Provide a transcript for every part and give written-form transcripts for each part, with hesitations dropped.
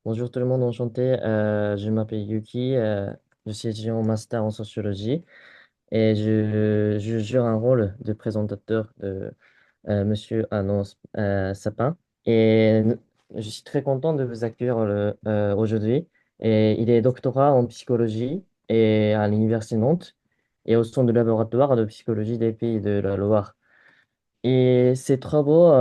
Bonjour tout le monde, enchanté. Je m'appelle Yuki, je suis étudiant en master en sociologie et je joue un rôle de présentateur de Monsieur Annonce Sapin. Et je suis très content de vous accueillir aujourd'hui. Et il est doctorat en psychologie et à l'Université Nantes et au centre de laboratoire de psychologie des Pays de la Loire. Et ces travaux,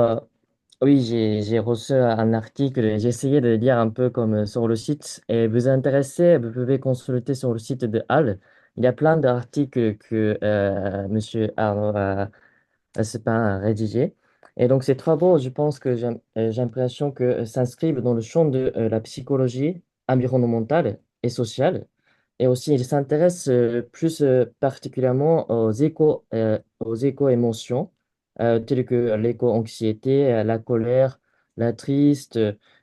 oui, j'ai reçu un article, et j'ai essayé de lire un peu comme sur le site. Et vous intéressez, vous pouvez consulter sur le site de HAL. Il y a plein d'articles que Monsieur Arnaud Aspin a rédigé. Et donc ces travaux, je pense que j'ai l'impression que s'inscrivent dans le champ de la psychologie environnementale et sociale. Et aussi, il s'intéresse plus particulièrement aux éco-émotions, telles que l'éco-anxiété, la colère, la triste,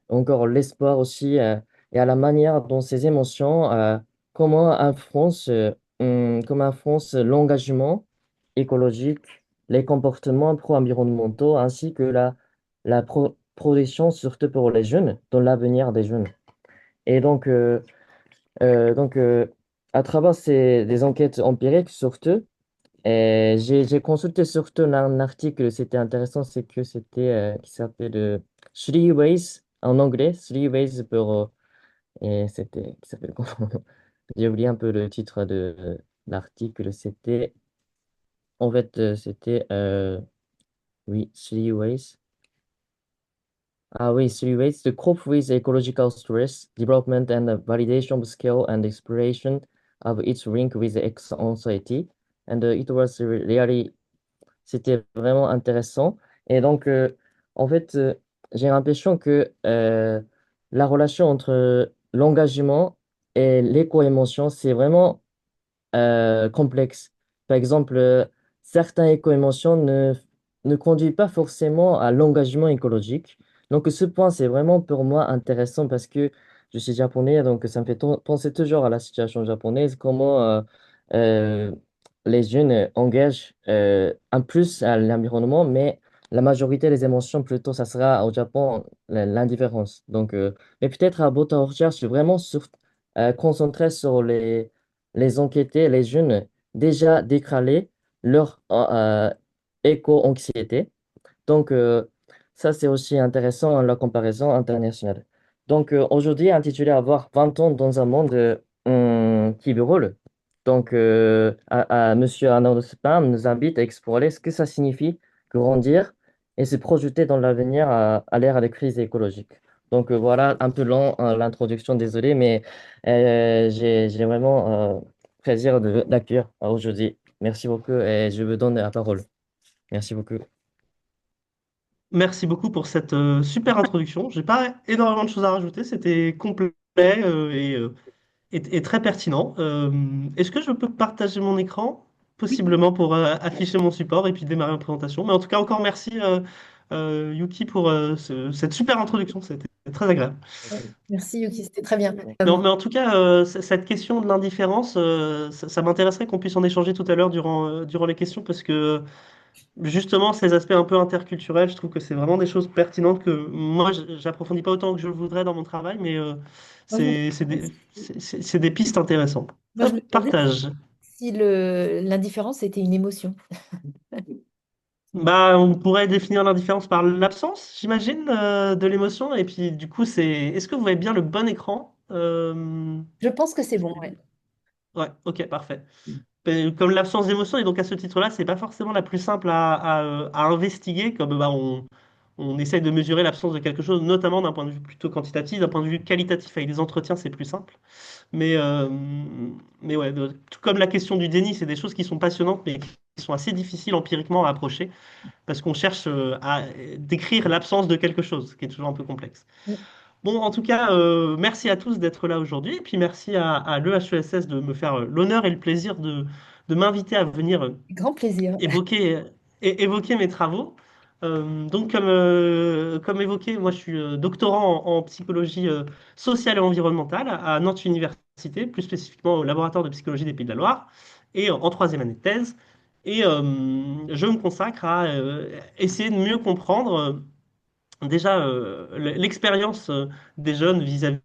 encore l'espoir aussi, et à la manière dont ces émotions, comment influencent l'engagement écologique, les comportements pro-environnementaux, ainsi que la protection, surtout pour les jeunes, dans l'avenir des jeunes. Et donc, à travers des enquêtes empiriques, surtout, j'ai consulté surtout un article, c'était intéressant, c'est que c'était qui s'appelle Three Ways en anglais, Three Ways pour et c'était qui s'appelle comment? J'ai oublié un peu le titre de l'article. C'était en fait c'était oui, Three Ways. Ah oui, Three Ways to cope with ecological stress, development and validation of skill and exploration of its link with anxiety. And it was really, c'était vraiment intéressant. Et donc, en fait, j'ai l'impression que la relation entre l'engagement et l'éco-émotion, c'est vraiment complexe. Par exemple, certains éco-émotions ne conduisent pas forcément à l'engagement écologique. Donc, ce point, c'est vraiment pour moi intéressant parce que je suis japonais, donc ça me fait penser toujours à la situation japonaise, comment euh, les jeunes engagent un plus à l'environnement, mais la majorité des émotions, plutôt, ça sera au Japon l'indifférence. Donc, mais peut-être à votre recherche, vraiment concentrer sur les enquêtés, les jeunes déjà déclaré leur éco-anxiété. Donc, ça, c'est aussi intéressant la comparaison internationale. Donc, aujourd'hui, intitulé Avoir 20 ans dans un monde qui brûle. Donc, Monsieur Arnaud Spam nous invite à explorer ce que ça signifie grandir et se projeter dans l'avenir à l'ère des crises écologiques. Donc, voilà, un peu long l'introduction, désolé, mais j'ai vraiment plaisir d'accueillir aujourd'hui. Merci beaucoup et je vous donne la parole. Merci beaucoup. Merci beaucoup pour cette super introduction. J'ai pas énormément de choses à rajouter, c'était complet et très pertinent. Est-ce que je peux partager mon écran? Possiblement pour afficher mon support et puis démarrer ma présentation. Mais en tout cas, encore merci Yuki pour cette super introduction, c'était très agréable. Merci Yuki, c'était très bien. Non, mais en tout cas, cette question de l'indifférence, ça m'intéresserait qu'on puisse en échanger tout à l'heure durant les questions parce que justement, ces aspects un peu interculturels, je trouve que c'est vraiment des choses pertinentes que moi, j'approfondis pas autant que je le voudrais dans mon travail, mais Moi, je me c'est des pistes intéressantes. moi, je me Hop, demandais partage. si l'indifférence était une émotion. Bah, on pourrait définir l'indifférence par l'absence, j'imagine, de l'émotion. Et puis, du coup, est-ce que vous voyez bien le bon écran? Je pense que c'est bon, ouais. Ouais, ok, parfait. Comme l'absence d'émotion, et donc à ce titre-là, c'est pas forcément la plus simple à investiguer, comme bah, on essaye de mesurer l'absence de quelque chose, notamment d'un point de vue plutôt quantitatif, d'un point de vue qualitatif avec des entretiens, c'est plus simple. Mais, euh, mais ouais, tout comme la question du déni, c'est des choses qui sont passionnantes, mais qui sont assez difficiles empiriquement à approcher, parce qu'on cherche à décrire l'absence de quelque chose, ce qui est toujours un peu complexe. Bon, en tout cas, merci à tous d'être là aujourd'hui, et puis merci à l'EHESS de me faire l'honneur et le plaisir de m'inviter à venir Grand plaisir. évoquer, évoquer mes travaux. Donc, comme évoqué, moi je suis doctorant en psychologie sociale et environnementale à Nantes Université, plus spécifiquement au laboratoire de psychologie des Pays de la Loire, et en troisième année de thèse. Et je me consacre à essayer de mieux comprendre déjà l'expérience des jeunes vis-à-vis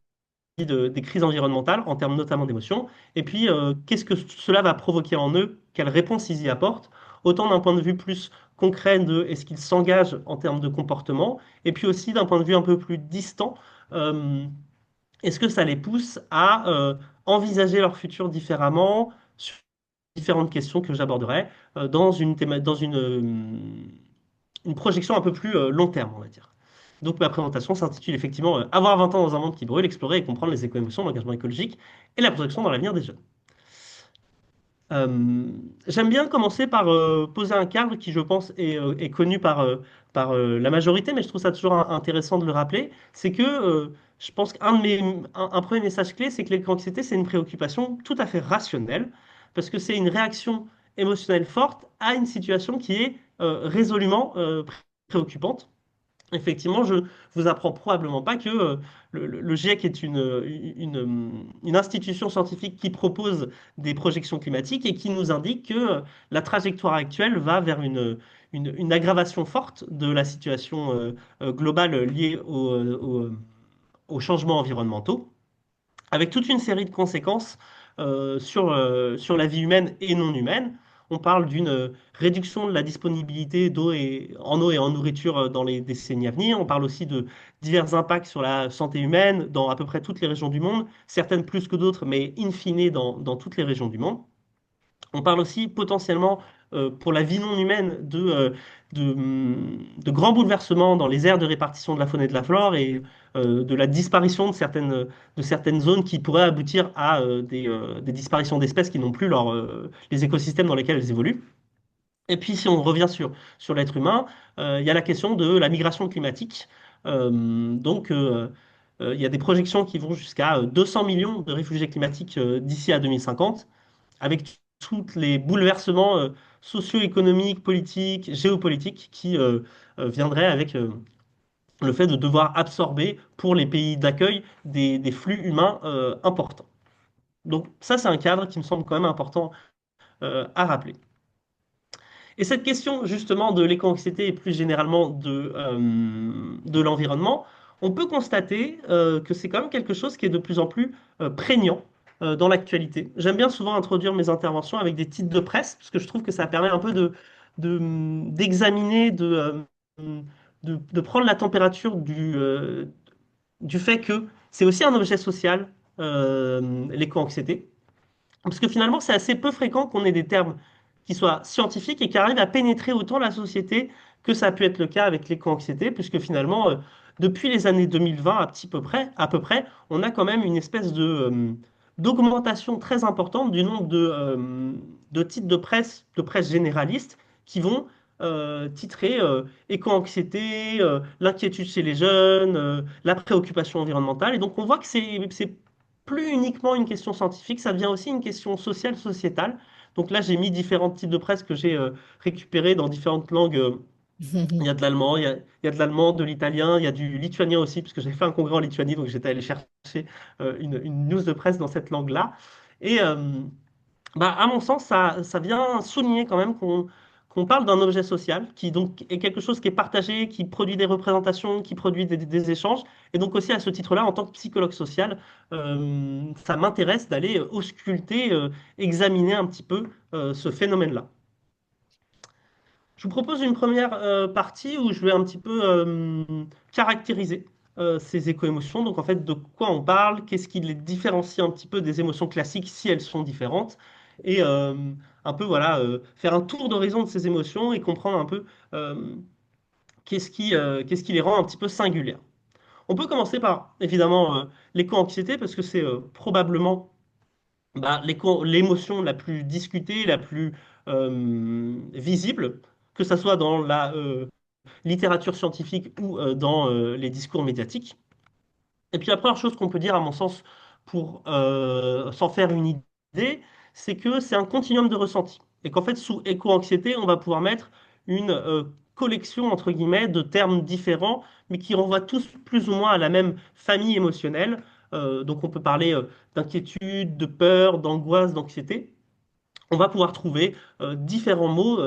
des crises environnementales, en termes notamment d'émotions, et puis qu'est-ce que cela va provoquer en eux, quelles réponses ils y apportent, autant d'un point de vue plus concret de est-ce qu'ils s'engagent en termes de comportement, et puis aussi d'un point de vue un peu plus distant, euh, est-ce que ça les pousse à envisager leur futur différemment sur différentes questions que j'aborderai dans une projection un peu plus long terme, on va dire. Donc ma présentation s'intitule effectivement Avoir 20 ans dans un monde qui brûle, explorer et comprendre les éco-émotions, l'engagement écologique et la projection dans l'avenir des jeunes. J'aime bien commencer par poser un cadre qui, je pense, est connu par la majorité, mais je trouve ça toujours intéressant de le rappeler. C'est que je pense un premier message clé, c'est que l'éco-anxiété, c'est une préoccupation tout à fait rationnelle, parce que c'est une réaction émotionnelle forte à une situation qui est résolument préoccupante. Effectivement, je vous apprends probablement pas que le GIEC est une institution scientifique qui propose des projections climatiques et qui nous indique que la trajectoire actuelle va vers une aggravation forte de la situation globale liée aux changements environnementaux avec toute une série de conséquences sur la vie humaine et non humaine. On parle d'une réduction de la disponibilité en eau et en nourriture dans les décennies à venir. On parle aussi de divers impacts sur la santé humaine dans à peu près toutes les régions du monde, certaines plus que d'autres, mais in fine dans toutes les régions du monde. On parle aussi potentiellement pour la vie non humaine de grands bouleversements dans les aires de répartition de la faune et de la flore et de la disparition de certaines zones qui pourraient aboutir à des disparitions d'espèces qui n'ont plus les écosystèmes dans lesquels elles évoluent. Et puis si on revient sur l'être humain, il y a la question de la migration climatique. Il y a des projections qui vont jusqu'à 200 millions de réfugiés climatiques d'ici à 2050 avec tous les bouleversements socio-économiques, politiques, géopolitiques qui viendraient avec le fait de devoir absorber pour les pays d'accueil des flux humains importants. Donc ça, c'est un cadre qui me semble quand même important à rappeler. Et cette question justement de l'éco-anxiété et plus généralement de l'environnement, on peut constater que c'est quand même quelque chose qui est de plus en plus prégnant dans l'actualité. J'aime bien souvent introduire mes interventions avec des titres de presse, parce que je trouve que ça permet un peu d'examiner, de prendre la température du fait que c'est aussi un objet social, l'éco-anxiété. Parce que finalement, c'est assez peu fréquent qu'on ait des termes qui soient scientifiques et qui arrivent à pénétrer autant la société que ça a pu être le cas avec l'éco-anxiété, puisque finalement, depuis les années 2020 à peu près, on a quand même une espèce d'augmentation très importante du nombre de titres de presse généralistes, qui vont titrer éco-anxiété, l'inquiétude chez les jeunes, la préoccupation environnementale. Et donc on voit que c'est plus uniquement une question scientifique, ça devient aussi une question sociale, sociétale. Donc là, j'ai mis différents types de presse que j'ai récupérés dans différentes langues. Il y a de l'allemand, il y a de l'allemand, de l'italien, il y a du lituanien aussi, puisque j'ai fait un congrès en Lituanie, donc j'étais allé chercher une news de presse dans cette langue-là. Et bah, à mon sens, ça vient souligner quand même qu'on parle d'un objet social qui donc est quelque chose qui est partagé, qui produit des représentations, qui produit des échanges. Et donc aussi à ce titre-là, en tant que psychologue social, ça m'intéresse d'aller ausculter, examiner un petit peu ce phénomène-là. Je vous propose une première partie où je vais un petit peu caractériser ces éco-émotions. Donc en fait, de quoi on parle, qu'est-ce qui les différencie un petit peu des émotions classiques si elles sont différentes, et un peu voilà, faire un tour d'horizon de ces émotions et comprendre un peu euh, qu'est-ce qui les rend un petit peu singulières. On peut commencer par évidemment l'éco-anxiété parce que c'est probablement bah, l'émotion la plus discutée, la plus visible, que ce soit dans la littérature scientifique ou dans les discours médiatiques. Et puis la première chose qu'on peut dire, à mon sens, pour s'en faire une idée, c'est que c'est un continuum de ressenti. Et qu'en fait, sous éco-anxiété, on va pouvoir mettre une collection, entre guillemets, de termes différents, mais qui renvoient tous plus ou moins à la même famille émotionnelle. Donc on peut parler d'inquiétude, de peur, d'angoisse, d'anxiété. On va pouvoir trouver différents mots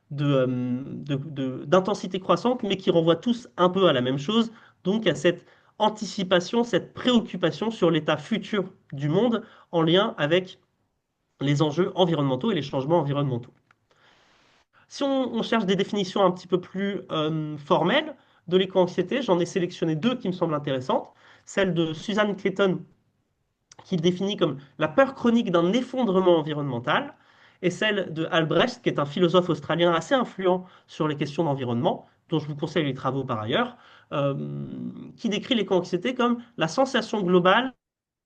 d'intensité croissante, mais qui renvoient tous un peu à la même chose, donc à cette anticipation, cette préoccupation sur l'état futur du monde en lien avec les enjeux environnementaux et les changements environnementaux. Si on cherche des définitions un petit peu plus formelles de l'éco-anxiété, j'en ai sélectionné deux qui me semblent intéressantes. Celle de Susan Clayton, qui le définit comme la peur chronique d'un effondrement environnemental, et celle de Albrecht, qui est un philosophe australien assez influent sur les questions d'environnement, dont je vous conseille les travaux par ailleurs, euh, qui décrit l'éco-anxiété comme la sensation globale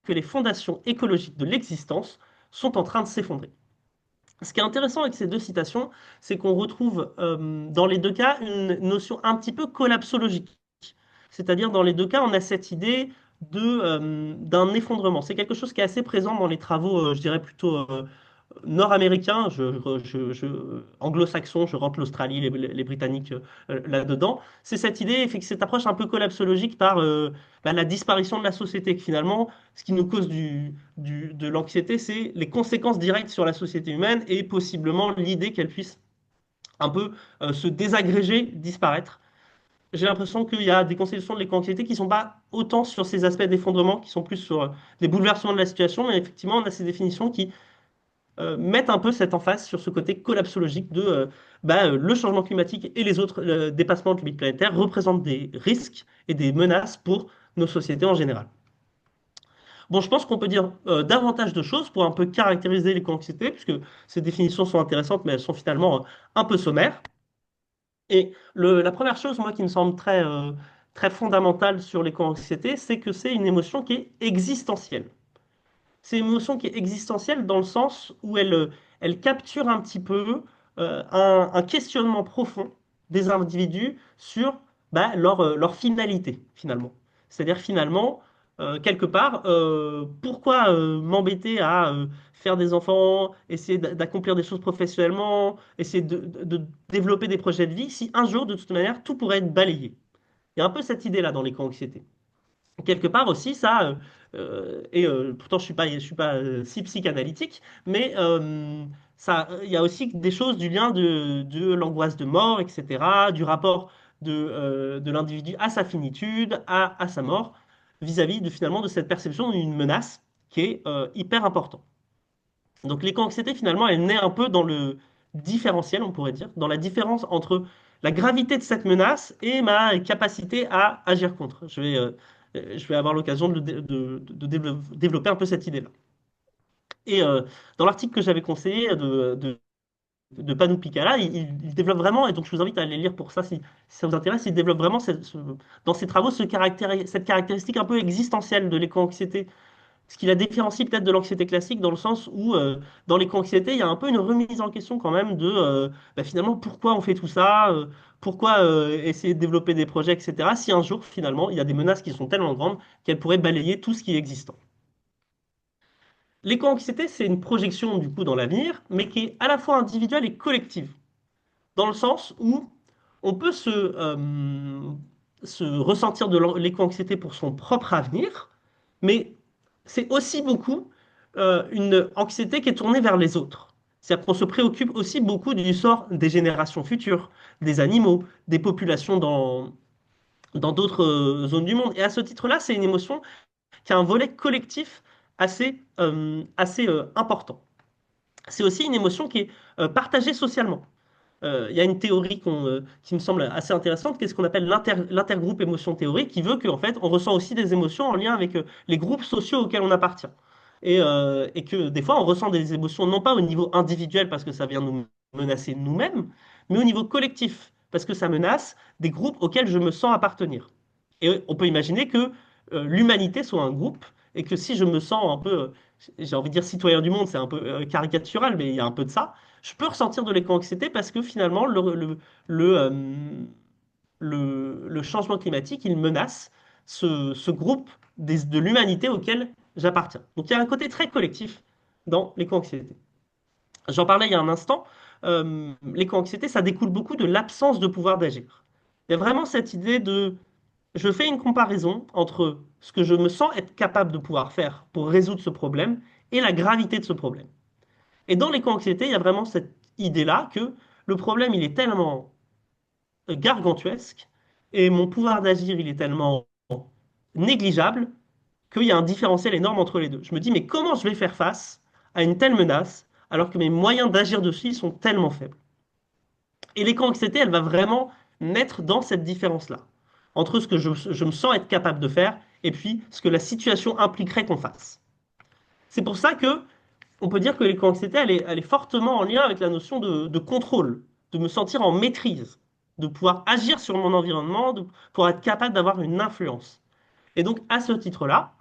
que les fondations écologiques de l'existence sont en train de s'effondrer. Ce qui est intéressant avec ces deux citations, c'est qu'on retrouve dans les deux cas une notion un petit peu collapsologique. C'est-à-dire dans les deux cas, on a cette idée d'un effondrement. C'est quelque chose qui est assez présent dans les travaux, je dirais plutôt nord-américains, anglo-saxons, je rentre l'Australie, les Britanniques là-dedans. C'est cette idée, cette approche un peu collapsologique par la disparition de la société. Que finalement, ce qui nous cause de l'anxiété, c'est les conséquences directes sur la société humaine et possiblement l'idée qu'elle puisse un peu se désagréger, disparaître. J'ai l'impression qu'il y a des conceptions de l'éco-anxiété qui ne sont pas autant sur ces aspects d'effondrement, qui sont plus sur des bouleversements de la situation, mais effectivement, on a ces définitions qui mettent un peu cette emphase sur ce côté collapsologique de le changement climatique et les autres dépassements de limites planétaires représentent des risques et des menaces pour nos sociétés en général. Bon, je pense qu'on peut dire davantage de choses pour un peu caractériser l'éco-anxiété, puisque ces définitions sont intéressantes, mais elles sont finalement un peu sommaires. Et la première chose, moi, qui me semble très fondamentale sur l'éco-anxiété, c'est que c'est une émotion qui est existentielle. C'est une émotion qui est existentielle dans le sens où elle capture un petit peu un questionnement profond des individus sur leur finalité, finalement. C'est-à-dire, finalement, quelque part, pourquoi m'embêter à faire des enfants, essayer d'accomplir des choses professionnellement, essayer de développer des projets de vie, si un jour, de toute manière, tout pourrait être balayé. Il y a un peu cette idée-là dans l'éco-anxiété quelque part aussi, ça, pourtant je suis pas si psychanalytique, mais ça, il y a aussi des choses du lien de l'angoisse de mort, etc., du rapport de l'individu à sa finitude, à sa mort, vis-à-vis de finalement de cette perception d'une menace qui est hyper importante. Donc l'éco-anxiété, finalement, elle naît un peu dans le différentiel, on pourrait dire, dans la différence entre la gravité de cette menace et ma capacité à agir contre. Je vais avoir l'occasion de développer un peu cette idée-là. Et dans l'article que j'avais conseillé de Panu Pikala, il développe vraiment, et donc je vous invite à aller lire pour ça si ça vous intéresse, il développe vraiment dans ses travaux cette caractéristique un peu existentielle de l'éco-anxiété ce qui la différencie peut-être de l'anxiété classique dans le sens où dans l'éco-anxiété, il y a un peu une remise en question quand même de finalement pourquoi on fait tout ça, pourquoi essayer de développer des projets, etc. Si un jour finalement il y a des menaces qui sont tellement grandes qu'elles pourraient balayer tout ce qui est existant. L'éco-anxiété, c'est une projection du coup dans l'avenir, mais qui est à la fois individuelle et collective, dans le sens où on peut se ressentir de l'éco-anxiété pour son propre avenir, mais c'est aussi beaucoup une anxiété qui est tournée vers les autres. C'est-à-dire qu'on se préoccupe aussi beaucoup du sort des générations futures, des animaux, des populations dans d'autres zones du monde. Et à ce titre-là, c'est une émotion qui a un volet collectif assez important. C'est aussi une émotion qui est partagée socialement. Il y a une théorie qui me semble assez intéressante, qui est ce qu'on appelle l'intergroupe émotion théorie, qui veut qu'en fait, on ressent aussi des émotions en lien avec les groupes sociaux auxquels on appartient. Et que des fois, on ressent des émotions non pas au niveau individuel parce que ça vient nous menacer nous-mêmes, mais au niveau collectif, parce que ça menace des groupes auxquels je me sens appartenir. Et on peut imaginer que l'humanité soit un groupe, et que si je me sens un peu, j'ai envie de dire citoyen du monde, c'est un peu caricatural, mais il y a un peu de ça je peux ressentir de l'éco-anxiété parce que finalement, le changement climatique, il menace ce groupe de l'humanité auquel j'appartiens. Donc il y a un côté très collectif dans l'éco-anxiété. J'en parlais il y a un instant, l'éco-anxiété, ça découle beaucoup de l'absence de pouvoir d'agir. Il y a vraiment cette idée de, je fais une comparaison entre ce que je me sens être capable de pouvoir faire pour résoudre ce problème et la gravité de ce problème. Et dans l'éco-anxiété, il y a vraiment cette idée-là que le problème, il est tellement gargantuesque et mon pouvoir d'agir, il est tellement négligeable qu'il y a un différentiel énorme entre les deux. Je me dis, mais comment je vais faire face à une telle menace alors que mes moyens d'agir dessus sont tellement faibles? Et l'éco-anxiété, elle va vraiment naître dans cette différence-là, entre ce que je me sens être capable de faire et puis ce que la situation impliquerait qu'on fasse. C'est pour ça que on peut dire que l'éco-anxiété, elle est fortement en lien avec la notion de contrôle, de me sentir en maîtrise, de pouvoir agir sur mon environnement, pour être capable d'avoir une influence. Et donc, à ce titre-là,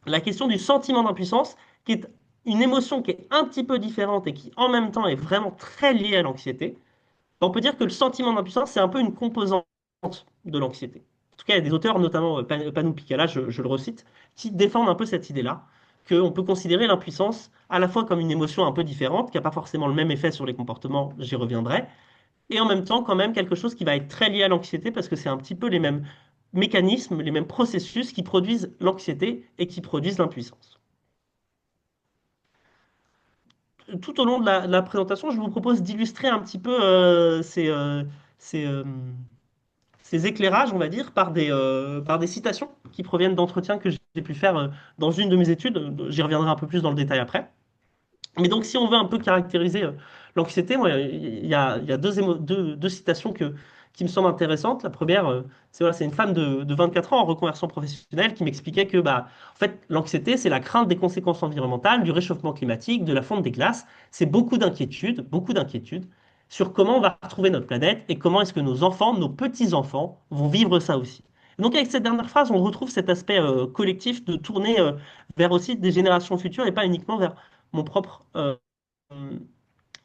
la question du sentiment d'impuissance, qui est une émotion qui est un petit peu différente et qui en même temps est vraiment très liée à l'anxiété, on peut dire que le sentiment d'impuissance, c'est un peu une composante de l'anxiété. En tout cas, il y a des auteurs, notamment Panou Pikala, je le recite, qui défendent un peu cette idée-là, qu'on peut considérer l'impuissance à la fois comme une émotion un peu différente, qui n'a pas forcément le même effet sur les comportements, j'y reviendrai, et en même temps quand même quelque chose qui va être très lié à l'anxiété, parce que c'est un petit peu les mêmes mécanismes, les mêmes processus qui produisent l'anxiété et qui produisent l'impuissance. Tout au long de la présentation, je vous propose d'illustrer un petit peu ces, ces éclairages, on va dire, par des citations qui proviennent d'entretiens que j'ai pu faire dans une de mes études. J'y reviendrai un peu plus dans le détail après. Mais donc, si on veut un peu caractériser l'anxiété, moi, il y a deux citations qui me semblent intéressantes. La première, c'est voilà, c'est une femme de 24 ans en reconversion professionnelle qui m'expliquait que bah, en fait, l'anxiété, c'est la crainte des conséquences environnementales, du réchauffement climatique, de la fonte des glaces. C'est beaucoup d'inquiétudes sur comment on va retrouver notre planète et comment est-ce que nos enfants, nos petits-enfants vont vivre ça aussi. Donc, avec cette dernière phrase, on retrouve cet aspect collectif de tourner vers aussi des générations futures et pas uniquement vers mon propre,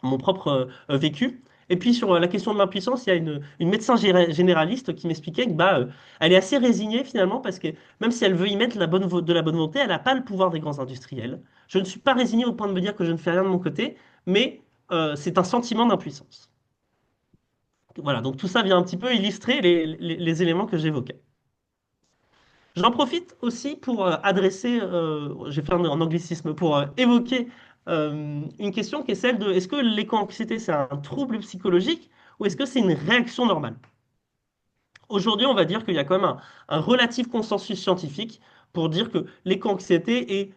mon propre vécu. Et puis sur la question de l'impuissance, il y a une médecin généraliste qui m'expliquait que bah, elle est assez résignée finalement parce que même si elle veut y mettre de la bonne volonté, elle n'a pas le pouvoir des grands industriels. Je ne suis pas résignée au point de me dire que je ne fais rien de mon côté, mais c'est un sentiment d'impuissance. Voilà, donc tout ça vient un petit peu illustrer les éléments que j'évoquais. J'en profite aussi pour adresser, j'ai fait un anglicisme, pour évoquer une question qui est celle de est-ce que l'éco-anxiété c'est un trouble psychologique ou est-ce que c'est une réaction normale? Aujourd'hui, on va dire qu'il y a quand même un relatif consensus scientifique pour dire que l'éco-anxiété est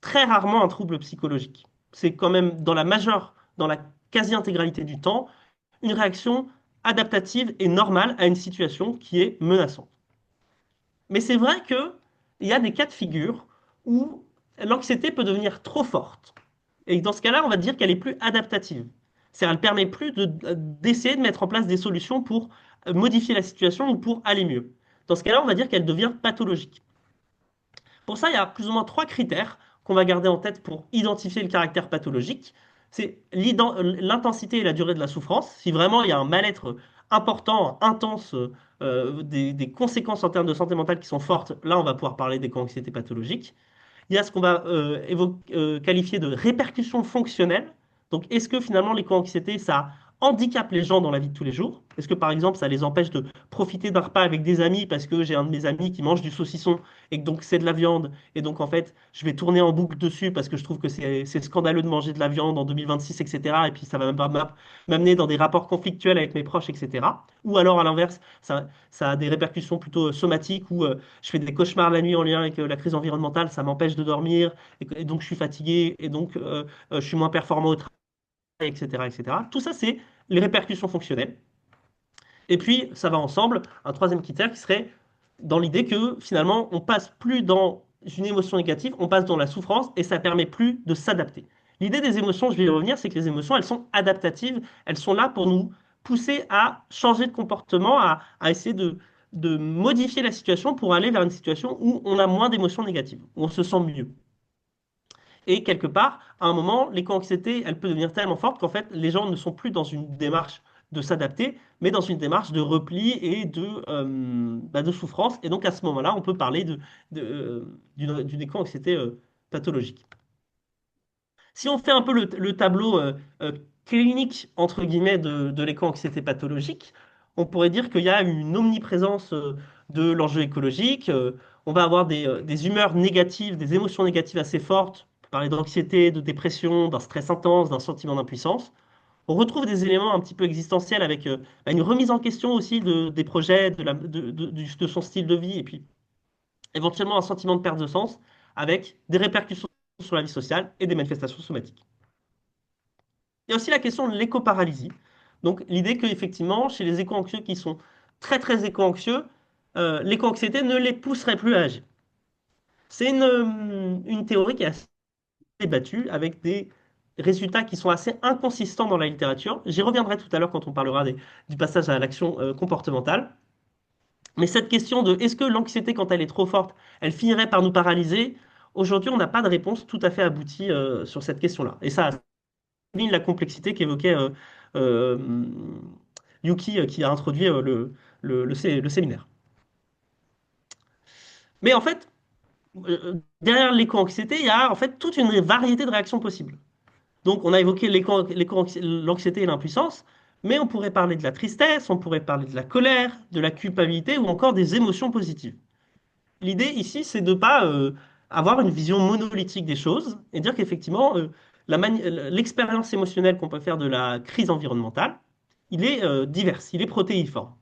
très rarement un trouble psychologique. C'est quand même dans la quasi-intégralité du temps, une réaction adaptative et normale à une situation qui est menaçante. Mais c'est vrai qu'il y a des cas de figure où l'anxiété peut devenir trop forte. Et dans ce cas-là, on va dire qu'elle est plus adaptative. C'est-à-dire, elle permet plus d'essayer de mettre en place des solutions pour modifier la situation ou pour aller mieux. Dans ce cas-là, on va dire qu'elle devient pathologique. Pour ça, il y a plus ou moins trois critères qu'on va garder en tête pour identifier le caractère pathologique. C'est l'intensité et la durée de la souffrance. Si vraiment il y a un mal-être important, intense, des conséquences en termes de santé mentale qui sont fortes, là on va pouvoir parler d'éco-anxiété pathologique. Il y a ce qu'on va qualifier de répercussions fonctionnelles. Donc, est-ce que finalement l'éco-anxiété, ça handicape les gens dans la vie de tous les jours? Est-ce que par exemple, ça les empêche de profiter d'un repas avec des amis parce que j'ai un de mes amis qui mange du saucisson et que donc c'est de la viande et donc en fait, je vais tourner en boucle dessus parce que je trouve que c'est scandaleux de manger de la viande en 2026, etc. Et puis ça va m'amener dans des rapports conflictuels avec mes proches, etc. Ou alors à l'inverse, ça a des répercussions plutôt somatiques où je fais des cauchemars la nuit en lien avec la crise environnementale, ça m'empêche de dormir, et donc je suis fatigué, et donc je suis moins performant au travail, etc., etc. Tout ça, c'est les répercussions fonctionnelles. Et puis, ça va ensemble, un troisième critère qui serait dans l'idée que finalement, on passe plus dans une émotion négative, on passe dans la souffrance, et ça permet plus de s'adapter. L'idée des émotions, je vais y revenir, c'est que les émotions, elles sont adaptatives, elles sont là pour nous pousser à changer de comportement, à essayer de modifier la situation pour aller vers une situation où on a moins d'émotions négatives, où on se sent mieux. Et quelque part, à un moment, l'éco-anxiété, elle peut devenir tellement forte qu'en fait, les gens ne sont plus dans une démarche de s'adapter, mais dans une démarche de repli et de souffrance. Et donc, à ce moment-là, on peut parler d'une éco-anxiété pathologique. Si on fait un peu le tableau clinique, entre guillemets, de l'éco-anxiété pathologique, on pourrait dire qu'il y a une omniprésence de l'enjeu écologique. On va avoir des humeurs négatives, des émotions négatives assez fortes. On peut parler d'anxiété, de dépression, d'un stress intense, d'un sentiment d'impuissance. On retrouve des éléments un petit peu existentiels avec une remise en question aussi des projets, de son style de vie, et puis éventuellement un sentiment de perte de sens, avec des répercussions sur la vie sociale et des manifestations somatiques. Il y a aussi la question de l'éco-paralysie. Donc l'idée qu'effectivement, chez les éco-anxieux qui sont très très éco-anxieux, l'éco-anxiété ne les pousserait plus à agir. C'est une théorie qui est assez débattue, avec des résultats qui sont assez inconsistants dans la littérature. J'y reviendrai tout à l'heure quand on parlera du passage à l'action comportementale. Mais cette question de est-ce que l'anxiété, quand elle est trop forte, elle finirait par nous paralyser? Aujourd'hui, on n'a pas de réponse tout à fait aboutie sur cette question-là. Et ça souligne la complexité qu'évoquait euh, Yuki, qui a introduit le séminaire. Mais en fait, derrière l'éco-anxiété, il y a en fait toute une variété de réactions possibles. Donc, on a évoqué l'anxiété et l'impuissance, mais on pourrait parler de la tristesse, on pourrait parler de la colère, de la culpabilité ou encore des émotions positives. L'idée ici, c'est de ne pas avoir une vision monolithique des choses et dire qu'effectivement, l'expérience émotionnelle qu'on peut faire de la crise environnementale, il est divers, il est protéiforme.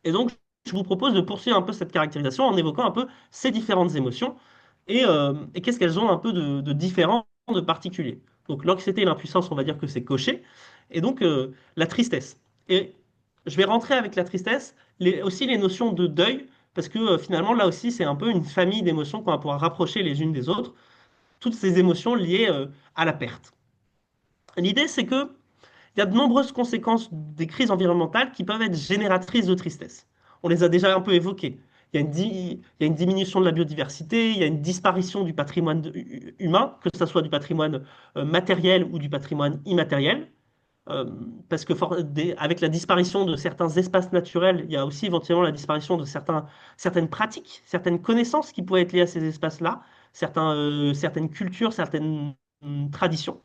Et donc, je vous propose de poursuivre un peu cette caractérisation en évoquant un peu ces différentes émotions et qu'est-ce qu'elles ont un peu de différent, de particulier. Donc, l'anxiété et l'impuissance, on va dire que c'est coché. Et donc, la tristesse. Et je vais rentrer avec la tristesse, aussi les notions de deuil, parce que finalement, là aussi, c'est un peu une famille d'émotions qu'on va pouvoir rapprocher les unes des autres, toutes ces émotions liées à la perte. L'idée, c'est que il y a de nombreuses conséquences des crises environnementales qui peuvent être génératrices de tristesse. On les a déjà un peu évoquées. Il y a une diminution de la biodiversité, il y a une disparition du patrimoine humain, que ce soit du patrimoine matériel ou du patrimoine immatériel. Euh, Parce que avec la disparition de certains espaces naturels, il y a aussi éventuellement la disparition de certaines pratiques, certaines connaissances qui pourraient être liées à ces espaces-là, certaines cultures, certaines traditions.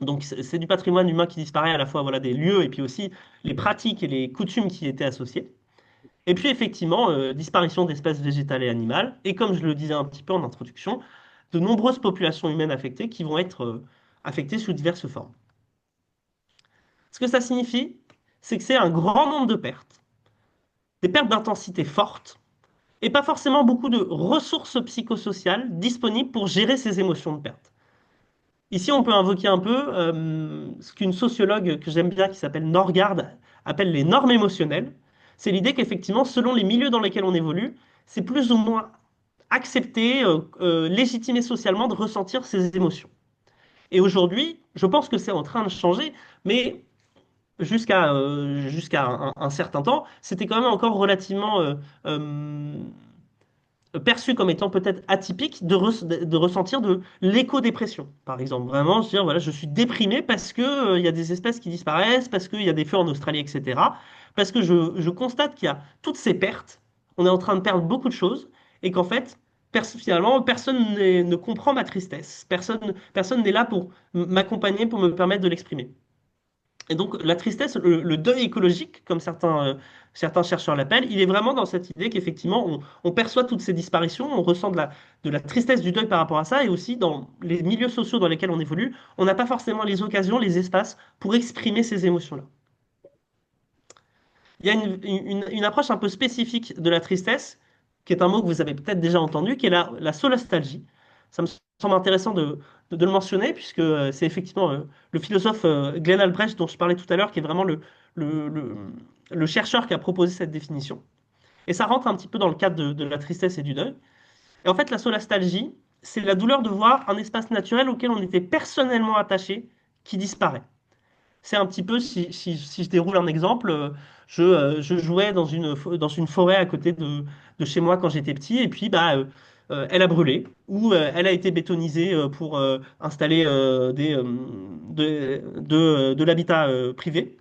Donc c'est du patrimoine humain qui disparaît à la fois voilà, des lieux et puis aussi les pratiques et les coutumes qui y étaient associées. Et puis effectivement, disparition d'espèces végétales et animales. Et comme je le disais un petit peu en introduction, de nombreuses populations humaines affectées qui vont être affectées sous diverses formes. Ce que ça signifie, c'est que c'est un grand nombre de pertes, des pertes d'intensité fortes, et pas forcément beaucoup de ressources psychosociales disponibles pour gérer ces émotions de perte. Ici, on peut invoquer un peu ce qu'une sociologue que j'aime bien, qui s'appelle Norgard, appelle les normes émotionnelles. C'est l'idée qu'effectivement, selon les milieux dans lesquels on évolue, c'est plus ou moins accepté, légitimé socialement de ressentir ces émotions. Et aujourd'hui, je pense que c'est en train de changer, mais jusqu'à un certain temps, c'était quand même encore relativement perçu comme étant peut-être atypique de ressentir de l'éco-dépression, par exemple. Vraiment, se dire, voilà, je suis déprimé parce que, il y a des espèces qui disparaissent, parce qu'il y a des feux en Australie, etc. Parce que je constate qu'il y a toutes ces pertes, on est en train de perdre beaucoup de choses, et qu'en fait, finalement, personne ne comprend ma tristesse. Personne n'est là pour m'accompagner, pour me permettre de l'exprimer. Et donc la tristesse, le deuil écologique, comme certains chercheurs l'appellent, il est vraiment dans cette idée qu'effectivement on perçoit toutes ces disparitions, on ressent de la tristesse du deuil par rapport à ça, et aussi dans les milieux sociaux dans lesquels on évolue, on n'a pas forcément les occasions, les espaces pour exprimer ces émotions-là. Il y a une approche un peu spécifique de la tristesse, qui est un mot que vous avez peut-être déjà entendu, qui est la solastalgie. Ça me semble intéressant de le mentionner, puisque c'est effectivement le philosophe Glenn Albrecht, dont je parlais tout à l'heure, qui est vraiment le, le- le chercheur qui a proposé cette définition. Et ça rentre un petit peu dans le cadre de la tristesse et du deuil. Et en fait, la solastalgie, c'est la douleur de voir un espace naturel auquel on était personnellement attaché qui disparaît. C'est un petit peu, si je déroule un exemple, je jouais dans une forêt à côté de chez moi quand j'étais petit, et puis bah, elle a brûlé, ou elle a été bétonisée pour installer de l'habitat privé.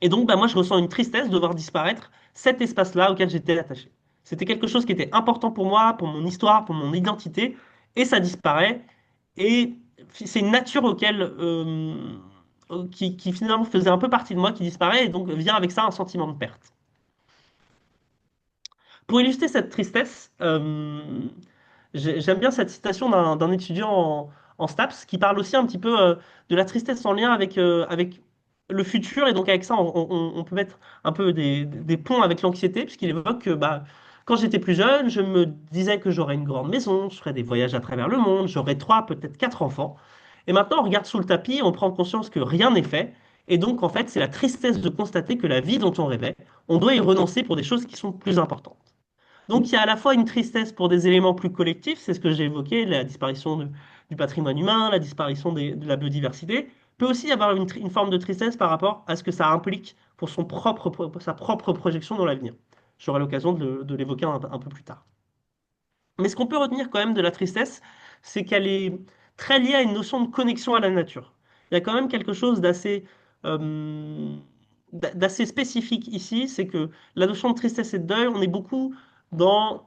Et donc, bah, moi, je ressens une tristesse de voir disparaître cet espace-là auquel j'étais attaché. C'était quelque chose qui était important pour moi, pour mon histoire, pour mon identité, et ça disparaît. Et c'est une nature qui finalement faisait un peu partie de moi qui disparaît, et donc vient avec ça un sentiment de perte. Pour illustrer cette tristesse, j'aime bien cette citation d'un étudiant en STAPS qui parle aussi un petit peu de la tristesse en lien avec le futur. Et donc avec ça, on peut mettre un peu des ponts avec l'anxiété, puisqu'il évoque que bah, Quand j'étais plus jeune, je me disais que j'aurais une grande maison, je ferais des voyages à travers le monde, j'aurais trois, peut-être quatre enfants. Et maintenant, on regarde sous le tapis, on prend conscience que rien n'est fait. Et donc, en fait, c'est la tristesse de constater que la vie dont on rêvait, on doit y renoncer pour des choses qui sont plus importantes. Donc il y a à la fois une tristesse pour des éléments plus collectifs, c'est ce que j'ai évoqué, la disparition du patrimoine humain, la disparition de la biodiversité, peut aussi y avoir une forme de tristesse par rapport à ce que ça implique pour sa propre projection dans l'avenir. J'aurai l'occasion de l'évoquer un peu plus tard. Mais ce qu'on peut retenir quand même de la tristesse, c'est qu'elle est très liée à une notion de connexion à la nature. Il y a quand même quelque chose euh, d'assez spécifique ici, c'est que la notion de tristesse et de deuil, on est beaucoup dans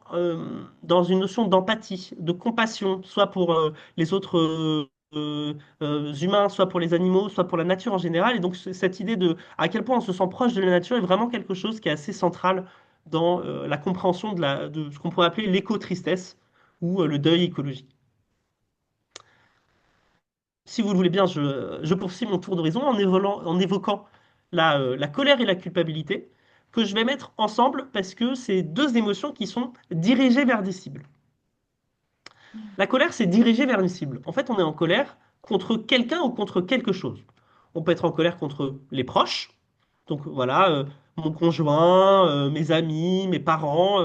une notion d'empathie, de compassion, soit pour les autres humains, soit pour les animaux, soit pour la nature en général. Et donc cette idée de à quel point on se sent proche de la nature est vraiment quelque chose qui est assez central dans la compréhension de ce qu'on pourrait appeler l'éco-tristesse ou le deuil écologique. Si vous le voulez bien, je poursuis mon tour d'horizon en évoquant la colère et la culpabilité, que je vais mettre ensemble parce que c'est deux émotions qui sont dirigées vers des cibles. La colère, c'est dirigé vers une cible. En fait, on est en colère contre quelqu'un ou contre quelque chose. On peut être en colère contre les proches, donc voilà, mon conjoint, mes amis, mes parents,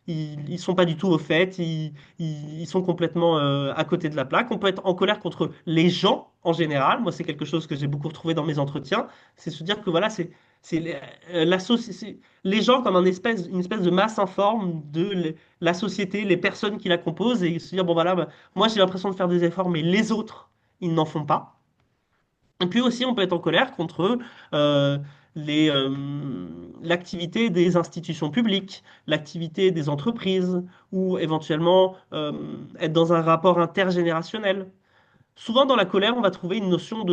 ils sont pas du tout au fait, ils sont complètement à côté de la plaque. On peut être en colère contre les gens en général. Moi, c'est quelque chose que j'ai beaucoup retrouvé dans mes entretiens. C'est se dire que voilà, c'est les gens comme une espèce de masse informe la société, les personnes qui la composent, et se dire bon voilà, bah, moi j'ai l'impression de faire des efforts, mais les autres, ils n'en font pas. Et puis aussi, on peut être en colère contre euh, les, euh, l'activité des institutions publiques, l'activité des entreprises, ou éventuellement être dans un rapport intergénérationnel. Souvent, dans la colère, on va trouver une notion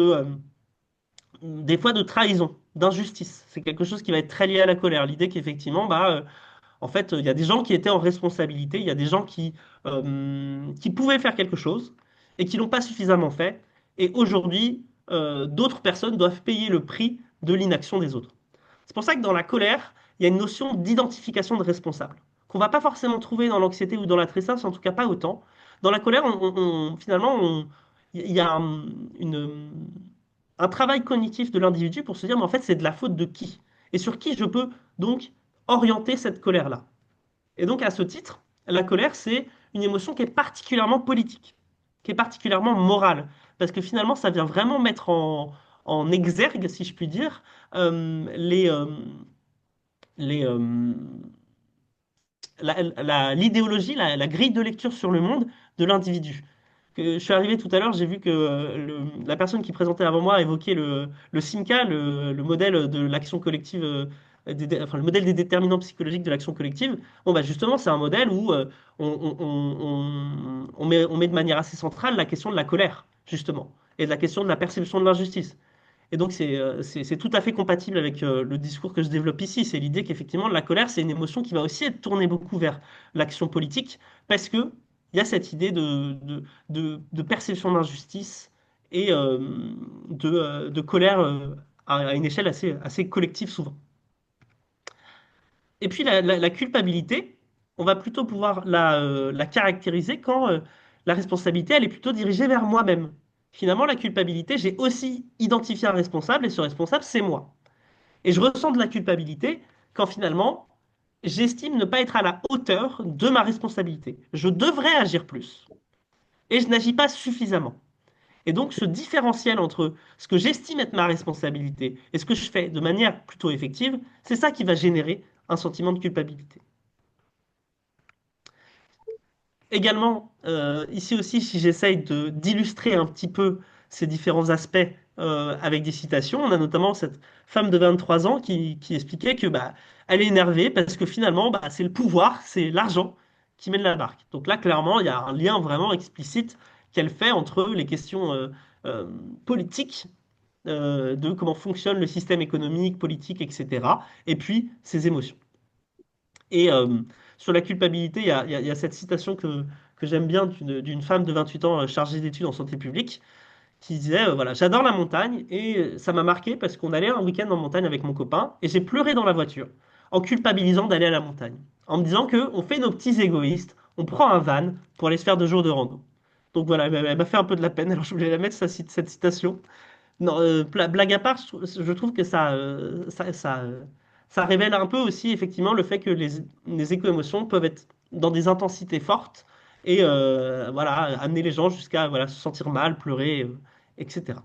des fois de trahison, d'injustice. C'est quelque chose qui va être très lié à la colère. L'idée qu'effectivement, en fait, il y a des gens qui étaient en responsabilité, il y a des gens qui pouvaient faire quelque chose et qui l'ont pas suffisamment fait. Et aujourd'hui, d'autres personnes doivent payer le prix de l'inaction des autres. C'est pour ça que dans la colère, il y a une notion d'identification de responsable, qu'on va pas forcément trouver dans l'anxiété ou dans la tristesse, en tout cas pas autant. Dans la colère, finalement, il y a un travail cognitif de l'individu pour se dire, mais en fait, c'est de la faute de qui? Et sur qui je peux donc orienter cette colère-là? Et donc, à ce titre, la colère, c'est une émotion qui est particulièrement politique, qui est particulièrement morale, parce que finalement, ça vient vraiment mettre en exergue, si je puis dire, les, l'idéologie, la grille de lecture sur le monde de l'individu. Je suis arrivé tout à l'heure, j'ai vu que la personne qui présentait avant moi évoquait le SIMCA, le modèle de l'action collective, enfin, le modèle des déterminants psychologiques de l'action collective. Bon, bah justement, c'est un modèle où on met de manière assez centrale la question de la colère, justement, et de la question de la perception de l'injustice. Et donc, c'est tout à fait compatible avec le discours que je développe ici. C'est l'idée qu'effectivement, la colère, c'est une émotion qui va aussi être tournée beaucoup vers l'action politique, parce que il y a cette idée de perception d'injustice et de colère à une échelle assez collective souvent. Et puis, la culpabilité, on va plutôt pouvoir la caractériser quand la responsabilité, elle est plutôt dirigée vers moi-même. Finalement, la culpabilité, j'ai aussi identifié un responsable et ce responsable, c'est moi. Et je ressens de la culpabilité quand finalement, j'estime ne pas être à la hauteur de ma responsabilité. Je devrais agir plus et je n'agis pas suffisamment. Et donc, ce différentiel entre ce que j'estime être ma responsabilité et ce que je fais de manière plutôt effective, c'est ça qui va générer un sentiment de culpabilité. Également, ici aussi, si j'essaye d'illustrer un petit peu ces différents aspects avec des citations, on a notamment cette femme de 23 ans qui expliquait que bah, elle est énervée parce que finalement, bah, c'est le pouvoir, c'est l'argent qui mène la barque. Donc là, clairement, il y a un lien vraiment explicite qu'elle fait entre les questions euh, politiques de comment fonctionne le système économique, politique, etc., et puis ses émotions. Et sur la culpabilité, il y a cette citation que j'aime bien d'une femme de 28 ans chargée d'études en santé publique qui disait, voilà, j'adore la montagne et ça m'a marqué parce qu'on allait un week-end en montagne avec mon copain et j'ai pleuré dans la voiture en culpabilisant d'aller à la montagne. en me disant que on fait nos petits égoïstes, on prend un van pour aller se faire 2 jours de rando. Donc voilà, elle m'a fait un peu de la peine, alors je voulais la mettre, cette citation. Non, blague à part, je trouve que ça révèle un peu aussi effectivement le fait que les éco-émotions peuvent être dans des intensités fortes et voilà, amener les gens jusqu'à voilà, se sentir mal, pleurer, etc.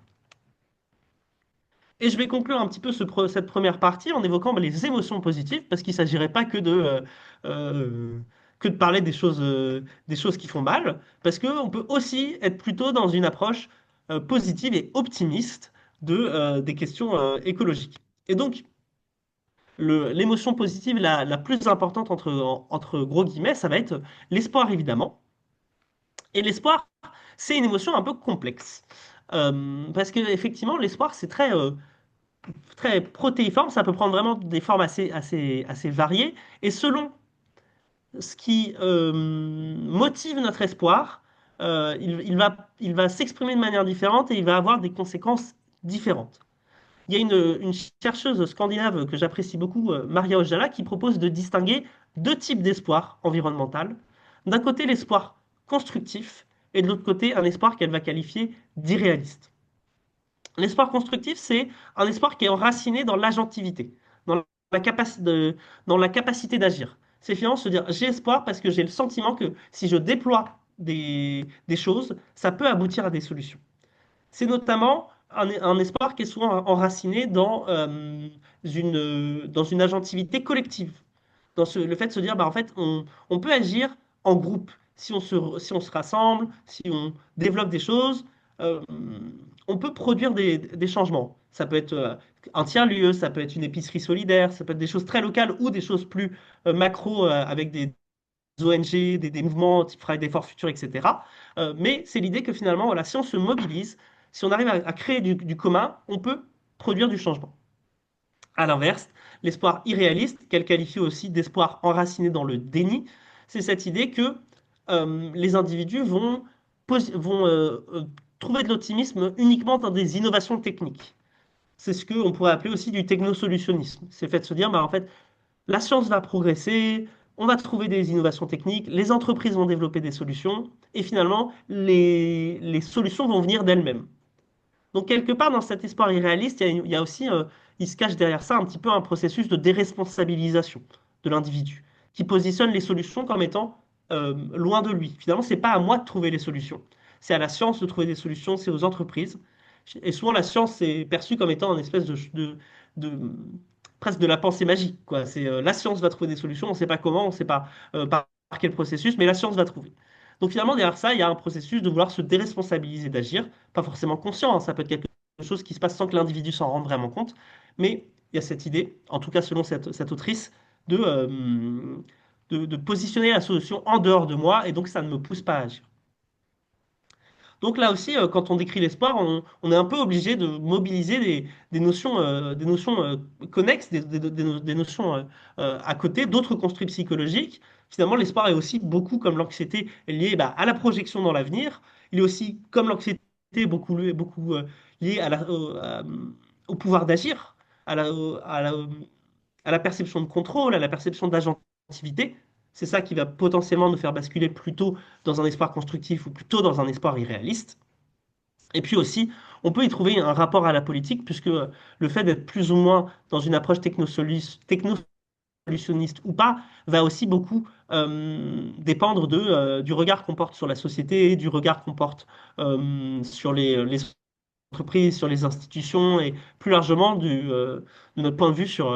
Et je vais conclure un petit peu cette première partie en évoquant les émotions positives, parce qu'il ne s'agirait pas euh, que de parler des choses qui font mal, parce qu'on peut aussi être plutôt dans une approche positive et optimiste des questions écologiques. Et donc, l'émotion positive la plus importante entre gros guillemets, ça va être l'espoir, évidemment. Et l'espoir, c'est une émotion un peu complexe. Parce que effectivement, l'espoir, c'est très protéiforme, ça peut prendre vraiment des formes assez variées. Et selon ce qui motive notre espoir, il va s'exprimer de manière différente et il va avoir des conséquences différentes. Il y a une chercheuse scandinave que j'apprécie beaucoup, Maria Ojala, qui propose de distinguer 2 types d'espoir environnemental. D'un côté, l'espoir constructif et de l'autre côté, un espoir qu'elle va qualifier d'irréaliste. L'espoir constructif, c'est un espoir qui est enraciné dans l'agentivité, dans la dans la capacité d'agir. C'est finalement se dire, j'ai espoir parce que j'ai le sentiment que si je déploie des choses, ça peut aboutir à des solutions. C'est notamment un espoir qui est souvent enraciné dans une agentivité collective. Le fait de se dire, bah, en fait, on peut agir en groupe. Si on se rassemble, si on développe des choses, euh, on peut produire des changements. Ça peut être un tiers-lieu, ça peut être une épicerie solidaire, ça peut être des choses très locales ou des choses plus macro avec des ONG, des mouvements type Friday for Future, etc. Mais c'est l'idée que finalement, voilà, si on se mobilise, si on arrive à créer du commun, on peut produire du changement. À l'inverse, l'espoir irréaliste, qu'elle qualifie aussi d'espoir enraciné dans le déni, c'est cette idée que les individus vont trouver de l'optimisme uniquement dans des innovations techniques. C'est ce qu'on pourrait appeler aussi du technosolutionnisme. C'est le fait de se dire, bah, en fait, la science va progresser, on va trouver des innovations techniques, les entreprises vont développer des solutions, et finalement, les solutions vont venir d'elles-mêmes. Donc, quelque part, dans cet espoir irréaliste, il y a aussi, il se cache derrière ça un petit peu un processus de déresponsabilisation de l'individu, qui positionne les solutions comme étant loin de lui. Finalement, c'est pas à moi de trouver les solutions. C'est à la science de trouver des solutions, c'est aux entreprises. Et souvent, la science est perçue comme étant une espèce de- presque de la pensée magique, quoi. C'est la science va trouver des solutions, on ne sait pas comment, on ne sait pas par quel processus, mais la science va trouver. Donc finalement, derrière ça, il y a un processus de vouloir se déresponsabiliser d'agir, pas forcément conscient, hein, ça peut être quelque chose qui se passe sans que l'individu s'en rende vraiment compte, mais il y a cette idée, en tout cas selon cette autrice, de, euh, de positionner la solution en dehors de moi, et donc ça ne me pousse pas à agir. Donc là aussi, quand on décrit l'espoir, on est un peu obligé de mobiliser des notions connexes, des notions à côté, d'autres construits psychologiques. Finalement, l'espoir est aussi beaucoup comme l'anxiété lié bah, à la projection dans l'avenir. Il est aussi comme l'anxiété beaucoup lié au pouvoir d'agir, à la, au- à la perception de contrôle, à la perception d'agentivité. C'est ça qui va potentiellement nous faire basculer plutôt dans un espoir constructif ou plutôt dans un espoir irréaliste. Et puis aussi, on peut y trouver un rapport à la politique, puisque le fait d'être plus ou moins dans une approche technosolutionniste ou pas, va aussi beaucoup dépendre du regard qu'on porte sur la société, du regard qu'on porte sur les entreprises, sur les institutions et plus largement de notre point de vue sur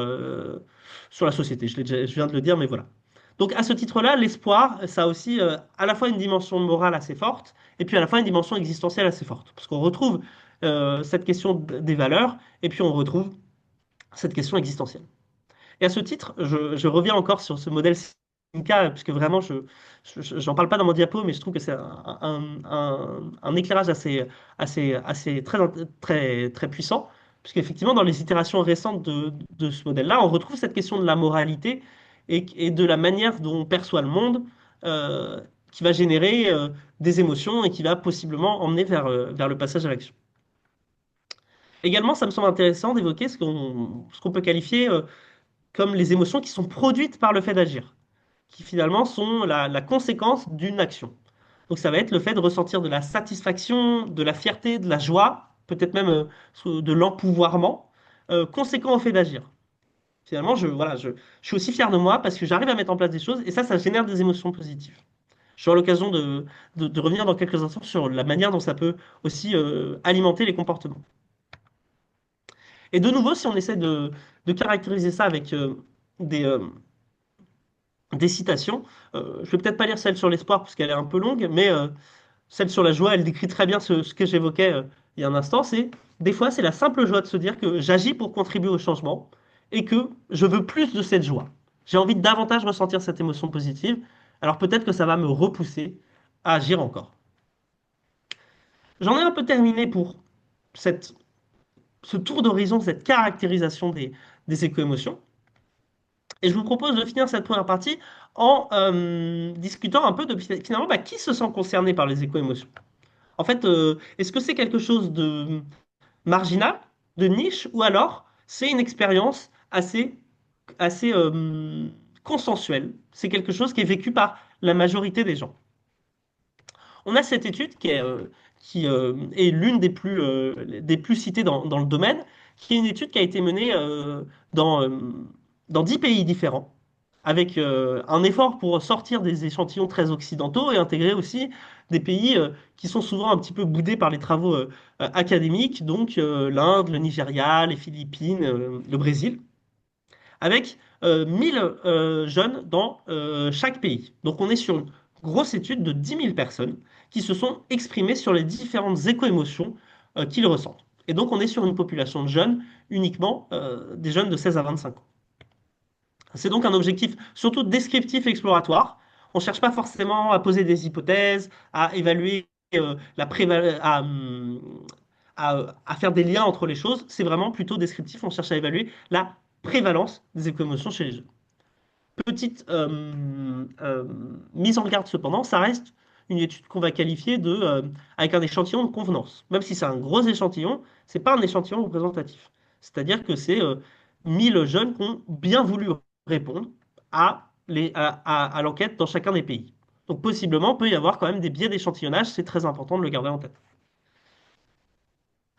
la société. Je viens de le dire, mais voilà. Donc à ce titre-là, l'espoir, ça a aussi à la fois une dimension morale assez forte et puis à la fois une dimension existentielle assez forte. Parce qu'on retrouve cette question des valeurs et puis on retrouve cette question existentielle. Et à ce titre, je reviens encore sur ce modèle Simca, puisque vraiment, j'en parle pas dans mon diapo, mais je trouve que c'est un éclairage assez très puissant, puisqu'effectivement, dans les itérations récentes de ce modèle-là, on retrouve cette question de la moralité et de la manière dont on perçoit le monde, euh, qui va générer des émotions et qui va possiblement emmener vers le passage à l'action. Également, ça me semble intéressant d'évoquer ce qu'on peut qualifier comme les émotions qui sont produites par le fait d'agir. qui finalement sont la conséquence d'une action. Donc ça va être le fait de ressentir de la satisfaction, de la fierté, de la joie, peut-être même de l'empouvoirment, conséquent au fait d'agir. Finalement, voilà, je suis aussi fier de moi parce que j'arrive à mettre en place des choses et ça génère des émotions positives. J'aurai l'occasion de revenir dans quelques instants sur la manière dont ça peut aussi alimenter les comportements. Et de nouveau, si on essaie de caractériser ça avec des, euh, des citations, je vais peut-être pas lire celle sur l'espoir parce qu'elle est un peu longue, mais celle sur la joie, elle décrit très bien ce que j'évoquais il y a un instant. C'est des fois, c'est la simple joie de se dire que j'agis pour contribuer au changement et que je veux plus de cette joie. J'ai envie de davantage ressentir cette émotion positive. Alors peut-être que ça va me repousser à agir encore. J'en ai un peu terminé pour cette, ce tour d'horizon, cette caractérisation des éco-émotions. Et je vous propose de finir cette première partie en discutant un peu de finalement qui se sent concerné par les éco-émotions. En fait, est-ce que c'est quelque chose de marginal, de niche, ou alors c'est une expérience assez consensuelle? C'est quelque chose qui est vécu par la majorité des gens. On a cette étude qui est l'une des plus citées dans le domaine, qui est une étude qui a été menée dans, euh, dans 10 pays différents, avec un effort pour sortir des échantillons très occidentaux et intégrer aussi des pays qui sont souvent un petit peu boudés par les travaux académiques, donc l'Inde, le Nigeria, les Philippines, le Brésil avec 1000 jeunes dans chaque pays. Donc on est sur une grosse étude de 10 000 personnes qui se sont exprimées sur les différentes éco-émotions qu'ils ressentent. Et donc on est sur une population de jeunes, uniquement des jeunes de 16 à 25 ans. C'est donc un objectif surtout descriptif et exploratoire. On ne cherche pas forcément à poser des hypothèses, à évaluer la prévalence, à faire des liens entre les choses. C'est vraiment plutôt descriptif. On cherche à évaluer la prévalence des éco-émotions chez les jeunes. Petite mise en garde cependant, ça reste une étude qu'on va qualifier avec un échantillon de convenance. Même si c'est un gros échantillon, c'est pas un échantillon représentatif. C'est-à-dire que c'est 1000 jeunes qui ont bien voulu répondre à l'enquête dans chacun des pays. Donc possiblement, il peut y avoir quand même des biais d'échantillonnage, c'est très important de le garder en tête.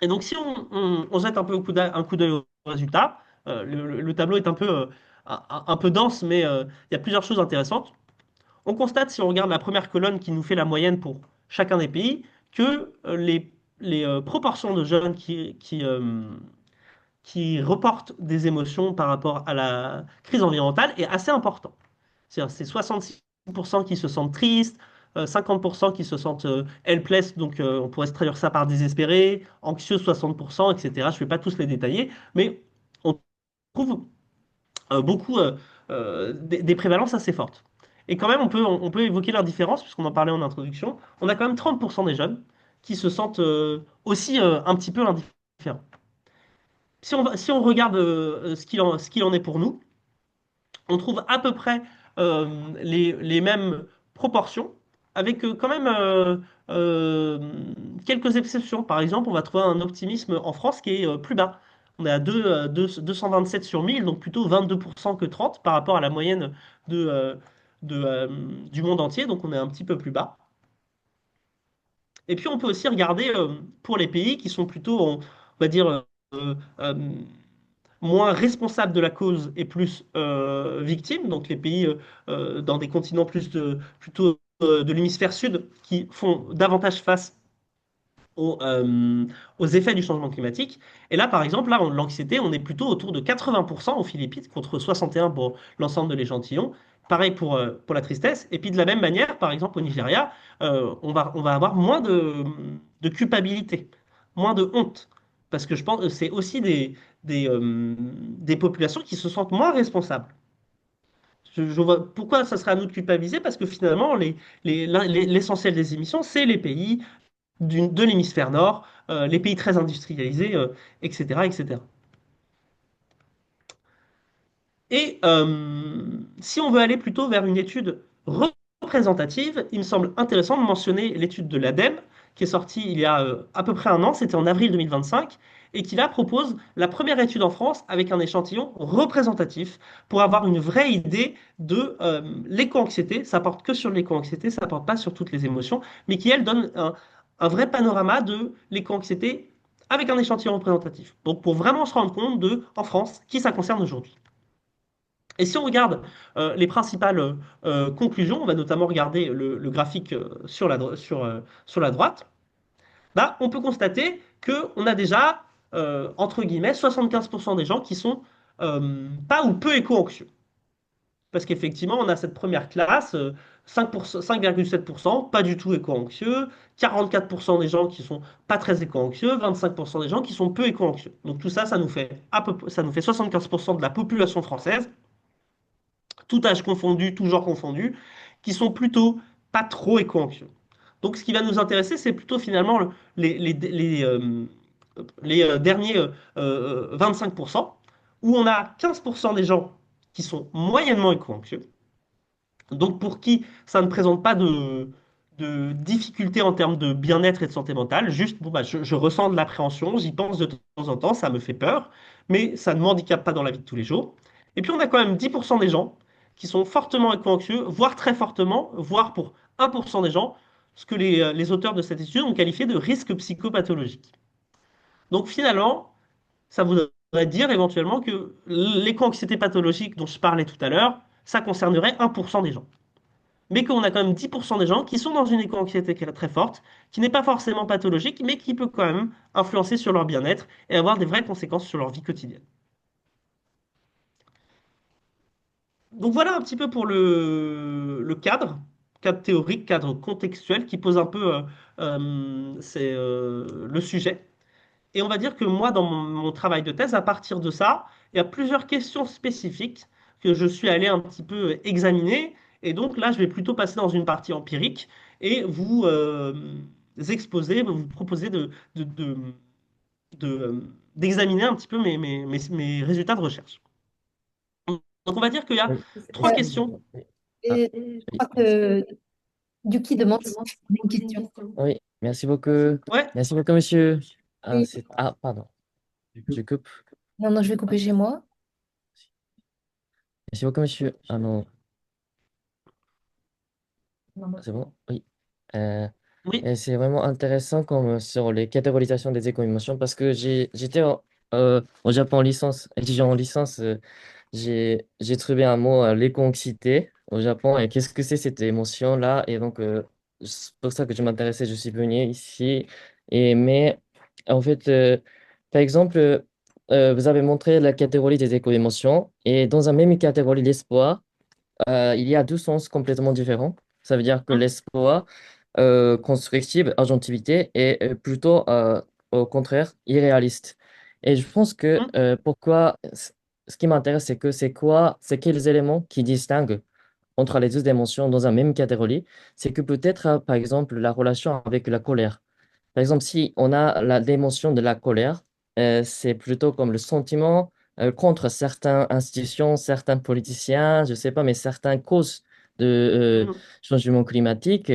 Et donc si on jette un peu un coup d'œil aux résultats, le tableau est un peu dense, mais il y a plusieurs choses intéressantes. On constate, si on regarde la première colonne qui nous fait la moyenne pour chacun des pays, que les proportions de jeunes qui reportent des émotions par rapport à la crise environnementale est assez important. C'est 66% qui se sentent tristes, 50% qui se sentent helpless, donc on pourrait se traduire ça par désespéré, anxieux 60%, etc. Je ne vais pas tous les détailler, mais on trouve beaucoup des prévalences assez fortes. Et quand même, on peut évoquer leur différence, puisqu'on en parlait en introduction. On a quand même 30% des jeunes qui se sentent aussi un petit peu indifférents. Si on regarde ce qu'il en est pour nous, on trouve à peu près les mêmes proportions, avec quand même euh, quelques exceptions. Par exemple, on va trouver un optimisme en France qui est plus bas. On est à 227 sur 1000, donc plutôt 22% que 30 par rapport à la moyenne de, euh, de, euh, du monde entier, donc on est un petit peu plus bas. Et puis on peut aussi regarder pour les pays qui sont plutôt, on va dire, euh, moins responsables de la cause et plus victimes, donc les pays dans des continents plutôt de l'hémisphère sud qui font davantage face aux effets du changement climatique. Et là, par exemple, là, l'anxiété, on est plutôt autour de 80% aux Philippines contre 61% pour l'ensemble de l'échantillon. Pareil pour la tristesse. Et puis de la même manière, par exemple, au Nigeria, on va avoir moins de culpabilité, moins de honte. Parce que je pense que c'est aussi des populations qui se sentent moins responsables. Je vois pourquoi ça serait à nous de culpabiliser, parce que finalement, l'essentiel des émissions, c'est les pays de l'hémisphère nord, les pays très industrialisés, etc., etc. Et si on veut aller plutôt vers une étude représentative, il me semble intéressant de mentionner l'étude de l'ADEME, qui est sorti il y a à peu près un an, c'était en avril 2025, et qui là propose la première étude en France avec un échantillon représentatif pour avoir une vraie idée de l'éco-anxiété. Ça porte que sur l'éco-anxiété, ça porte pas sur toutes les émotions, mais qui elle donne un vrai panorama de l'éco-anxiété avec un échantillon représentatif. Donc pour vraiment se rendre compte de, en France, qui ça concerne aujourd'hui. Et si on regarde les principales conclusions, on va notamment regarder le graphique sur la droite, bah, on peut constater qu'on a déjà, entre guillemets, 75% des gens qui sont pas ou peu éco-anxieux. Parce qu'effectivement, on a cette première classe, 5%, 5,7%, pas du tout éco-anxieux, 44% des gens qui sont pas très éco-anxieux, 25% des gens qui sont peu éco-anxieux. Donc tout ça, ça nous fait 75% de la population française, tout âge confondu, tout genre confondu, qui sont plutôt pas trop éco-anxieux. Donc ce qui va nous intéresser, c'est plutôt finalement les derniers 25%, où on a 15% des gens qui sont moyennement éco-anxieux, donc pour qui ça ne présente pas de difficultés en termes de bien-être et de santé mentale, juste bon, bah, je ressens de l'appréhension, j'y pense de temps en temps, ça me fait peur, mais ça ne m'handicape pas dans la vie de tous les jours. Et puis on a quand même 10% des gens qui sont fortement éco-anxieux, voire très fortement, voire pour 1% des gens, ce que les auteurs de cette étude ont qualifié de risque psychopathologique. Donc finalement, ça voudrait dire éventuellement que l'éco-anxiété pathologique dont je parlais tout à l'heure, ça concernerait 1% des gens, mais qu'on a quand même 10% des gens qui sont dans une éco-anxiété qui est très forte, qui n'est pas forcément pathologique, mais qui peut quand même influencer sur leur bien-être et avoir des vraies conséquences sur leur vie quotidienne. Donc voilà un petit peu pour le cadre théorique, cadre contextuel qui pose un peu le sujet. Et on va dire que moi, dans mon travail de thèse, à partir de ça, il y a plusieurs questions spécifiques que je suis allé un petit peu examiner. Et donc là, je vais plutôt passer dans une partie empirique et vous exposer, vous proposer d'examiner un petit peu mes résultats de recherche. Donc on va dire qu'il y a Oui, trois questions. excusez-moi. Oui. Ah, Et je oui. crois que Yuki demande si tu as une question. Oui, merci beaucoup. Ouais, Merci beaucoup, monsieur. Ah, Oui. pardon, je coupe. Non, non, je vais couper chez moi. Merci beaucoup, monsieur. Ah non, Non, non. c'est bon? Oui. Euh, oui. et c'est vraiment intéressant comme sur les catégorisations des éco-émotions parce que j'étais au Japon en licence, étudiant en licence. J'ai trouvé un mot, l'éco-anxiété au Japon. Et qu'est-ce que c'est cette émotion-là? Et donc, c'est pour ça que je m'intéressais, je suis venu ici. Mais en fait, par exemple, vous avez montré la catégorie des éco-émotions. Et dans la même catégorie, l'espoir, il y a deux sens complètement différents. Ça veut dire que Hum, l'espoir constructive, agentivité, est plutôt, au contraire, irréaliste. Et je pense que hum, ce qui m'intéresse, c'est quels éléments qui distinguent entre les deux dimensions dans la même catégorie. C'est que peut-être, par exemple, la relation avec la colère. Par exemple, si on a la dimension de la colère, c'est plutôt comme le sentiment contre certaines institutions, certains politiciens, je sais pas, mais certaines causes de hum, changement climatique.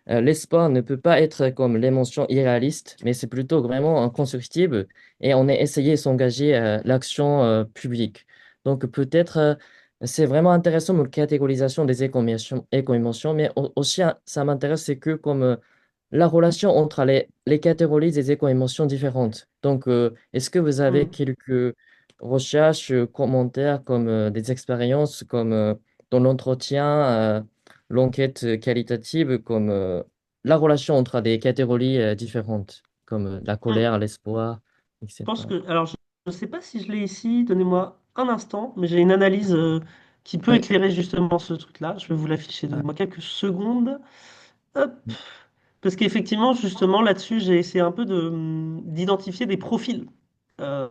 L'espoir ne peut pas être comme l'émotion irréaliste, mais c'est plutôt vraiment un constructible et on est essayé de s'engager l'action publique. Donc peut-être c'est vraiment intéressant la catégorisation des éco-émotions, mais aussi ça m'intéresse, c'est que comme la relation entre les catégories des éco-émotions différentes. Donc, est-ce que vous avez hum. quelques recherches, commentaires, comme des expériences, comme dans l'entretien, l'enquête qualitative, comme la relation entre des catégories différentes, comme la Hum. colère, l'espoir, Je pense etc. que, alors, je ne sais pas si je l'ai ici, donnez-moi un instant, mais j'ai une analyse qui peut Oui. éclairer justement ce truc-là. Je vais vous l'afficher, Ah, donnez-moi quelques secondes. Hop. Parce qu'effectivement, justement, là-dessus, j'ai essayé un peu d'identifier des profils. Euh,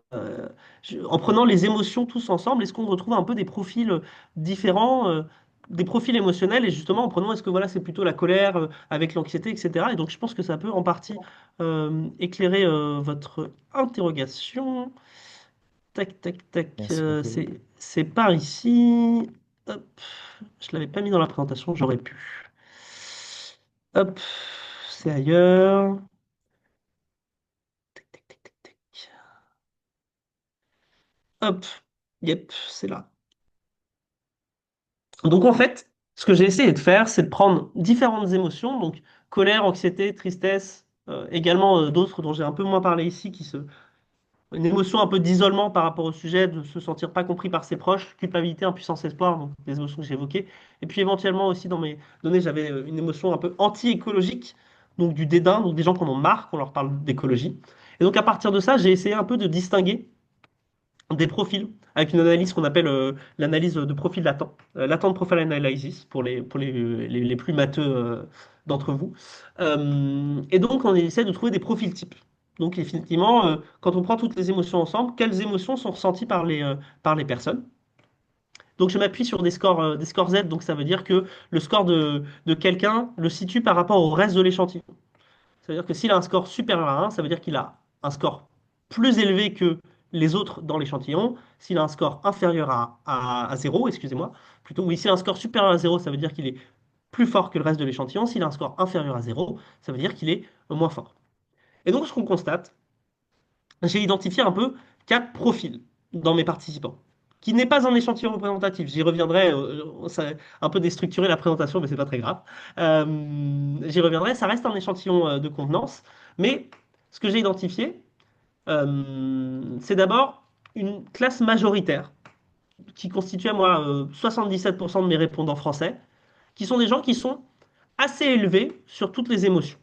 en prenant les émotions tous ensemble, est-ce qu'on retrouve un peu des profils différents, des profils émotionnels, et justement en prenant, est-ce que voilà, c'est plutôt la colère avec l'anxiété, etc. Et donc, je pense que ça peut en partie éclairer votre interrogation. Tac, tac, tac. merci beaucoup. C'est par ici. Hop. Je l'avais pas mis dans la présentation, j'aurais pu. Hop. C'est ailleurs. Hop, yep, c'est là. Donc en fait, ce que j'ai essayé de faire, c'est de prendre différentes émotions, donc colère, anxiété, tristesse, également d'autres dont j'ai un peu moins parlé ici, une émotion un peu d'isolement par rapport au sujet, de se sentir pas compris par ses proches, culpabilité, impuissance, espoir, donc les émotions que j'ai évoquées. Et puis éventuellement aussi dans mes données, j'avais une émotion un peu anti-écologique, donc du dédain, donc des gens qui en ont marre qu'on leur parle d'écologie. Et donc à partir de ça, j'ai essayé un peu de distinguer des profils avec une analyse qu'on appelle l'analyse de profil latent, latent profile analysis pour les plus matheux d'entre vous. Et donc on essaie de trouver des profils types. Donc effectivement, quand on prend toutes les émotions ensemble, quelles émotions sont ressenties par les personnes? Donc je m'appuie sur des scores Z, donc ça veut dire que le score de quelqu'un le situe par rapport au reste de l'échantillon. Ça veut dire que s'il a un score supérieur à 1, ça veut dire qu'il a un score plus élevé que les autres dans l'échantillon. S'il a un score inférieur à 0, excusez-moi, plutôt, oui, s'il a un score supérieur à 0, ça veut dire qu'il est plus fort que le reste de l'échantillon. S'il a un score inférieur à 0, ça veut dire qu'il est moins fort. Et donc, ce qu'on constate, j'ai identifié un peu 4 profils dans mes participants, qui n'est pas un échantillon représentatif. J'y reviendrai, ça a un peu déstructuré la présentation, mais c'est pas très grave. J'y reviendrai, ça reste un échantillon de contenance, mais ce que j'ai identifié, c'est d'abord une classe majoritaire qui constituait, moi, 77% de mes répondants français, qui sont des gens qui sont assez élevés sur toutes les émotions.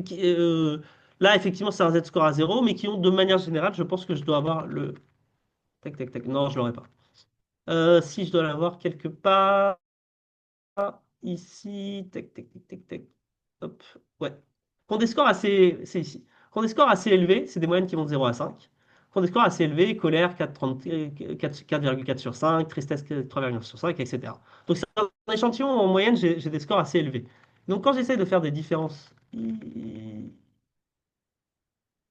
Qui, là, effectivement, c'est un Z-score à 0, mais qui ont, de manière générale, je pense que je dois avoir le... Tac, tac, tac. Non, je l'aurais pas. Si je dois l'avoir quelque part, ici, tac, tac, tac, tac, tac. Hop, ouais. Qui ont des scores assez... C'est ici. Qui ont des scores assez élevés, c'est des moyennes qui vont de 0 à 5. Qui ont des scores assez élevés, colère 4,4 sur 5, tristesse 3,9 sur 5, etc. Donc, c'est un échantillon, en moyenne, j'ai des scores assez élevés. Donc, quand j'essaie de faire des différences...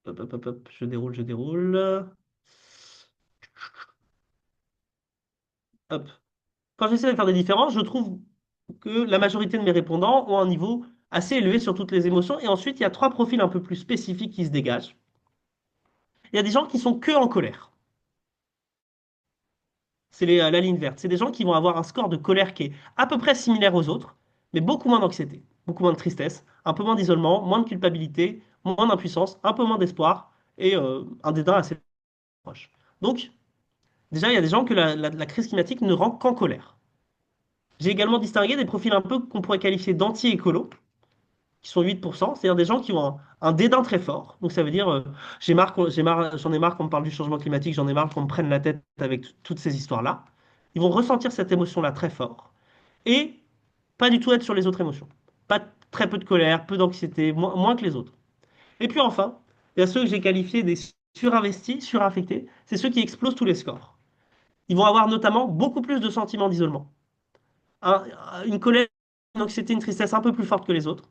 Hop, hop, hop, hop, je déroule, je déroule. Hop. Quand j'essaie de faire des différences, je trouve que la majorité de mes répondants ont un niveau assez élevé sur toutes les émotions. Et ensuite, il y a 3 profils un peu plus spécifiques qui se dégagent. Il y a des gens qui sont que en colère. C'est la ligne verte. C'est des gens qui vont avoir un score de colère qui est à peu près similaire aux autres, mais beaucoup moins d'anxiété, beaucoup moins de tristesse, un peu moins d'isolement, moins de culpabilité, moins d'impuissance, un peu moins d'espoir et un dédain assez proche. Donc, déjà, il y a des gens que la crise climatique ne rend qu'en colère. J'ai également distingué des profils un peu qu'on pourrait qualifier d'anti-écolo, qui sont 8%, c'est-à-dire des gens qui ont un dédain très fort. Donc ça veut dire, j'en ai marre qu'on me parle du changement climatique, j'en ai marre qu'on me prenne la tête avec toutes ces histoires-là. Ils vont ressentir cette émotion-là très fort et pas du tout être sur les autres émotions. Pas très peu de colère, peu d'anxiété, moins que les autres. Et puis enfin, il y a ceux que j'ai qualifiés des surinvestis, suraffectés, c'est ceux qui explosent tous les scores. Ils vont avoir notamment beaucoup plus de sentiments d'isolement, un- une colère, une anxiété, une tristesse un peu plus forte que les autres,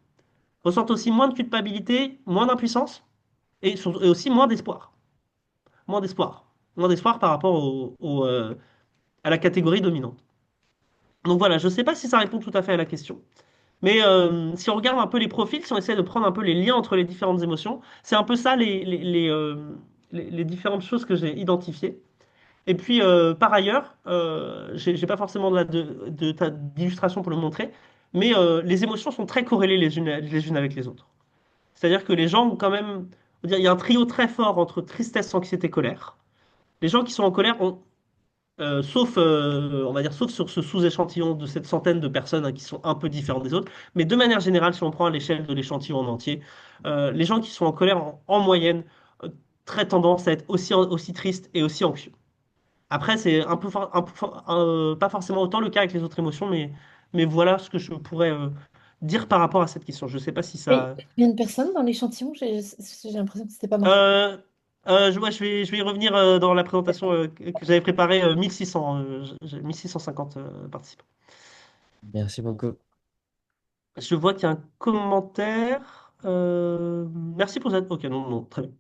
ressentent aussi moins de culpabilité, moins d'impuissance et aussi moins d'espoir. Moins d'espoir. Moins d'espoir par rapport à la catégorie dominante. Donc voilà, je ne sais pas si ça répond tout à fait à la question. Mais si on regarde un peu les profils, si on essaie de prendre un peu les liens entre les différentes émotions, c'est un peu ça les différentes choses que j'ai identifiées. Et puis, par ailleurs, j'ai pas forcément d'illustration pour le montrer, mais les émotions sont très corrélées les unes avec les autres. C'est-à-dire que les gens ont quand même, on va dire, il y a un trio très fort entre tristesse, anxiété, colère. Les gens qui sont en colère ont, sauf, on va dire, sauf sur ce sous-échantillon de cette centaine de personnes hein, qui sont un peu différentes des autres, mais de manière générale, si on prend à l'échelle de l'échantillon en entier, les gens qui sont en colère en moyenne, très tendance à être aussi tristes et aussi anxieux. Après, c'est pas forcément autant le cas avec les autres émotions, mais voilà ce que je pourrais dire par rapport à cette question. Je ne sais pas si Et ça. combien de personnes dans l'échantillon? J'ai l'impression que c'était pas marqué. Euh, ouais, je vais y revenir dans la présentation que j'avais préparée, 1600, 1650 participants. Merci beaucoup. Je vois qu'il y a un commentaire. Merci pour ça. Ok, non, non, très bien.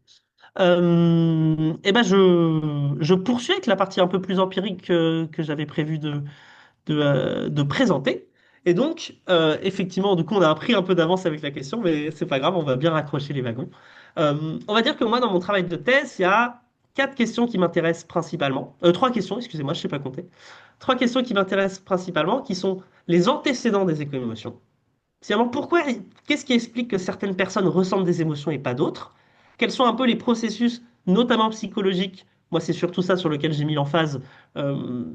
Eh ben je poursuis avec la partie un peu plus empirique que j'avais prévu de présenter. Et donc, effectivement, du coup, on a pris un peu d'avance avec la question, mais c'est pas grave, on va bien raccrocher les wagons. On va dire que moi, dans mon travail de thèse, il y a quatre questions qui m'intéressent principalement. Trois questions, excusez-moi, je ne sais pas compter. Trois questions qui m'intéressent principalement, qui sont les antécédents des éco-émotions. C'est vraiment qu'est-ce qui explique que certaines personnes ressentent des émotions et pas d'autres? Quels sont un peu les processus, notamment psychologiques, moi c'est surtout ça sur lequel j'ai mis l'emphase, euh,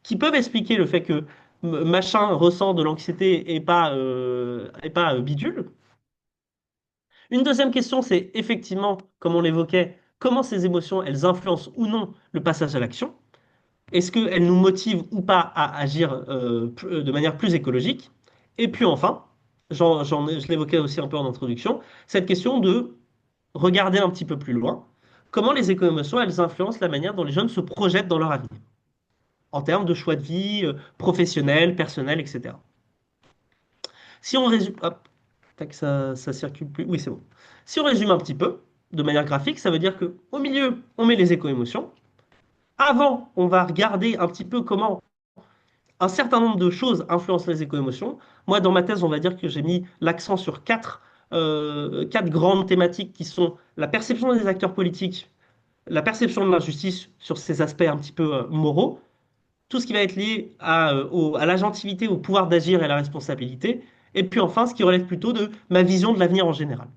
qui peuvent expliquer le fait que machin ressent de l'anxiété et pas bidule. Une deuxième question, c'est effectivement, comme on l'évoquait, comment ces émotions, elles influencent ou non le passage à l'action. Est-ce qu'elles nous motivent ou pas à agir de manière plus écologique? Et puis enfin, je l'évoquais aussi un peu en introduction, cette question de regarder un petit peu plus loin, comment les éco-émotions, elles influencent la manière dont les jeunes se projettent dans leur avenir, en termes de choix de vie, professionnel, personnel, etc. Si on résume, hop, tac, ça circule plus, oui c'est bon. Si on résume un petit peu, de manière graphique, ça veut dire que au milieu, on met les éco-émotions. Avant, on va regarder un petit peu comment un certain nombre de choses influencent les éco-émotions. Moi, dans ma thèse, on va dire que j'ai mis l'accent sur quatre grandes thématiques qui sont la perception des acteurs politiques, la perception de l'injustice sur ces aspects un petit peu moraux, tout ce qui va être lié à l'agentivité, au pouvoir d'agir et à la responsabilité, et puis enfin, ce qui relève plutôt de ma vision de l'avenir en général.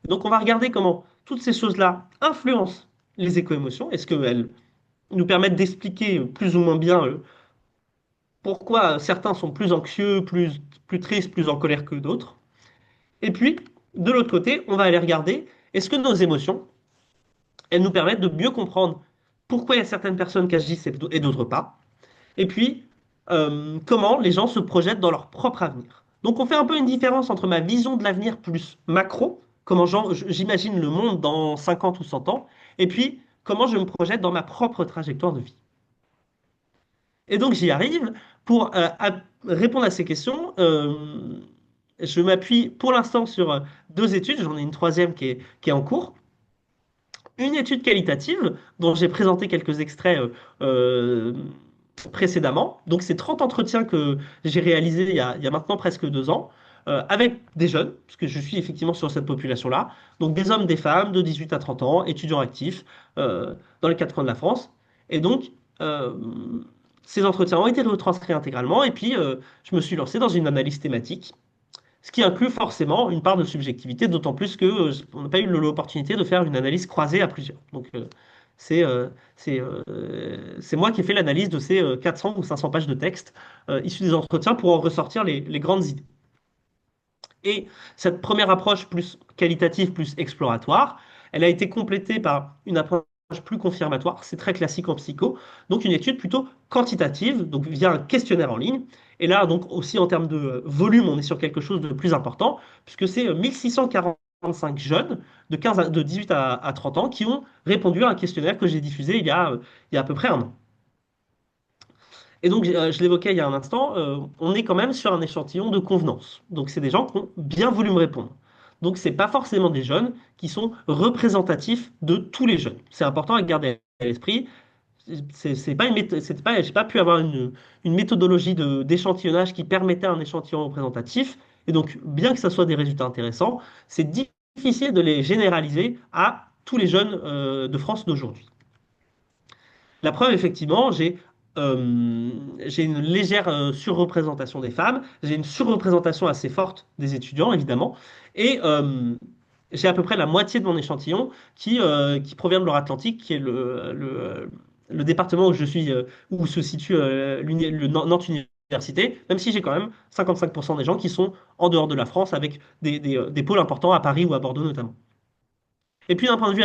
Donc, on va regarder comment toutes ces choses-là influencent les éco-émotions. Est-ce qu'elles nous permettent d'expliquer plus ou moins bien pourquoi certains sont plus anxieux, plus tristes, plus en colère que d'autres. Et puis, de l'autre côté, on va aller regarder, est-ce que nos émotions, elles nous permettent de mieux comprendre pourquoi il y a certaines personnes qui agissent et d'autres pas. Et puis, comment les gens se projettent dans leur propre avenir. Donc, on fait un peu une différence entre ma vision de l'avenir plus macro, comment j'imagine le monde dans 50 ou 100 ans, et puis comment je me projette dans ma propre trajectoire de vie. Et donc j'y arrive. Pour répondre à ces questions, je m'appuie pour l'instant sur deux études. J'en ai une troisième qui est en cours. Une étude qualitative dont j'ai présenté quelques extraits euh, précédemment. Donc c'est 30 entretiens que j'ai réalisés il y a maintenant presque 2 ans avec des jeunes, puisque je suis effectivement sur cette population-là. Donc des hommes, des femmes de 18 à 30 ans, étudiants actifs dans les quatre coins de la France. Et donc euh, ces entretiens ont été retranscrits intégralement et puis je me suis lancé dans une analyse thématique, ce qui inclut forcément une part de subjectivité, d'autant plus que on n'a pas eu l'opportunité de faire une analyse croisée à plusieurs. Donc c'est euh, c'est moi qui ai fait l'analyse de ces 400 ou 500 pages de texte issus des entretiens pour en ressortir les grandes idées. Et cette première approche plus qualitative, plus exploratoire, elle a été complétée par une approche plus confirmatoire, c'est très classique en psycho, donc une étude plutôt quantitative, donc via un questionnaire en ligne. Et là, donc aussi en termes de volume, on est sur quelque chose de plus important, puisque c'est 1645 jeunes de 18 à 30 ans qui ont répondu à un questionnaire que j'ai diffusé il y a à peu près un an. Et donc, je l'évoquais il y a un instant, on est quand même sur un échantillon de convenance. Donc, c'est des gens qui ont bien voulu me répondre. Donc, c'est pas forcément des jeunes qui sont représentatifs de tous les jeunes. C'est important à garder à l'esprit. C'est pas c'est pas, j'ai pas pu avoir une méthodologie d'échantillonnage qui permettait un échantillon représentatif. Et donc, bien que ça soit des résultats intéressants, c'est difficile de les généraliser à tous les jeunes de France d'aujourd'hui. La preuve, effectivement, j'ai une légère surreprésentation des femmes, j'ai une surreprésentation assez forte des étudiants, évidemment, et j'ai à peu près la moitié de mon échantillon qui provient de Loire-Atlantique, qui est le département où je suis, où se situe Nantes Université, même si j'ai quand même 55% des gens qui sont en dehors de la France, avec des pôles importants à Paris ou à Bordeaux notamment. Et puis d'un point de vue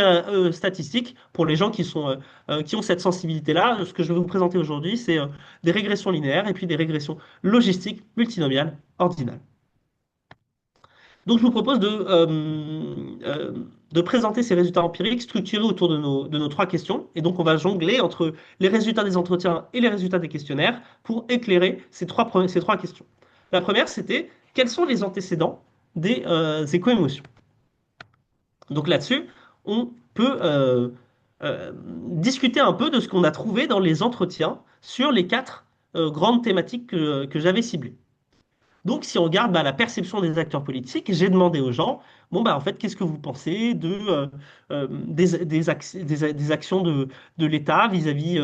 statistique, pour les gens qui ont cette sensibilité-là, ce que je vais vous présenter aujourd'hui, c'est des régressions linéaires et puis des régressions logistiques multinomiales ordinales. Donc je vous propose de présenter ces résultats empiriques structurés autour de nos trois questions. Et donc on va jongler entre les résultats des entretiens et les résultats des questionnaires pour éclairer ces trois questions. La première, c'était quels sont les antécédents des éco-émotions? Donc là-dessus, on peut discuter un peu de ce qu'on a trouvé dans les entretiens sur les quatre grandes thématiques que j'avais ciblées. Donc, si on regarde la perception des acteurs politiques, j'ai demandé aux gens, bon, en fait, qu'est-ce que vous pensez des actions de l'État vis-à-vis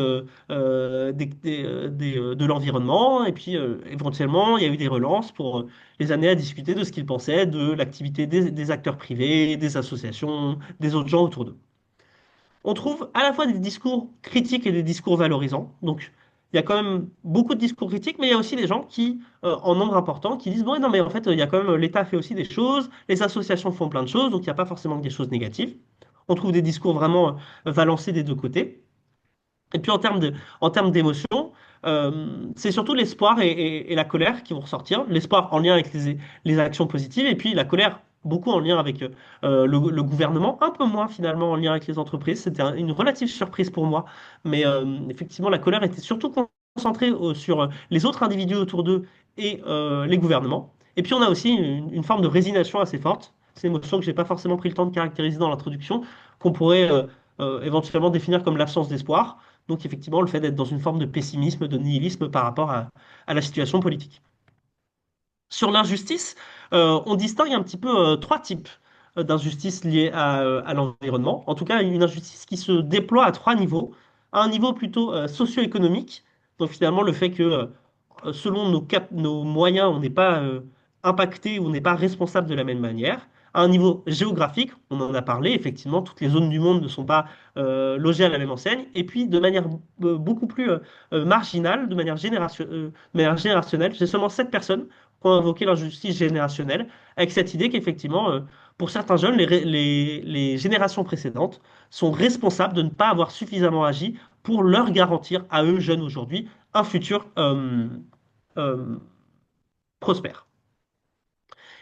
de l'environnement? Et puis, éventuellement, il y a eu des relances pour les amener à discuter de ce qu'ils pensaient de l'activité des acteurs privés, des associations, des autres gens autour d'eux. On trouve à la fois des discours critiques et des discours valorisants. Donc, il y a quand même beaucoup de discours critiques, mais il y a aussi des gens qui, en nombre important, qui disent, bon, non, mais en fait, il y a quand même, l'État fait aussi des choses, les associations font plein de choses, donc il n'y a pas forcément que des choses négatives. On trouve des discours vraiment balancés des deux côtés. Et puis en termes d'émotion, c'est surtout l'espoir et la colère qui vont ressortir. L'espoir en lien avec les actions positives, et puis la colère beaucoup en lien avec le gouvernement, un peu moins finalement en lien avec les entreprises. C'était une relative surprise pour moi, mais effectivement la colère était surtout concentrée sur les autres individus autour d'eux et les gouvernements. Et puis on a aussi une forme de résignation assez forte. C'est une émotion que j'ai pas forcément pris le temps de caractériser dans l'introduction, qu'on pourrait éventuellement définir comme l'absence d'espoir. Donc effectivement, le fait d'être dans une forme de pessimisme, de nihilisme par rapport à la situation politique. Sur l'injustice, on distingue un petit peu trois types d'injustices liées à l'environnement. En tout cas, une injustice qui se déploie à trois niveaux. À un niveau plutôt socio-économique, donc finalement le fait que selon nos moyens, on n'est pas impacté ou on n'est pas responsable de la même manière. À un niveau géographique, on en a parlé, effectivement, toutes les zones du monde ne sont pas logées à la même enseigne. Et puis, de manière beaucoup plus marginale, de manière générationnelle, j'ai seulement 7 personnes qui ont invoqué l'injustice générationnelle, avec cette idée qu'effectivement, pour certains jeunes, les générations précédentes sont responsables de ne pas avoir suffisamment agi pour leur garantir à eux, jeunes aujourd'hui, un futur euh, prospère.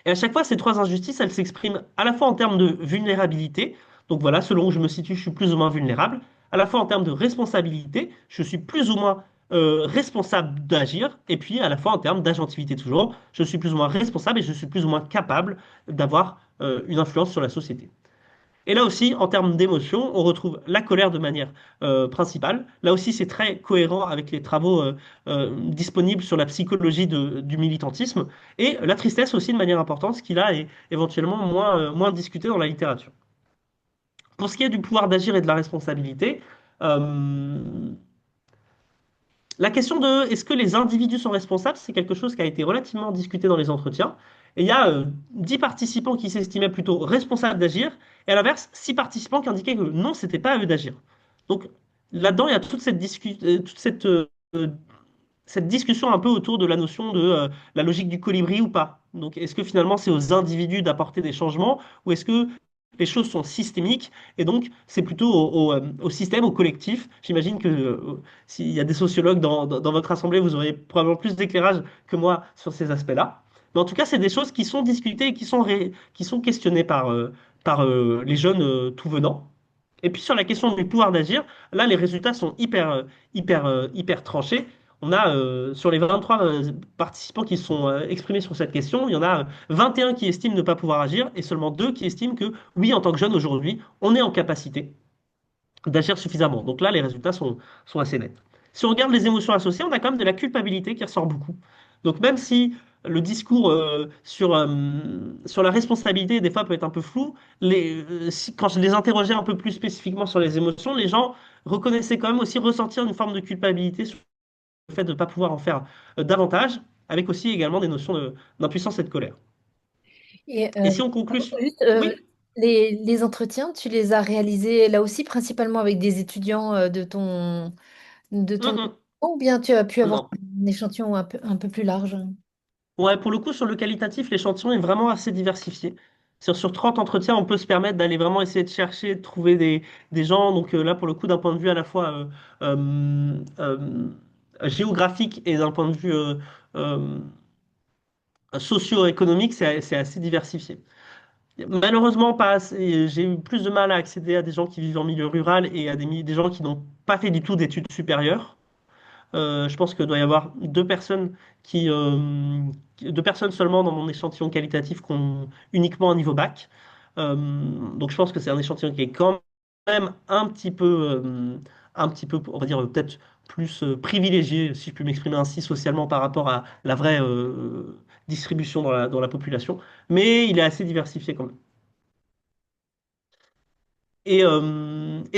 Et à chaque fois, ces trois injustices, elles s'expriment à la fois en termes de vulnérabilité, donc voilà, selon où je me situe, je suis plus ou moins vulnérable, à la fois en termes de responsabilité, je suis plus ou moins responsable d'agir, et puis à la fois en termes d'agentivité toujours, je suis plus ou moins responsable et je suis plus ou moins capable d'avoir une influence sur la société. Et là aussi, en termes d'émotion, on retrouve la colère de manière principale. Là aussi, c'est très cohérent avec les travaux disponibles sur la psychologie du militantisme. Et la tristesse aussi de manière importante, ce qui là est éventuellement moins discuté dans la littérature. Pour ce qui est du pouvoir d'agir et de la responsabilité, euh, la question de est-ce que les individus sont responsables, c'est quelque chose qui a été relativement discuté dans les entretiens. Et il y a 10 participants qui s'estimaient plutôt responsables d'agir, et à l'inverse, 6 participants qui indiquaient que non, c'était pas à eux d'agir. Donc là-dedans, il y a cette discussion un peu autour de la notion de la logique du colibri ou pas. Donc est-ce que finalement c'est aux individus d'apporter des changements, ou est-ce que les choses sont systémiques et donc c'est plutôt au système, au collectif. J'imagine que s'il y a des sociologues dans votre assemblée, vous aurez probablement plus d'éclairage que moi sur ces aspects-là. Mais en tout cas, c'est des choses qui sont discutées et qui sont questionnées par les jeunes tout venant. Et puis sur la question du pouvoir d'agir, là les résultats sont hyper tranchés. On a sur les 23 participants qui se sont exprimés sur cette question, il y en a 21 qui estiment ne pas pouvoir agir et seulement 2 qui estiment que oui, en tant que jeune aujourd'hui, on est en capacité d'agir suffisamment. Donc là, les résultats sont assez nets. Si on regarde les émotions associées, on a quand même de la culpabilité qui ressort beaucoup. Donc même si le discours sur la responsabilité, des fois, peut être un peu flou, quand je les interrogeais un peu plus spécifiquement sur les émotions, les gens reconnaissaient quand même aussi ressentir une forme de culpabilité sur le fait de ne pas pouvoir en faire davantage, avec aussi également des notions d'impuissance et de colère. Et Et si on conclut... juste, Oui. les entretiens, tu les as réalisés là aussi principalement avec des étudiants de ton Mm, ou bien tu as pu mm. avoir Non. un échantillon un peu plus large? Ouais, pour le coup, sur le qualitatif, l'échantillon est vraiment assez diversifié. Sur 30 entretiens, on peut se permettre d'aller vraiment essayer de chercher, de trouver des gens. Donc là, pour le coup, d'un point de vue à la fois géographique et d'un point de vue euh, socio-économique, c'est assez diversifié. Malheureusement, pas assez. J'ai eu plus de mal à accéder à des gens qui vivent en milieu rural et à des gens qui n'ont pas fait du tout d'études supérieures. Je pense qu'il doit y avoir deux personnes seulement dans mon échantillon qualitatif qui ont uniquement un niveau bac. Euh, donc je pense que c'est un échantillon qui est quand même un petit peu, on va dire peut-être plus privilégié, si je puis m'exprimer ainsi, socialement par rapport à la vraie distribution dans la population, mais il est assez diversifié quand même. Et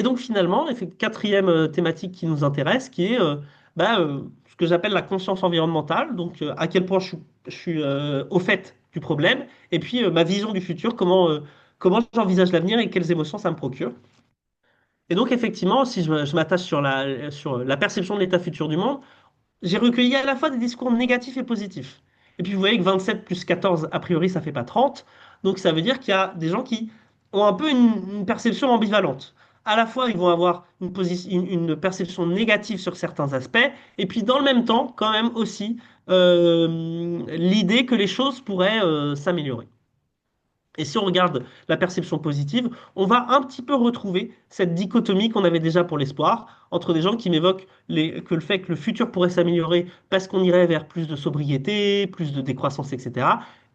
donc finalement, quatrième thématique qui nous intéresse, qui est ce que j'appelle la conscience environnementale, donc à quel point je suis au fait du problème, et puis ma vision du futur, comment j'envisage l'avenir et quelles émotions ça me procure. Et donc effectivement, si je m'attache sur la perception de l'état futur du monde, j'ai recueilli à la fois des discours négatifs et positifs. Et puis vous voyez que 27 plus 14, a priori, ça fait pas 30. Donc ça veut dire qu'il y a des gens qui ont un peu une perception ambivalente. À la fois, ils vont avoir une perception négative sur certains aspects, et puis dans le même temps, quand même aussi, l'idée que les choses pourraient s'améliorer. Et si on regarde la perception positive, on va un petit peu retrouver cette dichotomie qu'on avait déjà pour l'espoir, entre des gens qui m'évoquent que le fait que le futur pourrait s'améliorer parce qu'on irait vers plus de sobriété, plus de décroissance, etc.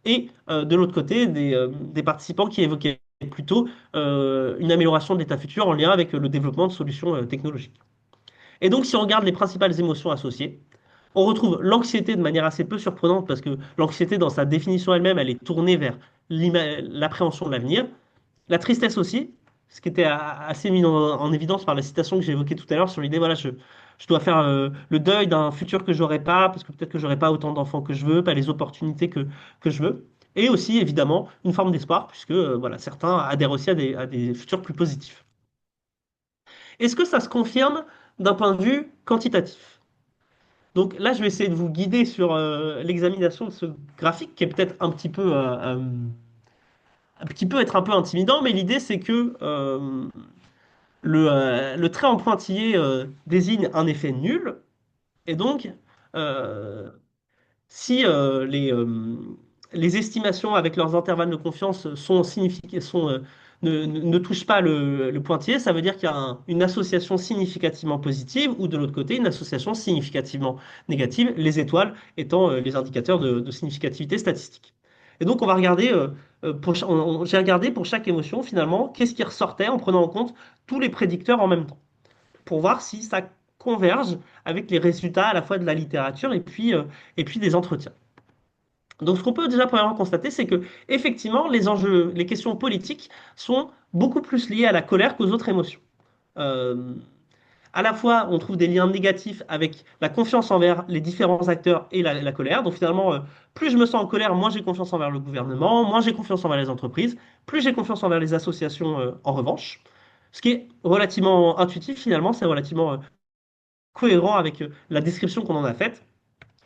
Et de l'autre côté, des participants qui évoquaient plutôt une amélioration de l'état futur en lien avec le développement de solutions technologiques. Et donc, si on regarde les principales émotions associées, on retrouve l'anxiété de manière assez peu surprenante parce que l'anxiété, dans sa définition elle-même, elle est tournée vers l'appréhension de l'avenir. La tristesse aussi, ce qui était assez mis en évidence par la citation que j'ai évoquée tout à l'heure sur l'idée, voilà, je dois faire le deuil d'un futur que j'aurai pas, parce que peut-être que j'aurai pas autant d'enfants que je veux, pas les opportunités que je veux. Et aussi, évidemment, une forme d'espoir, puisque voilà, certains adhèrent aussi à des futurs plus positifs. Est-ce que ça se confirme d'un point de vue quantitatif? Donc là, je vais essayer de vous guider sur l'examination de ce graphique qui est peut-être qui peut être un peu intimidant, mais l'idée c'est que le trait en pointillé désigne un effet nul, et donc euh, si les estimations avec leurs intervalles de confiance ne touchent pas le pointillé, ça veut dire qu'il y a une association significativement positive ou de l'autre côté une association significativement négative, les étoiles étant les indicateurs de significativité statistique. Et donc on va regarder, j'ai regardé pour chaque émotion finalement qu'est-ce qui ressortait en prenant en compte tous les prédicteurs en même temps pour voir si ça converge avec les résultats à la fois de la littérature et puis des entretiens. Donc, ce qu'on peut déjà premièrement constater, c'est que effectivement, les enjeux, les questions politiques sont beaucoup plus liées à la colère qu'aux autres émotions. Euh, à la fois, on trouve des liens négatifs avec la confiance envers les différents acteurs et la colère. Donc, finalement, plus je me sens en colère, moins j'ai confiance envers le gouvernement, moins j'ai confiance envers les entreprises, plus j'ai confiance envers les associations en revanche. Ce qui est relativement intuitif, finalement, c'est relativement cohérent avec la description qu'on en a faite.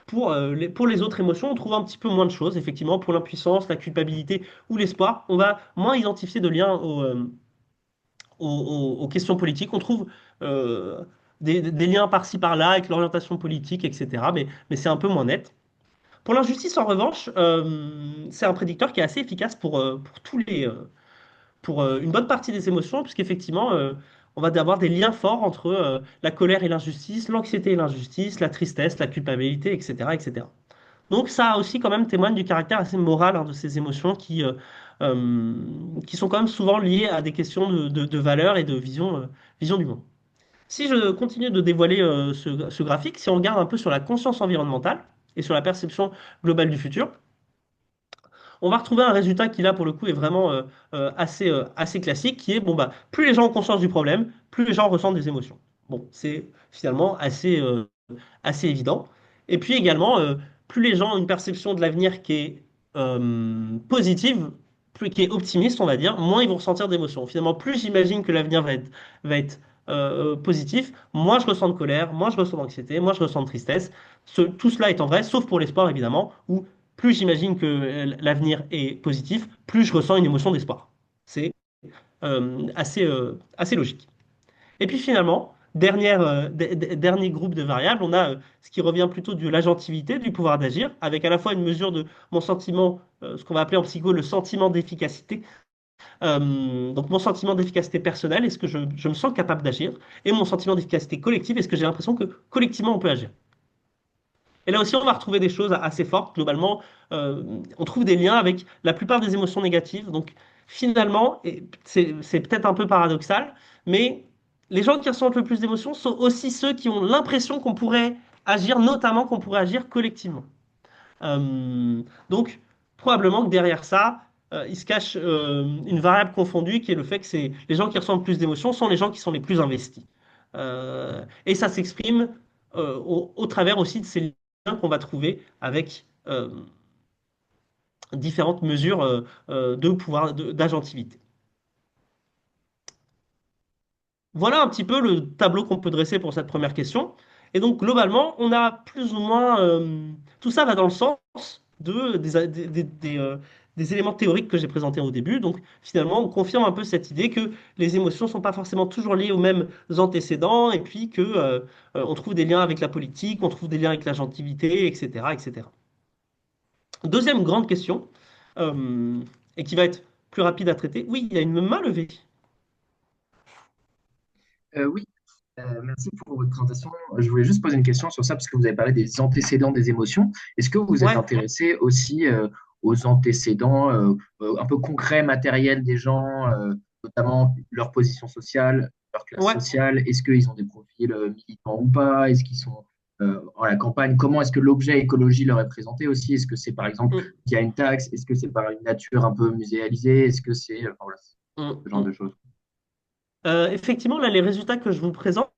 Pour les autres émotions, on trouve un petit peu moins de choses. Effectivement, pour l'impuissance, la culpabilité ou l'espoir, on va moins identifier de liens aux questions politiques. On trouve des liens par-ci par-là avec l'orientation politique, etc. Mais c'est un peu moins net. Pour l'injustice, en revanche, c'est un prédicteur qui est assez efficace pour pour une bonne partie des émotions, puisqu'effectivement, on va avoir des liens forts entre la colère et l'injustice, l'anxiété et l'injustice, la tristesse, la culpabilité, etc., etc. Donc ça aussi quand même témoigne du caractère assez moral hein, de ces émotions euh, qui sont quand même souvent liées à des questions de valeur et de vision du monde. Si je continue de dévoiler ce graphique, si on regarde un peu sur la conscience environnementale et sur la perception globale du futur, on va retrouver un résultat qui là pour le coup est vraiment assez classique, qui est bon bah plus les gens ont conscience du problème, plus les gens ressentent des émotions. Bon, c'est finalement assez évident. Et puis également, plus les gens ont une perception de l'avenir qui est positive, plus qui est optimiste, on va dire, moins ils vont ressentir d'émotions. Finalement, plus j'imagine que l'avenir va être positif, moins je ressens de colère, moins je ressens d'anxiété, moins je ressens de tristesse. Tout cela étant vrai, sauf pour l'espoir évidemment, où plus j'imagine que l'avenir est positif, plus je ressens une émotion d'espoir. C'est assez logique. Et puis finalement, dernier groupe de variables, on a ce qui revient plutôt de l'agentivité, du pouvoir d'agir, avec à la fois une mesure de mon sentiment, ce qu'on va appeler en psycho le sentiment d'efficacité. Donc mon sentiment d'efficacité personnelle, est-ce que je me sens capable d'agir? Et mon sentiment d'efficacité collective, est-ce que j'ai l'impression que collectivement on peut agir? Et là aussi, on va retrouver des choses assez fortes. Globalement, on trouve des liens avec la plupart des émotions négatives. Donc, finalement, et c'est peut-être un peu paradoxal, mais les gens qui ressentent le plus d'émotions sont aussi ceux qui ont l'impression qu'on pourrait agir, notamment qu'on pourrait agir collectivement. Donc, probablement que derrière ça, il se cache une variable confondue qui est le fait que c'est les gens qui ressentent plus d'émotions sont les gens qui sont les plus investis. Et ça s'exprime au travers aussi de ces liens qu'on va trouver avec différentes mesures de pouvoir d'agentivité. Voilà un petit peu le tableau qu'on peut dresser pour cette première question. Et donc, globalement, on a plus ou moins... tout ça va dans le sens des éléments théoriques que j'ai présentés au début. Donc, finalement, on confirme un peu cette idée que les émotions ne sont pas forcément toujours liées aux mêmes antécédents, et puis que on trouve des liens avec la politique, on trouve des liens avec la gentilité, etc., etc. Deuxième grande question, euh, et qui va être plus rapide à traiter. Oui, il y a une main levée. Oui, merci pour votre présentation. Je voulais juste poser une question sur ça parce que vous avez parlé des antécédents des émotions. Est-ce que vous êtes Ouais, intéressé aussi aux antécédents un peu concrets, matériels des gens, notamment leur position sociale, leur classe ouais. sociale? Est-ce qu'ils ont des profils militants ou pas? Est-ce qu'ils sont en la campagne? Comment est-ce que l'objet écologie leur est présenté aussi? Est-ce que c'est par exemple Mm, qu'il y a une taxe? Est-ce que c'est par une nature un peu muséalisée? Est-ce que c'est enfin, voilà, mm, ce genre de mm. choses? Effectivement, là, les résultats que je vous présente,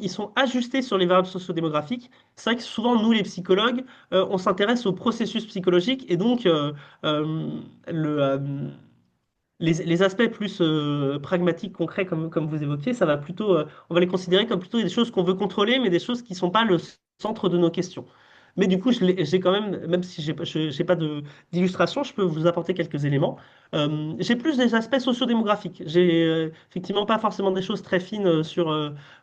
ils sont ajustés sur les variables sociodémographiques. C'est vrai que souvent, nous, les psychologues, on s'intéresse au processus psychologique et donc euh, le, euh, les aspects plus pragmatiques, concrets, comme vous évoquiez, ça va plutôt, on va les considérer comme plutôt des choses qu'on veut contrôler, mais des choses qui ne sont pas le centre de nos questions. Mais du coup, j'ai quand même, même si j'ai pas d'illustration, je peux vous apporter quelques éléments. J'ai plus des aspects sociodémographiques. J'ai effectivement pas forcément des choses très fines sur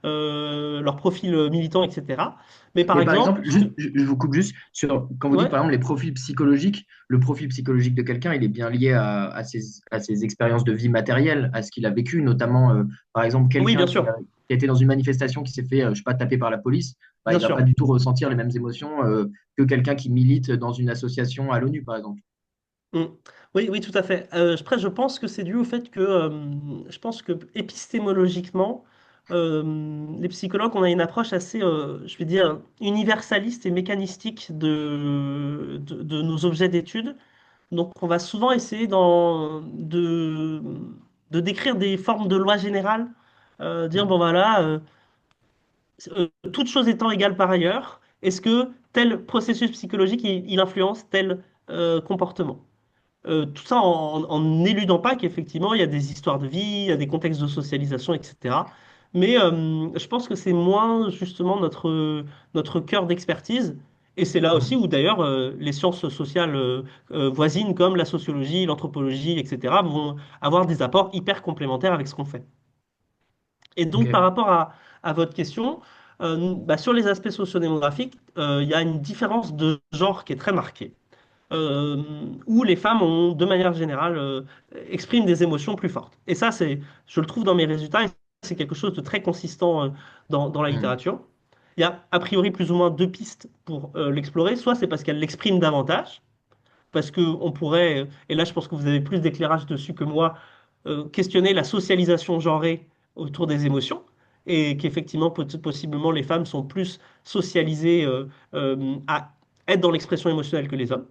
leur profil militant, etc. Mais par Mais par exemple, exemple, juste, je vous coupe juste sur, quand vous dites ouais, par exemple les profils psychologiques, le profil psychologique de quelqu'un, il est bien lié à ses expériences de vie matérielle, à ce qu'il a vécu, notamment, par exemple, oui, quelqu'un bien sûr, qui a été dans une manifestation qui s'est fait, je sais pas, taper par la police, bah, bien il va pas sûr. du tout ressentir les mêmes émotions, que quelqu'un qui milite dans une association à l'ONU, par exemple. Mm. Oui, oui, tout à fait. Après, je pense que c'est dû au fait que, je pense que épistémologiquement, les psychologues, on a une approche assez, je vais dire, universaliste et mécanistique de nos objets d'étude. Donc, on va souvent essayer de décrire des formes de lois générales, dire, bon, voilà, toutes choses étant égales par ailleurs, est-ce que tel processus psychologique, il influence tel comportement? Tout ça en n'éludant pas qu'effectivement, il y a des histoires de vie, il y a des contextes de socialisation, etc. Mais je pense que c'est moins justement notre cœur d'expertise. Et c'est là aussi Mhm. où d'ailleurs les sciences sociales voisines comme la sociologie, l'anthropologie, etc. vont avoir des apports hyper complémentaires avec ce qu'on fait. Et donc par Ok. rapport à votre question, bah, sur les aspects sociodémographiques, il y a une différence de genre qui est très marquée euh, où les femmes ont, de manière générale, expriment des émotions plus fortes. Et ça, je le trouve dans mes résultats, et c'est quelque chose de très consistant dans la Mhm. littérature. Il y a a priori plus ou moins deux pistes pour l'explorer. Soit c'est parce qu'elles l'expriment davantage, parce que on pourrait, et là je pense que vous avez plus d'éclairage dessus que moi, questionner la socialisation genrée autour des émotions, et qu'effectivement, possiblement, les femmes sont plus socialisées à être dans l'expression émotionnelle que les hommes.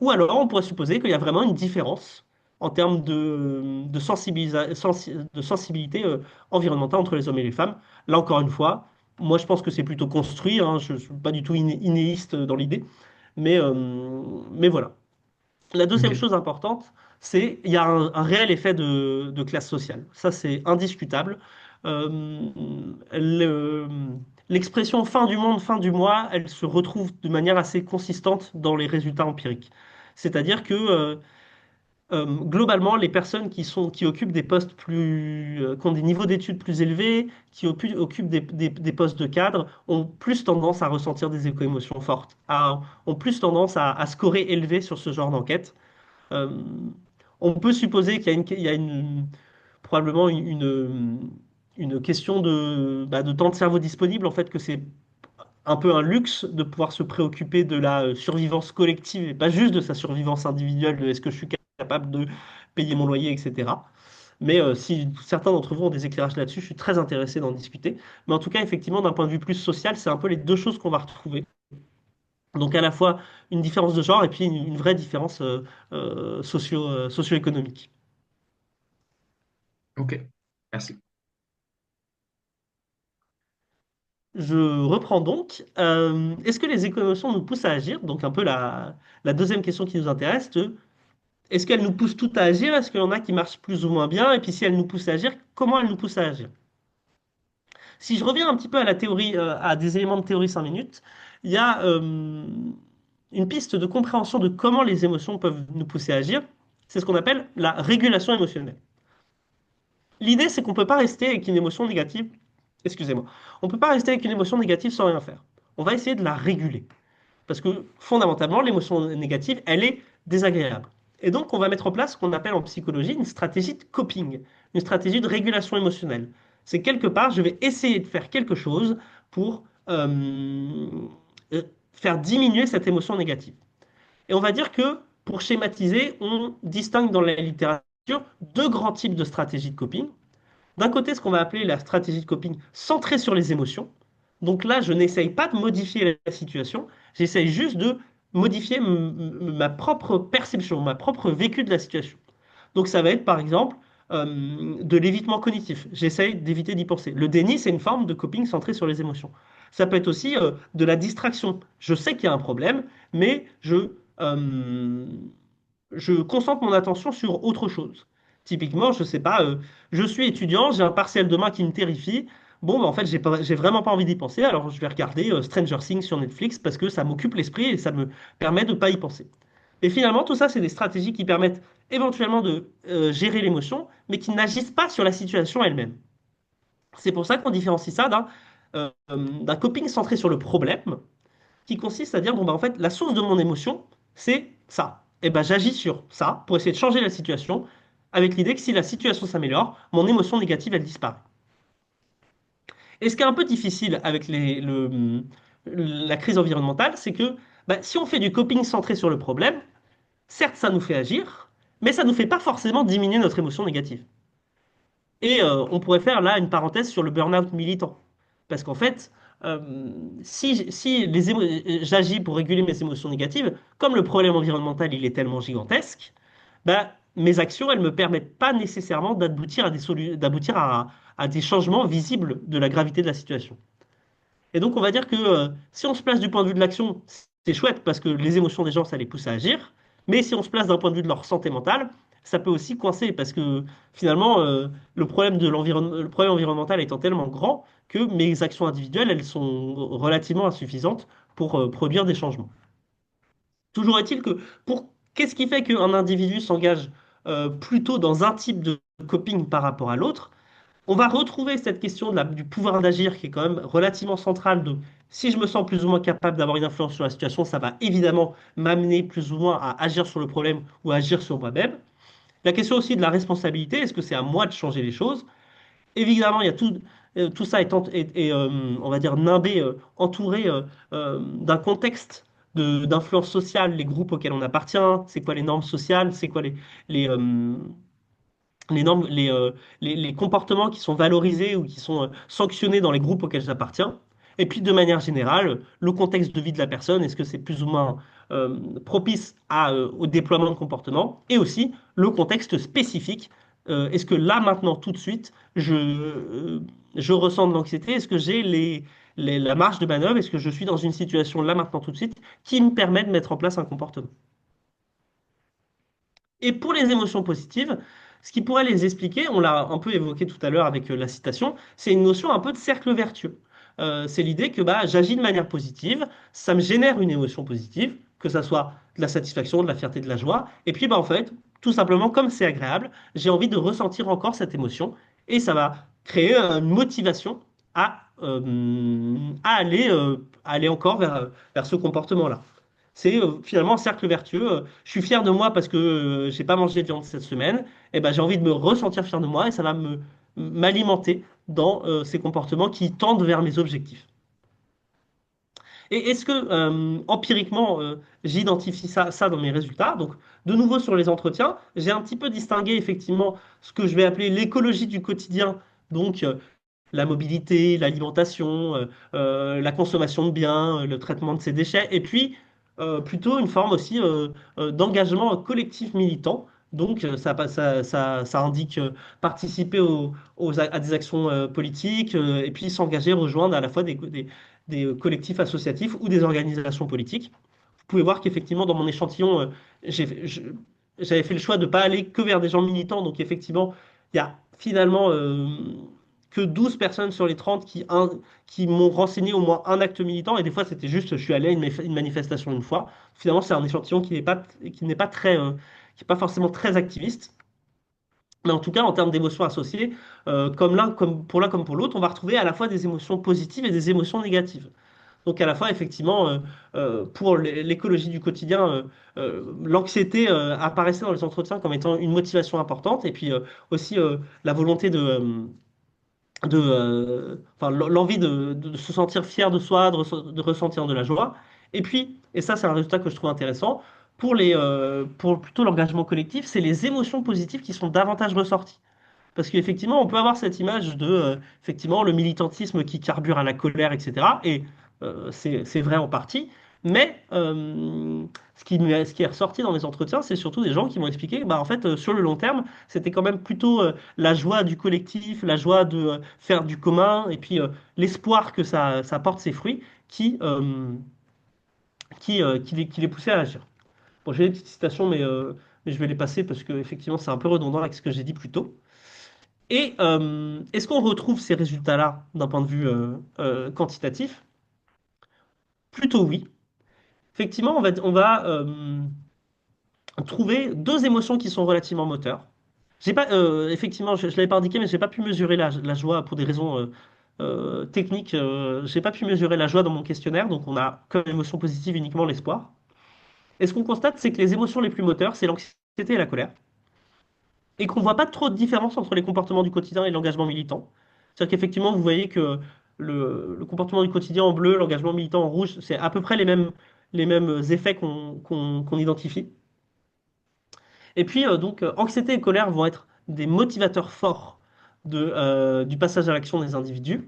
Ou alors, on pourrait supposer qu'il y a vraiment une différence en termes de sensibilité environnementale entre les hommes et les femmes. Là, encore une fois, moi, je pense que c'est plutôt construit, hein, je ne suis pas du tout inéiste dans l'idée, mais, euh, mais voilà. La deuxième Ok. chose importante, c'est il y a un réel effet de classe sociale. Ça, c'est indiscutable. Euh, le- L'expression fin du monde, fin du mois, elle se retrouve de manière assez consistante dans les résultats empiriques. C'est-à-dire que globalement, les personnes qui occupent des postes qui ont des niveaux d'études plus élevés, qui occupent des postes de cadre, ont plus tendance à ressentir des émotions fortes, ont plus tendance à scorer élevé sur ce genre d'enquête. Euh, on peut supposer qu'il y a probablement une question de temps de cerveau disponible, en fait, que c'est un peu un luxe de pouvoir se préoccuper de la survivance collective et pas juste de sa survivance individuelle, de est-ce que je suis capable de payer mon loyer, etc. Mais si certains d'entre vous ont des éclairages là-dessus, je suis très intéressé d'en discuter. Mais en tout cas, effectivement, d'un point de vue plus social, c'est un peu les deux choses qu'on va retrouver. Donc à la fois une différence de genre et puis une vraie différence socio-économique. Ok, merci. Je reprends donc. Est-ce que les émotions nous poussent à agir? Donc un peu la deuxième question qui nous intéresse. Est-ce qu'elles nous poussent toutes à agir? Est-ce qu'il y en a qui marchent plus ou moins bien? Et puis si elles nous poussent à agir, comment elles nous poussent à agir? Si je reviens un petit peu à la théorie, à des éléments de théorie 5 minutes, il y a une piste de compréhension de comment les émotions peuvent nous pousser à agir. C'est ce qu'on appelle la régulation émotionnelle. L'idée, c'est qu'on ne peut pas rester avec une émotion négative. Excusez-moi. On ne peut pas rester avec une émotion négative sans rien faire. On va essayer de la réguler. Parce que fondamentalement, l'émotion négative, elle est désagréable. Et donc, on va mettre en place ce qu'on appelle en psychologie une stratégie de coping, une stratégie de régulation émotionnelle. C'est quelque part, je vais essayer de faire quelque chose pour euh, faire diminuer cette émotion négative. Et on va dire que, pour schématiser, on distingue dans la littérature deux grands types de stratégies de coping. D'un côté, ce qu'on va appeler la stratégie de coping centrée sur les émotions. Donc là, je n'essaye pas de modifier la situation, j'essaye juste de modifier ma propre perception, ma propre vécu de la situation. Donc ça va être par exemple de l'évitement cognitif. J'essaye d'éviter d'y penser. Le déni, c'est une forme de coping centrée sur les émotions. Ça peut être aussi de la distraction. Je sais qu'il y a un problème, mais je concentre mon attention sur autre chose. Typiquement, je sais pas, je suis étudiant, j'ai un partiel demain qui me terrifie. Bon, bah, en fait, j'ai vraiment pas envie d'y penser, alors je vais regarder Stranger Things sur Netflix parce que ça m'occupe l'esprit et ça me permet de pas y penser. Et finalement, tout ça, c'est des stratégies qui permettent éventuellement de gérer l'émotion, mais qui n'agissent pas sur la situation elle-même. C'est pour ça qu'on différencie ça d'un coping centré sur le problème, qui consiste à dire, bon, bah, en fait, la source de mon émotion, c'est ça. Et ben, j'agis sur ça pour essayer de changer la situation, avec l'idée que si la situation s'améliore, mon émotion négative, elle disparaît. Et ce qui est un peu difficile avec la crise environnementale, c'est que bah, si on fait du coping centré sur le problème, certes, ça nous fait agir, mais ça ne nous fait pas forcément diminuer notre émotion négative. Et on pourrait faire là une parenthèse sur le burn-out militant. Parce qu'en fait, si j'agis pour réguler mes émotions négatives, comme le problème environnemental il est tellement gigantesque, bah, mes actions, elles ne me permettent pas nécessairement d'aboutir à des changements visibles de la gravité de la situation. Et donc, on va dire que si on se place du point de vue de l'action, c'est chouette parce que les émotions des gens, ça les pousse à agir. Mais si on se place d'un point de vue de leur santé mentale, ça peut aussi coincer parce que finalement, le problème environnemental étant tellement grand que mes actions individuelles, elles sont relativement insuffisantes pour produire des changements. Toujours est-il que qu'est-ce qui fait qu'un individu s'engage plutôt dans un type de coping par rapport à l'autre? On va retrouver cette question du pouvoir d'agir qui est quand même relativement centrale de si je me sens plus ou moins capable d'avoir une influence sur la situation, ça va évidemment m'amener plus ou moins à agir sur le problème ou à agir sur moi-même. La question aussi de la responsabilité, est-ce que c'est à moi de changer les choses? Évidemment, il y a tout ça on va dire, nimbé, entouré d'un contexte d'influence sociale, les groupes auxquels on appartient, c'est quoi les normes sociales, c'est quoi les, euh, les normes, les comportements qui sont valorisés ou qui sont sanctionnés dans les groupes auxquels j'appartiens. Et puis, de manière générale, le contexte de vie de la personne, est-ce que c'est plus ou moins propice au déploiement de comportements? Et aussi, le contexte spécifique. Est-ce que là, maintenant, tout de suite, je ressens de l'anxiété? Est-ce que j'ai la marge de manœuvre? Est-ce que je suis dans une situation là, maintenant, tout de suite, qui me permet de mettre en place un comportement? Et pour les émotions positives, ce qui pourrait les expliquer, on l'a un peu évoqué tout à l'heure avec la citation, c'est une notion un peu de cercle vertueux. C'est l'idée que bah, j'agis de manière positive, ça me génère une émotion positive, que ça soit de la satisfaction, de la fierté, de la joie, et puis bah, en fait, tout simplement, comme c'est agréable, j'ai envie de ressentir encore cette émotion, et ça va créer une motivation à aller encore vers ce comportement-là. C'est finalement un cercle vertueux. Je suis fier de moi parce que j'ai pas mangé de viande cette semaine. Et ben, j'ai envie de me ressentir fier de moi et ça va m'alimenter dans ces comportements qui tendent vers mes objectifs. Et est-ce que empiriquement j'identifie ça dans mes résultats? Donc, de nouveau sur les entretiens, j'ai un petit peu distingué effectivement ce que je vais appeler l'écologie du quotidien. Donc, la mobilité, l'alimentation, la consommation de biens, le traitement de ces déchets, et puis plutôt une forme aussi d'engagement collectif militant. Donc, ça indique participer à des actions politiques et puis s'engager, rejoindre à la fois des collectifs associatifs ou des organisations politiques. Vous pouvez voir qu'effectivement, dans mon échantillon, j'avais fait le choix de ne pas aller que vers des gens militants. Donc, effectivement, il y a finalement que 12 personnes sur les 30 qui m'ont renseigné au moins un acte militant. Et des fois, c'était juste, je suis allé à une manifestation une fois. Finalement, c'est un échantillon qui n'est pas très, qui est pas forcément très activiste. Mais en tout cas, en termes d'émotions associées, comme pour l'un comme pour l'autre, on va retrouver à la fois des émotions positives et des émotions négatives. Donc à la fois, effectivement, pour l'écologie du quotidien, l'anxiété apparaissait dans les entretiens comme étant une motivation importante, et puis aussi la volonté enfin, l'envie de se sentir fier de soi, de ressentir de la joie. Et puis, et ça c'est un résultat que je trouve intéressant, pour plutôt l'engagement collectif, c'est les émotions positives qui sont davantage ressorties. Parce qu'effectivement, on peut avoir cette image de, effectivement, le militantisme qui carbure à la colère, etc. Et c'est vrai en partie. Mais ce qui est ressorti dans les entretiens, c'est surtout des gens qui m'ont expliqué que, bah, en fait, sur le long terme, c'était quand même plutôt la joie du collectif, la joie de faire du commun, et puis l'espoir que ça porte ses fruits qui les poussait à agir. Bon, j'ai des petites citations, mais je vais les passer parce que effectivement, c'est un peu redondant avec ce que j'ai dit plus tôt. Et est-ce qu'on retrouve ces résultats-là d'un point de vue quantitatif? Plutôt oui. Effectivement, on va trouver deux émotions qui sont relativement moteurs. J'ai pas, effectivement, je ne l'avais pas indiqué, mais j'ai pas pu mesurer la joie pour des raisons techniques. J'ai pas pu mesurer la joie dans mon questionnaire, donc on a comme émotion positive uniquement l'espoir. Et ce qu'on constate, c'est que les émotions les plus moteurs, c'est l'anxiété et la colère. Et qu'on ne voit pas trop de différence entre les comportements du quotidien et l'engagement militant. C'est-à-dire qu'effectivement, vous voyez que le comportement du quotidien en bleu, l'engagement militant en rouge, c'est à peu près les mêmes effets qu'on identifie. Et puis, anxiété et colère vont être des motivateurs forts du passage à l'action des individus.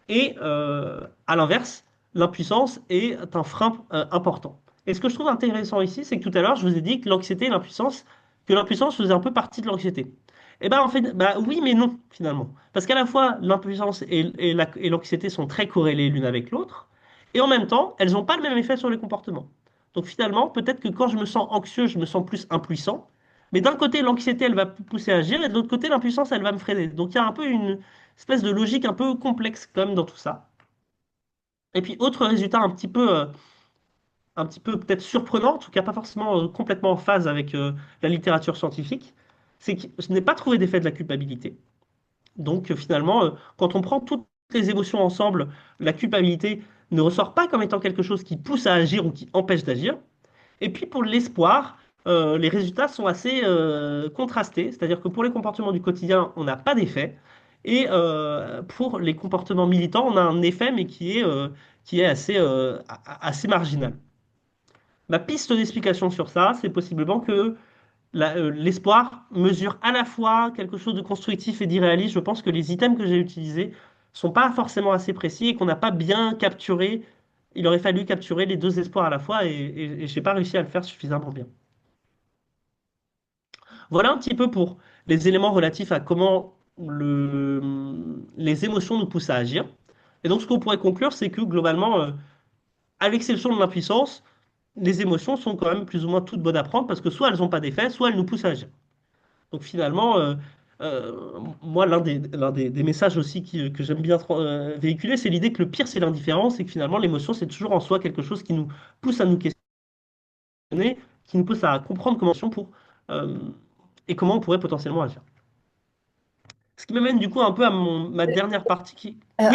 Et à l'inverse, l'impuissance est un frein important. Et ce que je trouve intéressant ici, c'est que tout à l'heure, je vous ai dit que l'anxiété et l'impuissance, que l'impuissance faisait un peu partie de l'anxiété. Et ben en fait, bah oui, mais non, finalement. Parce qu'à la fois, l'impuissance et l'anxiété sont très corrélées l'une avec l'autre, et en même temps, elles n'ont pas le même effet sur les comportements. Donc finalement, peut-être que quand je me sens anxieux, je me sens plus impuissant, mais d'un côté, l'anxiété, elle va me pousser à agir, et de l'autre côté, l'impuissance, elle va me freiner. Donc il y a un peu une espèce de logique un peu complexe quand même dans tout ça. Et puis, autre résultat un petit peu peut-être surprenant, en tout cas pas forcément complètement en phase avec la littérature scientifique, c'est que je n'ai pas trouvé d'effet de la culpabilité. Donc, finalement, quand on prend toutes les émotions ensemble, la culpabilité ne ressort pas comme étant quelque chose qui pousse à agir ou qui empêche d'agir. Et puis, pour l'espoir, les résultats sont assez contrastés, c'est-à-dire que pour les comportements du quotidien, on n'a pas d'effet. Et pour les comportements militants, on a un effet, mais qui est assez marginal. Ma piste d'explication sur ça, c'est possiblement que l'espoir mesure à la fois quelque chose de constructif et d'irréaliste. Je pense que les items que j'ai utilisés sont pas forcément assez précis et qu'on n'a pas bien capturé. Il aurait fallu capturer les deux espoirs à la fois et je n'ai pas réussi à le faire suffisamment bien. Voilà un petit peu pour les éléments relatifs à comment les émotions nous poussent à agir. Et donc, ce qu'on pourrait conclure, c'est que globalement, à l'exception de l'impuissance, les émotions sont quand même plus ou moins toutes bonnes à prendre parce que soit elles n'ont pas d'effet, soit elles nous poussent à agir. Donc finalement, moi, l'un des messages aussi que j'aime bien véhiculer, c'est l'idée que le pire, c'est l'indifférence et que finalement, l'émotion, c'est toujours en soi quelque chose qui nous pousse à nous questionner, qui nous pousse à comprendre euh, et comment on pourrait potentiellement agir. Ce qui m'amène du coup un peu à ma dernière partie qui... Tu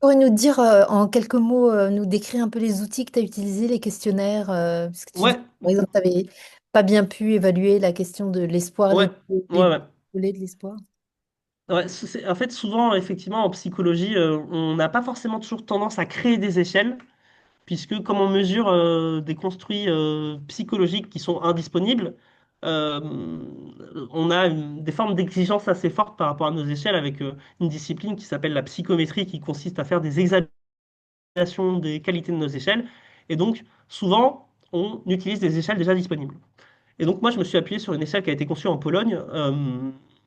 Oui, pourrais nous dire en quelques mots, nous décrire un peu les outils que tu as utilisés, les questionnaires, parce que tu dis, ouais, par exemple, tu n'avais pas bien pu évaluer la question de l'espoir, ouais, ouais, les ouais. volets de l'espoir. Ouais, en fait, souvent, effectivement, en psychologie, on n'a pas forcément toujours tendance à créer des échelles puisque comme on mesure des construits psychologiques qui sont indisponibles, euh, on a des formes d'exigence assez fortes par rapport à nos échelles avec une discipline qui s'appelle la psychométrie qui consiste à faire des examinations des qualités de nos échelles. Et donc, souvent, on utilise des échelles déjà disponibles. Et donc moi, je me suis appuyé sur une échelle qui a été conçue en Pologne,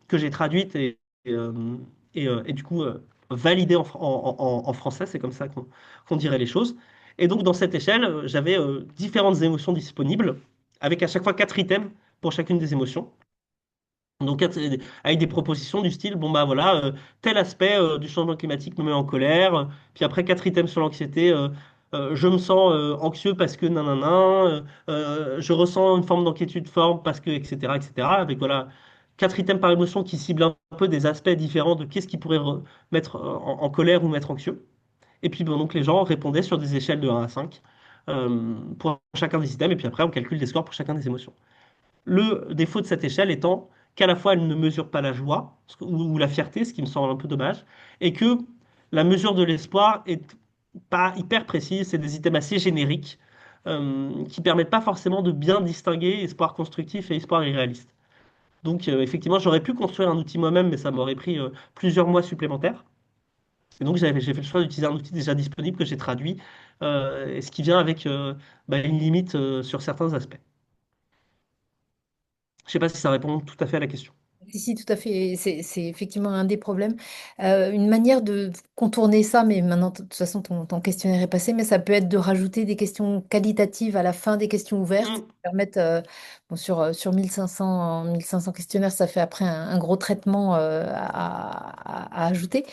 que j'ai traduite et du coup validée en français, c'est comme ça qu'on dirait les choses. Et donc dans cette échelle, j'avais différentes émotions disponibles, avec à chaque fois 4 items pour chacune des émotions. Donc, avec des propositions du style, bon bah voilà, tel aspect du changement climatique me met en colère. Puis après, 4 items sur l'anxiété, je me sens anxieux parce que nanana, je ressens une forme d'inquiétude forte parce que, etc., etc. Avec voilà, 4 items par émotion qui ciblent un peu des aspects différents de qu'est-ce qui pourrait mettre en colère ou mettre anxieux. Et puis bon, donc les gens répondaient sur des échelles de 1 à 5 pour chacun des items. Et puis après, on calcule des scores pour chacun des émotions. Le défaut de cette échelle étant qu'à la fois elle ne mesure pas la joie ou la fierté, ce qui me semble un peu dommage, et que la mesure de l'espoir est pas hyper précise, c'est des items assez génériques qui permettent pas forcément de bien distinguer espoir constructif et espoir irréaliste. Donc effectivement, j'aurais pu construire un outil moi-même, mais ça m'aurait pris plusieurs mois supplémentaires. Et donc j'ai fait le choix d'utiliser un outil déjà disponible que j'ai traduit, et ce qui vient avec une limite sur certains aspects. Je sais pas si ça répond tout à fait à la question. Si, si, tout à fait. C'est effectivement un des problèmes. Une manière de contourner ça, mais maintenant, de toute façon, ton questionnaire est passé, mais ça peut être de rajouter des questions qualitatives à la fin des questions ouvertes, qui Mm. permettent, bon, sur 1500 questionnaires, ça fait après un gros traitement à ajouter,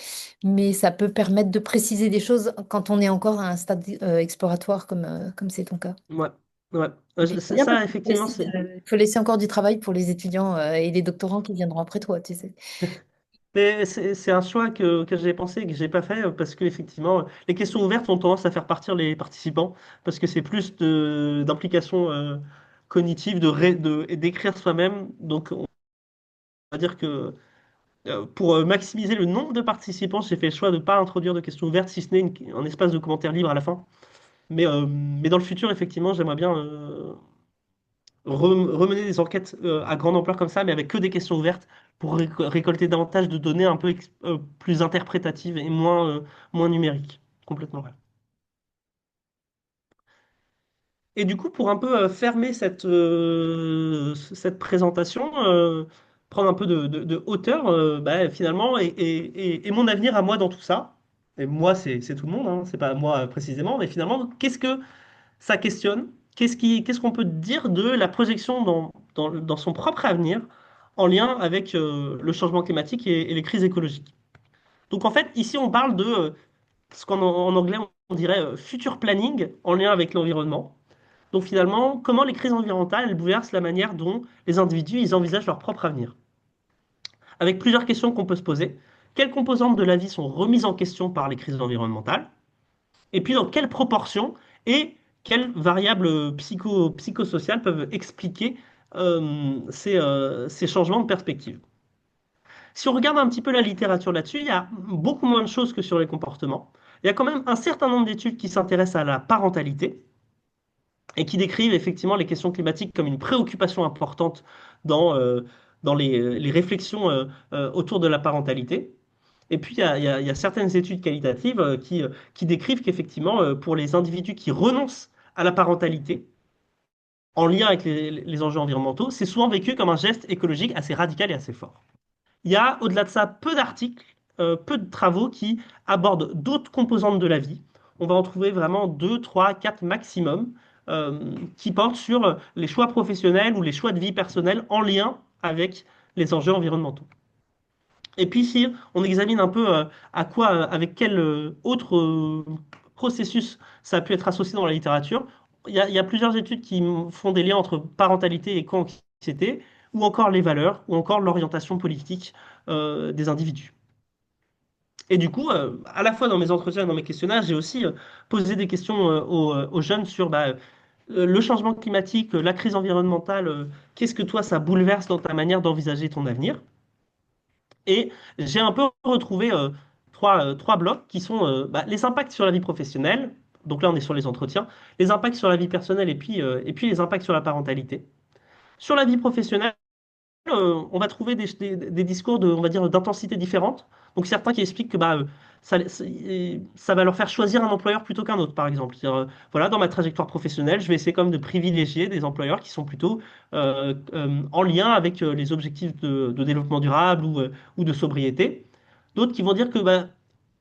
mais ça peut permettre de préciser des choses quand on est encore à un stade exploratoire, comme c'est ton cas. Ouais, ouais. Mais c'est bien parce Ça, qu'il effectivement, c'est. faut laisser encore du travail pour les étudiants et les doctorants qui viendront après toi, tu sais. Mais c'est un choix que j'ai pensé et que j'ai pas fait parce que effectivement, les questions ouvertes ont tendance à faire partir les participants parce que c'est plus d'implication cognitive, et d'écrire soi-même. Donc, on va dire que pour maximiser le nombre de participants, j'ai fait le choix de ne pas introduire de questions ouvertes, si ce n'est un espace de commentaires libre à la fin. Mais dans le futur, effectivement, j'aimerais bien remener des enquêtes à grande ampleur comme ça, mais avec que des questions ouvertes pour récolter davantage de données un peu plus interprétatives et moins numériques. Complètement vrai. Et du coup, pour un peu fermer cette présentation, prendre un peu de hauteur, finalement, et mon avenir à moi dans tout ça, et moi, c'est tout le monde, hein, c'est pas moi précisément, mais finalement, qu'est-ce que ça questionne qu'est-ce qu'on peut dire de la projection dans son propre avenir en lien avec le changement climatique et les crises écologiques. Donc en fait, ici, on parle de ce qu'en anglais, on dirait future planning en lien avec l'environnement. Donc finalement, comment les crises environnementales elles bouleversent la manière dont les individus ils envisagent leur propre avenir. Avec plusieurs questions qu'on peut se poser. Quelles composantes de la vie sont remises en question par les crises environnementales? Et puis dans quelle proportion et quelles variables psychosociales peuvent expliquer ces changements de perspective. Si on regarde un petit peu la littérature là-dessus, il y a beaucoup moins de choses que sur les comportements. Il y a quand même un certain nombre d'études qui s'intéressent à la parentalité et qui décrivent effectivement les questions climatiques comme une préoccupation importante dans les réflexions autour de la parentalité. Et puis, il y a certaines études qualitatives qui décrivent qu'effectivement, pour les individus qui renoncent à la parentalité, en lien avec les enjeux environnementaux, c'est souvent vécu comme un geste écologique assez radical et assez fort. Il y a, au-delà de ça, peu d'articles, peu de travaux qui abordent d'autres composantes de la vie. On va en trouver vraiment 2, 3, 4 maximum, qui portent sur les choix professionnels ou les choix de vie personnelle en lien avec les enjeux environnementaux. Et puis si on examine un peu avec quel autre processus ça a pu être associé dans la littérature, il y a plusieurs études qui font des liens entre parentalité et co-anxiété, ou encore les valeurs, ou encore l'orientation politique des individus. Et du coup, à la fois dans mes entretiens et dans mes questionnaires, j'ai aussi posé des questions aux jeunes sur le changement climatique, la crise environnementale, qu'est-ce que toi ça bouleverse dans ta manière d'envisager ton avenir? Et j'ai un peu retrouvé trois blocs qui sont les impacts sur la vie professionnelle. Donc là, on est sur les entretiens, les impacts sur la vie personnelle et puis les impacts sur la parentalité. Sur la vie professionnelle, on va trouver des discours de, on va dire, d'intensité différente. Donc certains qui expliquent que ça va leur faire choisir un employeur plutôt qu'un autre, par exemple. Voilà, dans ma trajectoire professionnelle, je vais essayer comme de privilégier des employeurs qui sont plutôt en lien avec les objectifs de développement durable ou de sobriété. D'autres qui vont dire que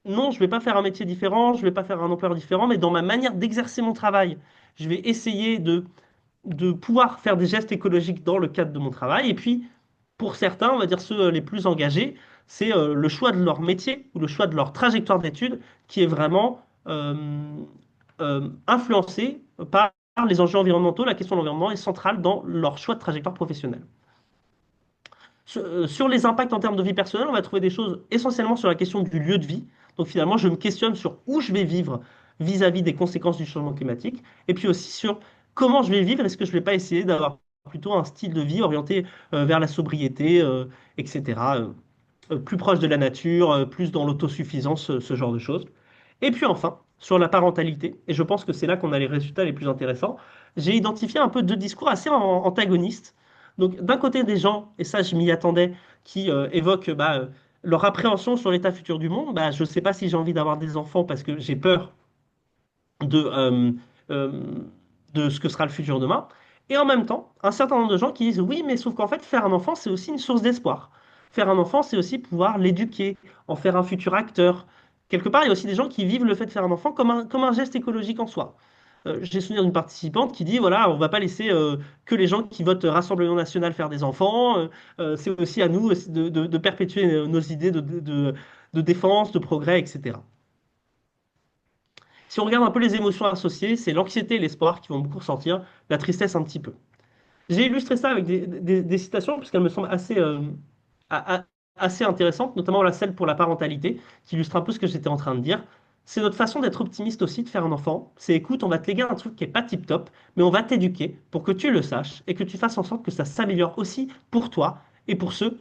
non, je ne vais pas faire un métier différent, je ne vais pas faire un employeur différent, mais dans ma manière d'exercer mon travail, je vais essayer de pouvoir faire des gestes écologiques dans le cadre de mon travail. Et puis, pour certains, on va dire ceux les plus engagés, c'est le choix de leur métier ou le choix de leur trajectoire d'études qui est vraiment influencé par les enjeux environnementaux. La question de l'environnement est centrale dans leur choix de trajectoire professionnelle. Sur les impacts en termes de vie personnelle, on va trouver des choses essentiellement sur la question du lieu de vie. Donc finalement, je me questionne sur où je vais vivre vis-à-vis des conséquences du changement climatique, et puis aussi sur comment je vais vivre. Est-ce que je ne vais pas essayer d'avoir plutôt un style de vie orienté vers la sobriété, etc., plus proche de la nature, plus dans l'autosuffisance, ce genre de choses. Et puis enfin, sur la parentalité, et je pense que c'est là qu'on a les résultats les plus intéressants, j'ai identifié un peu deux discours assez antagonistes. Donc d'un côté des gens, et ça je m'y attendais, qui évoquent leur appréhension sur l'état futur du monde. Je ne sais pas si j'ai envie d'avoir des enfants parce que j'ai peur de, euh, de ce que sera le futur demain. Et en même temps, un certain nombre de gens qui disent oui, mais sauf qu'en fait, faire un enfant, c'est aussi une source d'espoir. Faire un enfant, c'est aussi pouvoir l'éduquer, en faire un futur acteur. Quelque part, il y a aussi des gens qui vivent le fait de faire un enfant comme un geste écologique en soi. J'ai souvenir d'une participante qui dit, voilà, on va pas laisser que les gens qui votent Rassemblement national faire des enfants. C'est aussi à nous aussi de perpétuer nos idées de défense, de progrès, etc. Si on regarde un peu les émotions associées, c'est l'anxiété et l'espoir qui vont beaucoup ressortir, la tristesse un petit peu. J'ai illustré ça avec des citations puisqu'elles me semblent a- a- assez intéressantes, notamment celle pour la parentalité, qui illustre un peu ce que j'étais en train de dire. C'est notre façon d'être optimiste aussi, de faire un enfant. C'est écoute, on va te léguer un truc qui est pas tip-top, mais on va t'éduquer pour que tu le saches et que tu fasses en sorte que ça s'améliore aussi pour toi et pour ceux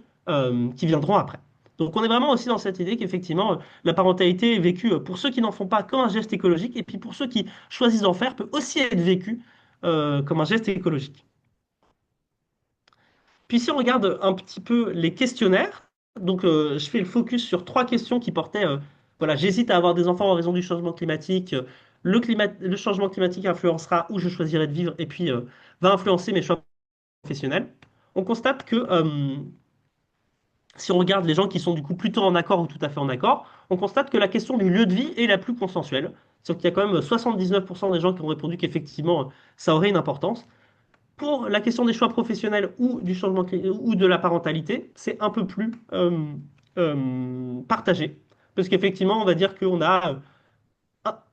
qui viendront après. Donc on est vraiment aussi dans cette idée qu'effectivement, la parentalité est vécue pour ceux qui n'en font pas comme un geste écologique, et puis pour ceux qui choisissent d'en faire, peut aussi être vécu comme un geste écologique. Puis si on regarde un petit peu les questionnaires, donc je fais le focus sur trois questions qui portaient, voilà, j'hésite à avoir des enfants en raison du changement climatique, le changement climatique influencera où je choisirai de vivre et puis va influencer mes choix professionnels. On constate que si on regarde les gens qui sont du coup plutôt en accord ou tout à fait en accord, on constate que la question du lieu de vie est la plus consensuelle. C'est qu'il y a quand même 79% des gens qui ont répondu qu'effectivement ça aurait une importance. Pour la question des choix professionnels ou du changement ou de la parentalité, c'est un peu plus partagé. Parce qu'effectivement, on va dire qu'on a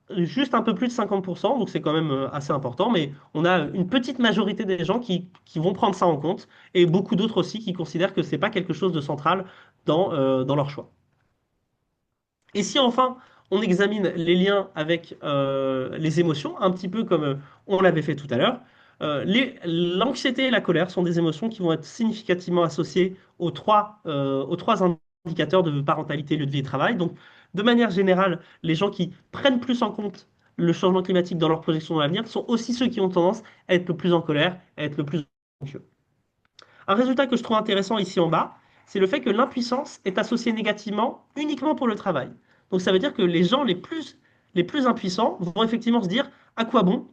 juste un peu plus de 50%, donc c'est quand même assez important, mais on a une petite majorité des gens qui vont prendre ça en compte, et beaucoup d'autres aussi qui considèrent que c'est pas quelque chose de central dans leur choix. Et si enfin on examine les liens avec les émotions, un petit peu comme on l'avait fait tout à l'heure, l'anxiété et la colère sont des émotions qui vont être significativement associées aux trois indicateurs de parentalité, lieu de vie et travail. Donc, de manière générale, les gens qui prennent plus en compte le changement climatique dans leur projection dans l'avenir sont aussi ceux qui ont tendance à être le plus en colère, à être le plus anxieux. Un résultat que je trouve intéressant ici en bas, c'est le fait que l'impuissance est associée négativement uniquement pour le travail. Donc ça veut dire que les gens les plus impuissants vont effectivement se dire à quoi bon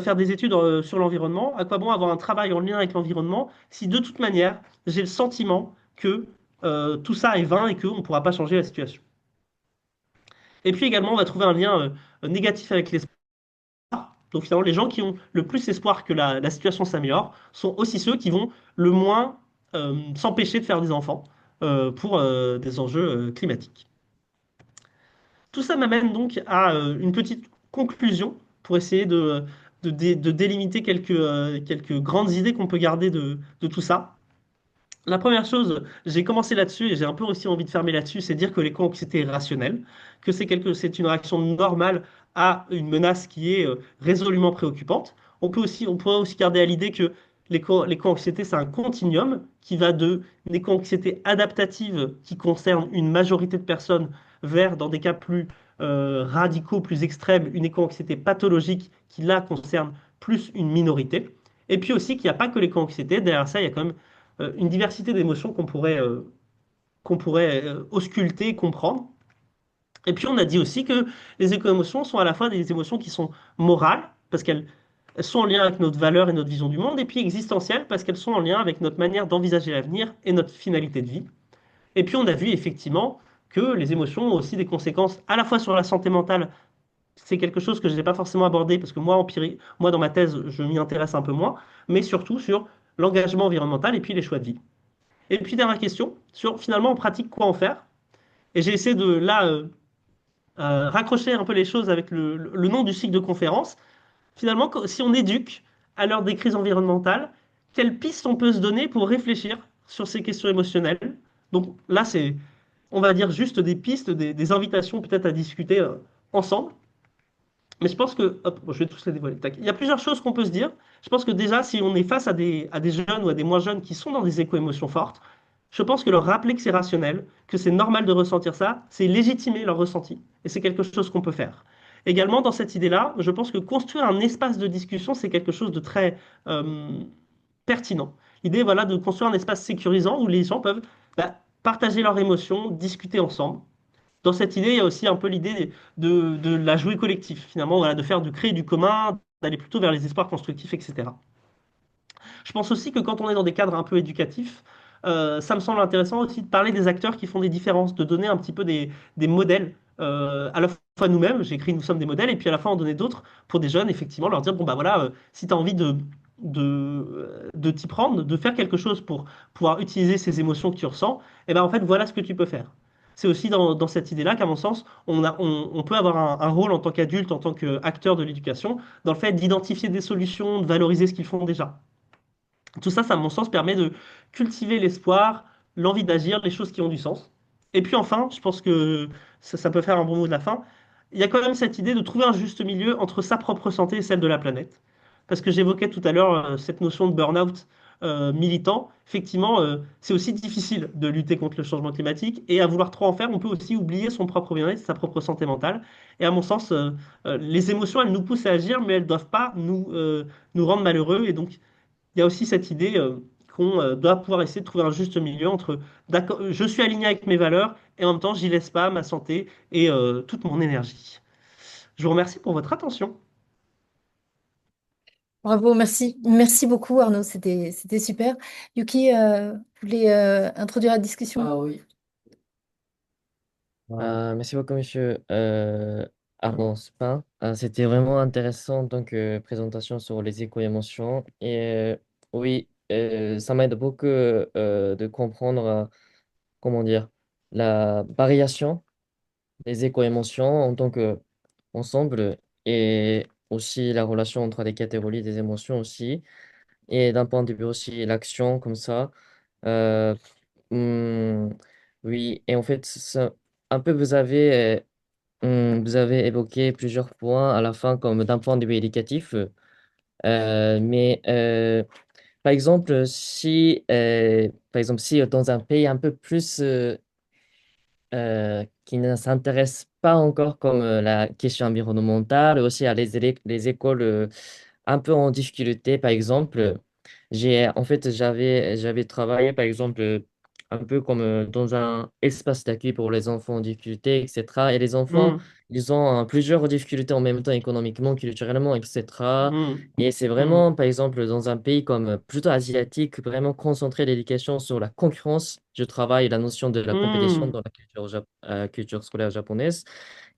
faire des études sur l'environnement, à quoi bon avoir un travail en lien avec l'environnement, si de toute manière j'ai le sentiment que tout ça est vain et qu'on ne pourra pas changer la situation. Et puis également, on va trouver un lien négatif avec l'espoir. Donc finalement, les gens qui ont le plus espoir que la situation s'améliore sont aussi ceux qui vont le moins s'empêcher de faire des enfants pour des enjeux climatiques. Tout ça m'amène donc à une petite conclusion pour essayer de délimiter quelques grandes idées qu'on peut garder de tout ça. La première chose, j'ai commencé là-dessus et j'ai un peu aussi envie de fermer là-dessus, c'est dire que l'éco-anxiété est rationnelle, que c'est une réaction normale à une menace qui est résolument préoccupante. On pourrait aussi garder à l'idée que l'éco-anxiété, c'est un continuum qui va de l'éco-anxiété adaptative qui concerne une majorité de personnes vers, dans des cas plus radicaux, plus extrêmes, une éco-anxiété pathologique qui là concerne plus une minorité. Et puis aussi qu'il n'y a pas que l'éco-anxiété, derrière ça, il y a quand même une diversité d'émotions qu'on pourrait ausculter, comprendre. Et puis on a dit aussi que les éco-émotions sont à la fois des émotions qui sont morales, parce qu'elles sont en lien avec notre valeur et notre vision du monde, et puis existentielles, parce qu'elles sont en lien avec notre manière d'envisager l'avenir et notre finalité de vie. Et puis on a vu effectivement que les émotions ont aussi des conséquences à la fois sur la santé mentale. C'est quelque chose que je n'ai pas forcément abordé parce que moi dans ma thèse, je m'y intéresse un peu moins, mais surtout sur l'engagement environnemental et puis les choix de vie. Et puis dernière question sur finalement en pratique quoi en faire. Et j'ai essayé de là raccrocher un peu les choses avec le nom du cycle de conférence. Finalement, si on éduque à l'heure des crises environnementales, quelles pistes on peut se donner pour réfléchir sur ces questions émotionnelles? Donc là, c'est, on va dire, juste des pistes, des invitations peut-être à discuter ensemble. Mais je pense que, hop, bon, je vais tous les dévoiler. Tac. Il y a plusieurs choses qu'on peut se dire. Je pense que déjà, si on est face à des jeunes ou à des moins jeunes qui sont dans des éco-émotions fortes, je pense que leur rappeler que c'est rationnel, que c'est normal de ressentir ça, c'est légitimer leur ressenti. Et c'est quelque chose qu'on peut faire. Également, dans cette idée-là, je pense que construire un espace de discussion, c'est quelque chose de très pertinent. L'idée, voilà, de construire un espace sécurisant où les gens peuvent partager leurs émotions, discuter ensemble. Dans cette idée, il y a aussi un peu l'idée de la jouer collectif, finalement, voilà, de faire, de créer du commun, d'aller plutôt vers les espoirs constructifs, etc. Je pense aussi que quand on est dans des cadres un peu éducatifs, ça me semble intéressant aussi de parler des acteurs qui font des différences, de donner un petit peu des modèles, à la fois nous-mêmes, j'ai écrit Nous sommes des modèles, et puis à la fois en donner d'autres pour des jeunes, effectivement, leur dire, bon bah voilà, si tu as envie de t'y prendre, de faire quelque chose pour pouvoir utiliser ces émotions que tu ressens, et ben en fait, voilà ce que tu peux faire. C'est aussi dans cette idée-là qu'à mon sens, on peut avoir un rôle en tant qu'adulte, en tant qu'acteur de l'éducation, dans le fait d'identifier des solutions, de valoriser ce qu'ils font déjà. Tout ça, ça, à mon sens, permet de cultiver l'espoir, l'envie d'agir, les choses qui ont du sens. Et puis enfin, je pense que ça peut faire un bon mot de la fin. Il y a quand même cette idée de trouver un juste milieu entre sa propre santé et celle de la planète. Parce que j'évoquais tout à l'heure cette notion de burn-out militant. Effectivement, c'est aussi difficile de lutter contre le changement climatique. Et à vouloir trop en faire, on peut aussi oublier son propre bien-être, sa propre santé mentale. Et à mon sens, les émotions, elles nous poussent à agir, mais elles ne doivent pas nous rendre malheureux. Et donc, il y a aussi cette idée qu'on doit pouvoir essayer de trouver un juste milieu entre d'accord, je suis aligné avec mes valeurs et en même temps, j'y laisse pas ma santé et toute mon énergie. Je vous remercie pour votre attention. Bravo, merci. Merci beaucoup Arnaud, c'était super. Yuki, vous voulez introduire la discussion? Ah oui. Merci beaucoup, monsieur Arnaud Spin. C'était vraiment intéressant donc présentation sur les éco-émotions. Et oui, ça m'aide beaucoup de comprendre, comment dire, la variation des éco-émotions en tant que ensemble et aussi la relation entre les catégories des émotions aussi. Et d'un point de vue aussi l'action comme ça. Euh, hmm, oui, et en fait, un peu vous avez évoqué plusieurs points à la fin comme d'un point de vue éducatif. Mais par exemple, si dans un pays un peu plus qui ne s'intéresse pas encore comme la question environnementale, aussi à les écoles un peu en difficulté, par exemple. J'avais travaillé, par exemple, un peu comme dans un espace d'accueil pour les enfants en difficulté, etc. Et les enfants, Hmm, ils ont plusieurs difficultés en même temps, économiquement, culturellement, etc. hmm, Et c'est hmm, vraiment, par exemple, dans un pays comme plutôt asiatique, vraiment concentrer l'éducation sur la concurrence. Je travaille la notion de la compétition hmm, dans la culture scolaire japonaise.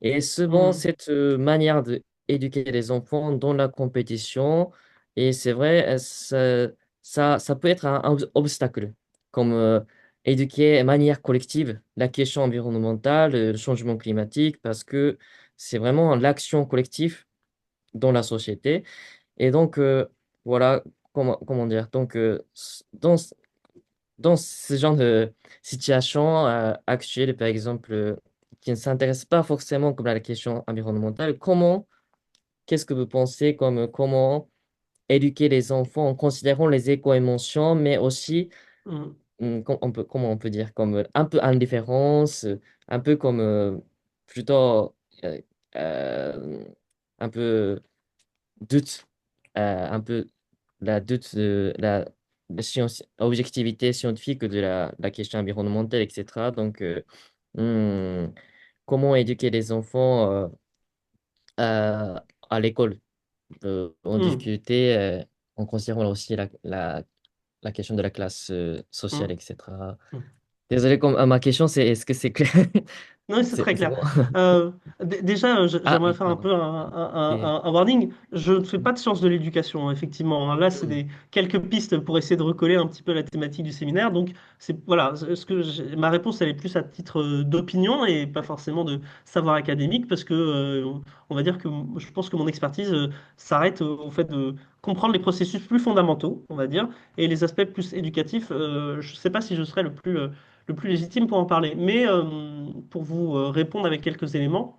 Et souvent, hmm, cette manière d'éduquer les enfants dans la compétition, et c'est vrai, ça peut être un obstacle, comme éduquer de manière collective la question environnementale, le changement climatique, parce que c'est vraiment l'action collective dans la société. Et donc, voilà, comment dire, donc, dans ce genre de situation actuelle, par exemple, qui ne s'intéresse pas forcément comme à la question environnementale, qu'est-ce que vous pensez comme comment éduquer les enfants en considérant les éco-émotions, mais aussi, hmm. comment on peut dire, comme un peu indifférence, un peu comme plutôt euh, euh, un peu doute, un peu la doute, objectivité scientifique de la question environnementale, etc. Donc, hmm, comment éduquer les enfants à l'école, en Hmm, difficulté, en considérant aussi la question de la classe sociale, hmm, etc. hmm. Désolé, ma question, c'est est-ce que c'est clair? Non, c'est très C'est clair. bon? Euh, déjà, Ah j'aimerais oui, faire un pardon. peu Et- un warning. Je ne fais pas de sciences de l'éducation, effectivement. Là, c'est Hmm. quelques pistes pour essayer de recoller un petit peu la thématique du séminaire. Donc, voilà, ma réponse, elle est plus à titre d'opinion et pas forcément de savoir académique, parce que on va dire que je pense que mon expertise s'arrête au fait de comprendre les processus plus fondamentaux, on va dire, et les aspects plus éducatifs. Je ne sais pas si je serais le plus légitime pour en parler. Mais pour vous répondre avec quelques éléments,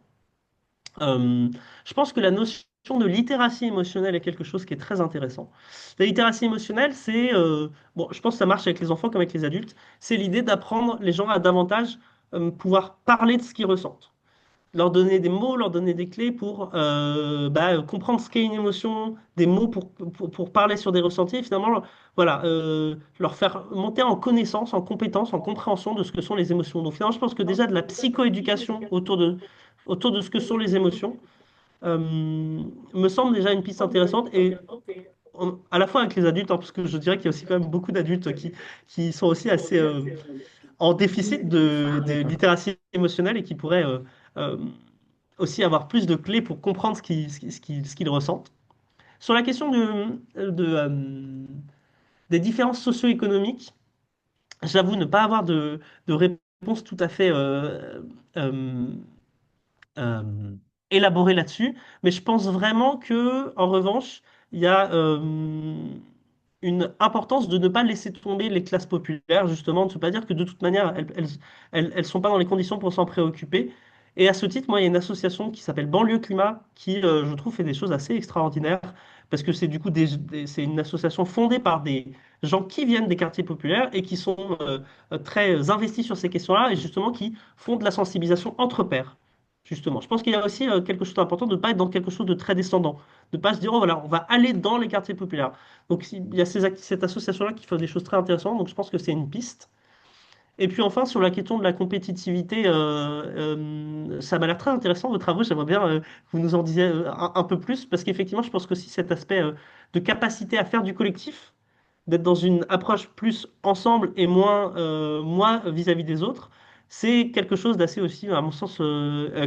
euh, je pense que la notion de littératie émotionnelle est quelque chose qui est très intéressant. La littératie émotionnelle, bon, je pense que ça marche avec les enfants comme avec les adultes, c'est l'idée d'apprendre les gens à davantage pouvoir parler de ce qu'ils ressentent, leur donner des mots, leur donner des clés pour comprendre ce qu'est une émotion, des mots pour parler sur des ressentis, et finalement, voilà, leur faire monter en connaissance, en compétence, en compréhension de ce que sont les émotions. Donc finalement, je pense que déjà de la psychoéducation autour de ce que sont les émotions me semble déjà une piste intéressante et à la fois avec les adultes, hein, parce que je dirais qu'il y a aussi quand même beaucoup d'adultes qui sont aussi assez en déficit de littératie émotionnelle et qui pourraient euh, aussi avoir plus de clés pour comprendre ce qu'ils ressentent. Sur la question des différences socio-économiques, j'avoue ne pas avoir de réponse tout à fait euh, euh, élaborée là-dessus, mais je pense vraiment que, en revanche, il y a une importance de ne pas laisser tomber les classes populaires, justement, de ne pas dire que de toute manière, elles sont pas dans les conditions pour s'en préoccuper. Et à ce titre, moi, il y a une association qui s'appelle Banlieue Climat, qui, je trouve, fait des choses assez extraordinaires, parce que c'est du coup c'est une association fondée par des gens qui viennent des quartiers populaires et qui sont très investis sur ces questions-là, et justement qui font de la sensibilisation entre pairs. Justement, je pense qu'il y a aussi quelque chose d'important de ne pas être dans quelque chose de très descendant, de ne pas se dire, oh voilà, on va aller dans les quartiers populaires. Donc il y a cette association-là qui fait des choses très intéressantes, donc je pense que c'est une piste. Et puis enfin, sur la question de la compétitivité, ça m'a l'air très intéressant, vos travaux, j'aimerais bien que vous nous en disiez un peu plus, parce qu'effectivement, je pense qu'aussi cet aspect de capacité à faire du collectif, d'être dans une approche plus ensemble et moins moi vis-à-vis des autres, c'est quelque chose d'assez aussi, à mon sens,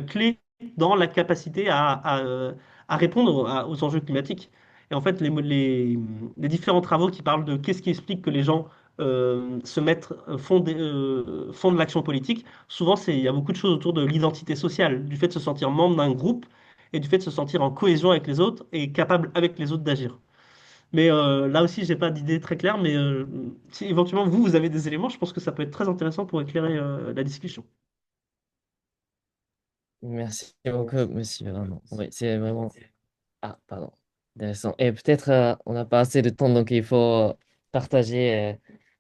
clé dans la capacité à répondre aux enjeux climatiques. Et en fait, les différents travaux qui parlent de qu'est-ce qui explique que les gens font de l'action politique, souvent il y a beaucoup de choses autour de l'identité sociale, du fait de se sentir membre d'un groupe et du fait de se sentir en cohésion avec les autres et capable avec les autres d'agir. Mais là aussi, j'ai pas d'idée très claire, mais si éventuellement vous avez des éléments, je pense que ça peut être très intéressant pour éclairer la discussion. Merci beaucoup, monsieur. Vraiment. Oui, c'est vraiment. Ah, pardon. Intéressant. Et peut-être on n'a pas assez de temps, donc il faut partager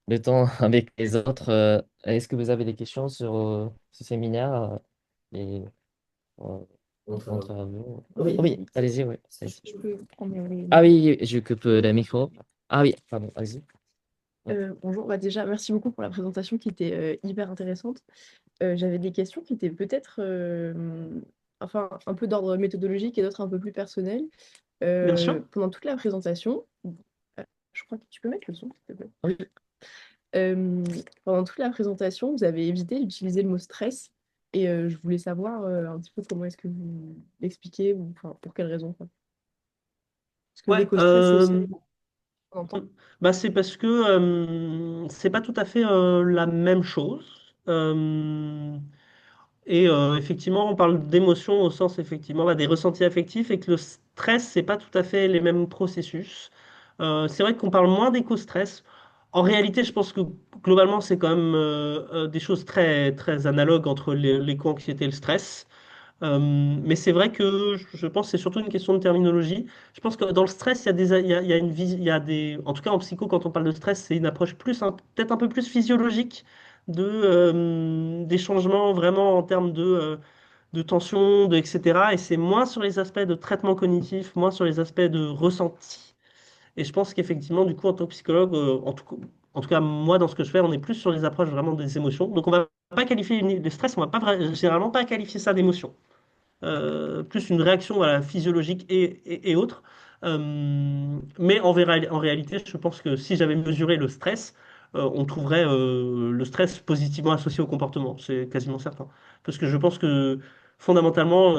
le temps avec les autres. Est-ce que vous avez des questions sur ce séminaire et entre vous? Oui, oui, allez-y, oui. Je peux prendre Ah oui, je coupe le micro. Ah oui, pardon, allez-y. bonjour, bah déjà, merci beaucoup pour la présentation qui était hyper intéressante. J'avais des questions qui étaient peut-être enfin, un peu d'ordre méthodologique et d'autres un peu plus personnelles. Bien sûr. Pendant toute la présentation, je crois que tu peux mettre le son, s'il te plaît. Oui. Euh, Pendant toute la présentation, vous avez évité d'utiliser le mot stress et je voulais savoir un petit peu comment est-ce que vous l'expliquez ou enfin, pour quelles raisons, quoi. Parce que Ouais, l'éco-stress, c'est aussi on entend. bah c'est parce que c'est pas tout à fait la même chose. Et effectivement, on parle d'émotions au sens effectivement des ressentis affectifs et que le stress, c'est pas tout à fait les mêmes processus. C'est vrai qu'on parle moins d'éco-stress. En réalité, je pense que globalement, c'est quand même des choses très, très analogues entre l'éco-anxiété et le stress. Mais c'est vrai que je pense que c'est surtout une question de terminologie. Je pense que dans le stress, il y a il y a des, en tout cas en psycho, quand on parle de stress, c'est une approche plus, peut-être un peu plus physiologique des changements vraiment en termes de tension, etc. Et c'est moins sur les aspects de traitement cognitif, moins sur les aspects de ressenti. Et je pense qu'effectivement, du coup, en tant que psychologue, en tout cas, moi, dans ce que je fais, on est plus sur les approches vraiment des émotions. Donc, on va pas qualifier le stress, on va pas généralement pas qualifier ça d'émotion. Plus une réaction voilà, physiologique et autres. Mais en réalité, je pense que si j'avais mesuré le stress, on trouverait le stress positivement associé au comportement. C'est quasiment certain. Parce que je pense que fondamentalement,